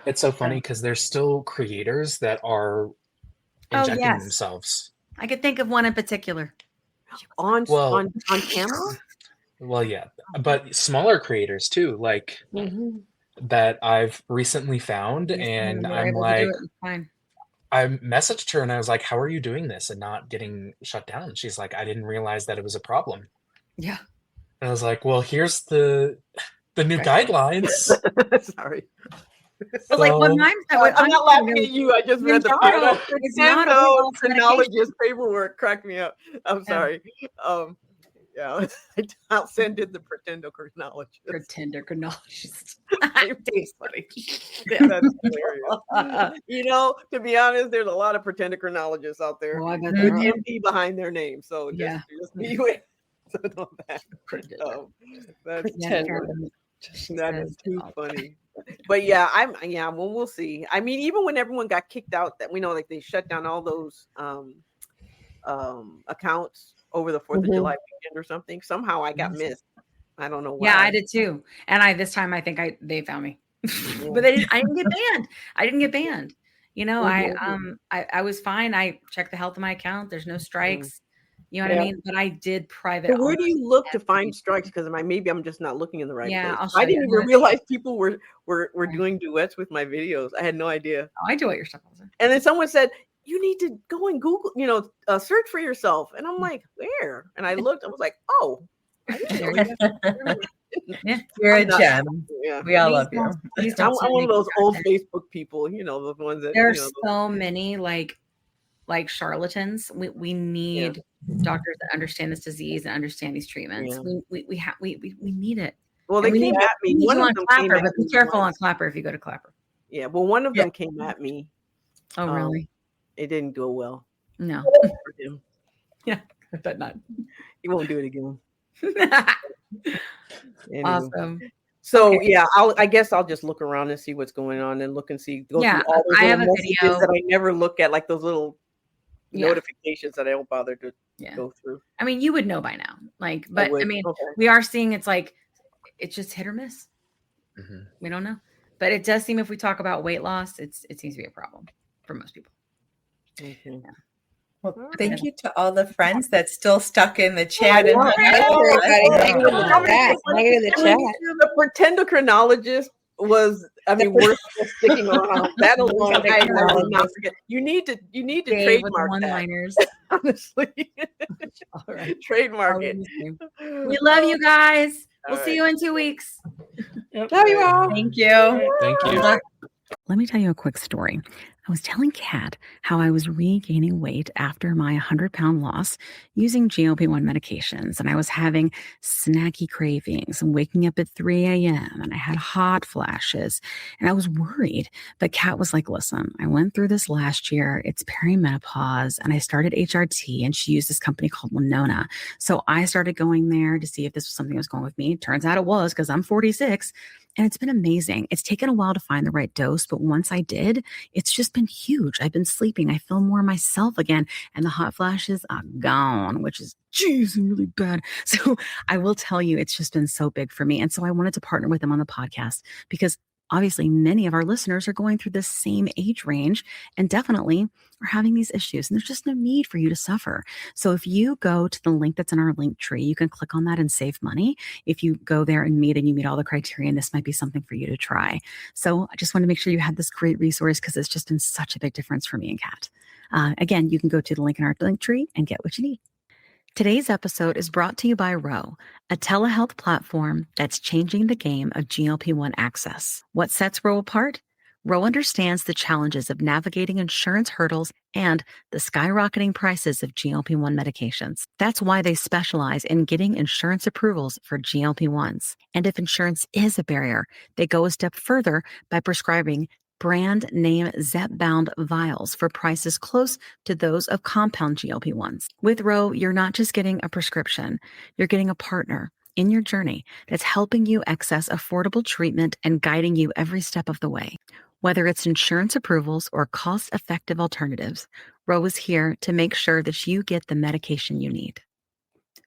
It's so funny because there's still creators that are injecting themselves. I could think of one in particular. On camera? Well, yeah, but smaller creators too, like that I've recently found, and I'm like, I messaged her and I was like, "How are you doing this and not getting shut down?" She's like, "I didn't realize that it was a problem." Yeah, and I was like, "Well, here's the new guidelines." Sorry. But like when I'm not laughing at you. I just read the chronologist paperwork. Cracked me up. I'm sorry. Yeah, I'll send in the pretender chronologist. It's funny. Yeah, that's hilarious. To be honest, there's a lot of pretender chronologists out there with MD behind their name. So just be aware of that. That is too funny. But well, we'll see. I mean, even when everyone got kicked out, that we know, like they shut down all those accounts over the 4th of July weekend or something. Somehow I got missed. I don't know why. Yeah, I did too. And this time I think they found me. But I didn't get banned. I didn't get banned. I was fine. I checked the health of my account. There's no strikes. You know what I mean? But I did private. So where do you look to find strikes? Because maybe I'm just not looking in the right place. I didn't even realize people were doing duets with my videos. I had no idea. Oh, I do it yourself. And then someone said, you need to go and Google, search for yourself. And I'm like, where? And I looked, I was like, oh. You're a gem. Yeah. We all love you. I'm one of those old Facebook people, the ones that. There's so many like charlatans. We need doctors that understand this disease and understand these treatments. Yeah. We need it. Well, they came at me. One of them came at me. Be careful on Clapper if you go to Clapper. Yeah, well, one of them came at me. Oh, really? It didn't go well. No. For him. Yeah. but not. You won't do it again. Anyway. Awesome. So yeah, I guess I'll just look around and see what's going on and look and see. Go through all those I have little a messages video that I never look at, like those little notifications that I don't bother to go through. I mean, you would know by now. Like, but I mean, Okay. we are seeing it's like it's just hit or miss. We don't know, but it does seem if we talk about weight loss, it seems to be a problem for most people. Okay. Yeah. Well, thank you to all the friends that's still stuck in the chat. The pretendocrinologist was, I mean, worth sticking around. That alone, I will not forget. You need to Dave with trademark that. one-liners. Honestly, All right. trademark it. We love you guys. We'll All see right. you in 2 weeks. Love you all. Thank you. Thank you. Let me tell you a quick story. I was telling Kat how I was regaining weight after my 100-pound loss using GLP-1 medications, and I was having snacky cravings and waking up at 3 a.m. and I had hot flashes, and I was worried. But Kat was like, listen, I went through this last year. It's perimenopause, and I started HRT, and she used this company called Winona. So I started going there to see if this was something that was going with me. Turns out it was, because I'm 46. And it's been amazing. It's taken a while to find the right dose, but once I did, it's just been huge. I've been sleeping. I feel more myself again. And the hot flashes are gone, which is, geez, really bad. So I will tell you, it's just been so big for me. And so I wanted to partner with them on the podcast because obviously many of our listeners are going through this same age range and definitely are having these issues. And there's just no need for you to suffer. So if you go to the link that's in our link tree, you can click on that and save money. If you go there and you meet all the criteria, and this might be something for you to try. So I just want to make sure you had this great resource because it's just been such a big difference for me and Kat. Again, you can go to the link in our link tree and get what you need. Today's episode is brought to you by Ro, a telehealth platform that's changing the game of GLP-1 access. What sets Ro apart? Ro understands the challenges of navigating insurance hurdles and the skyrocketing prices of GLP-1 medications. That's why they specialize in getting insurance approvals for GLP-1s. And if insurance is a barrier, they go a step further by prescribing brand name zepbound vials for prices close to those of compound GLP-1s. With Ro, you're not just getting a prescription, you're getting a partner in your journey that's helping you access affordable treatment and guiding you every step of the way. Whether it's insurance approvals or cost-effective alternatives, Ro is here to make sure that you get the medication you need.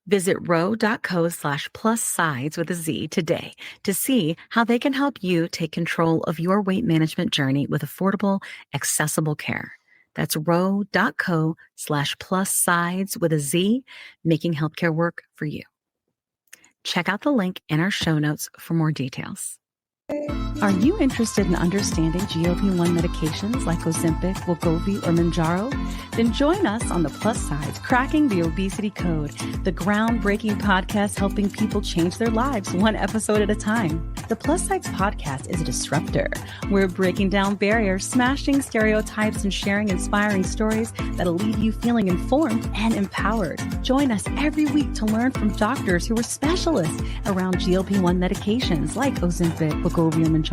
Visit ro.co/plussides with a Z today to see how they can help you take control of your weight management journey with affordable, accessible care. That's ro.co/plussides with a Z, making healthcare work for you. Check out the link in our show notes for more details. Are you interested in understanding GLP-1 medications like Ozempic, Wegovy, or Mounjaro? Then join us on the Plus Sides, Cracking the Obesity Code, the groundbreaking podcast helping people change their lives one episode at a time. The Plus Sides podcast is a disruptor. We're breaking down barriers, smashing stereotypes, and sharing inspiring stories that'll leave you feeling informed and empowered. Join us every week to learn from doctors who are specialists around GLP-1 medications like Ozempic, Wegovy, and Mounjaro.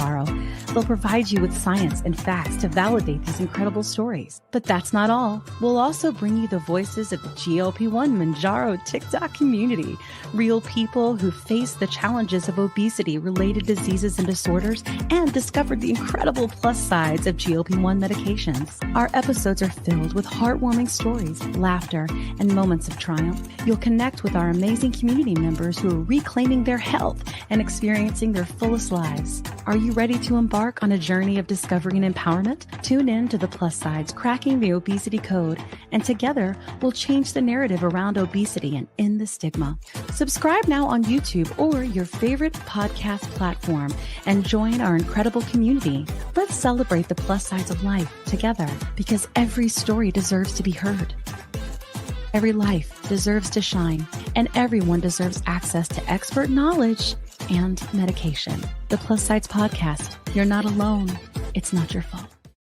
They'll provide you with science and facts to validate these incredible stories. But that's not all. We'll also bring you the voices of the GLP-1 Mounjaro TikTok community, real people who face the challenges of obesity-related diseases and disorders and discovered the incredible plus sides of GLP-1 medications. Our episodes are filled with heartwarming stories, laughter, and moments of triumph. You'll connect with our amazing community members who are reclaiming their health and experiencing their fullest lives. Are you ready to embark on a journey of discovery and empowerment? Tune in to the Plus Sides, Cracking the Obesity Code, and together we'll change the narrative around obesity and end the stigma. Subscribe now on YouTube or your favorite podcast platform and join our incredible community. Let's celebrate the plus sides of life together because every story deserves to be heard. Every life deserves to shine, and everyone deserves access to expert knowledge and medication. The Plus Sides Podcast. You're not alone. It's not your fault.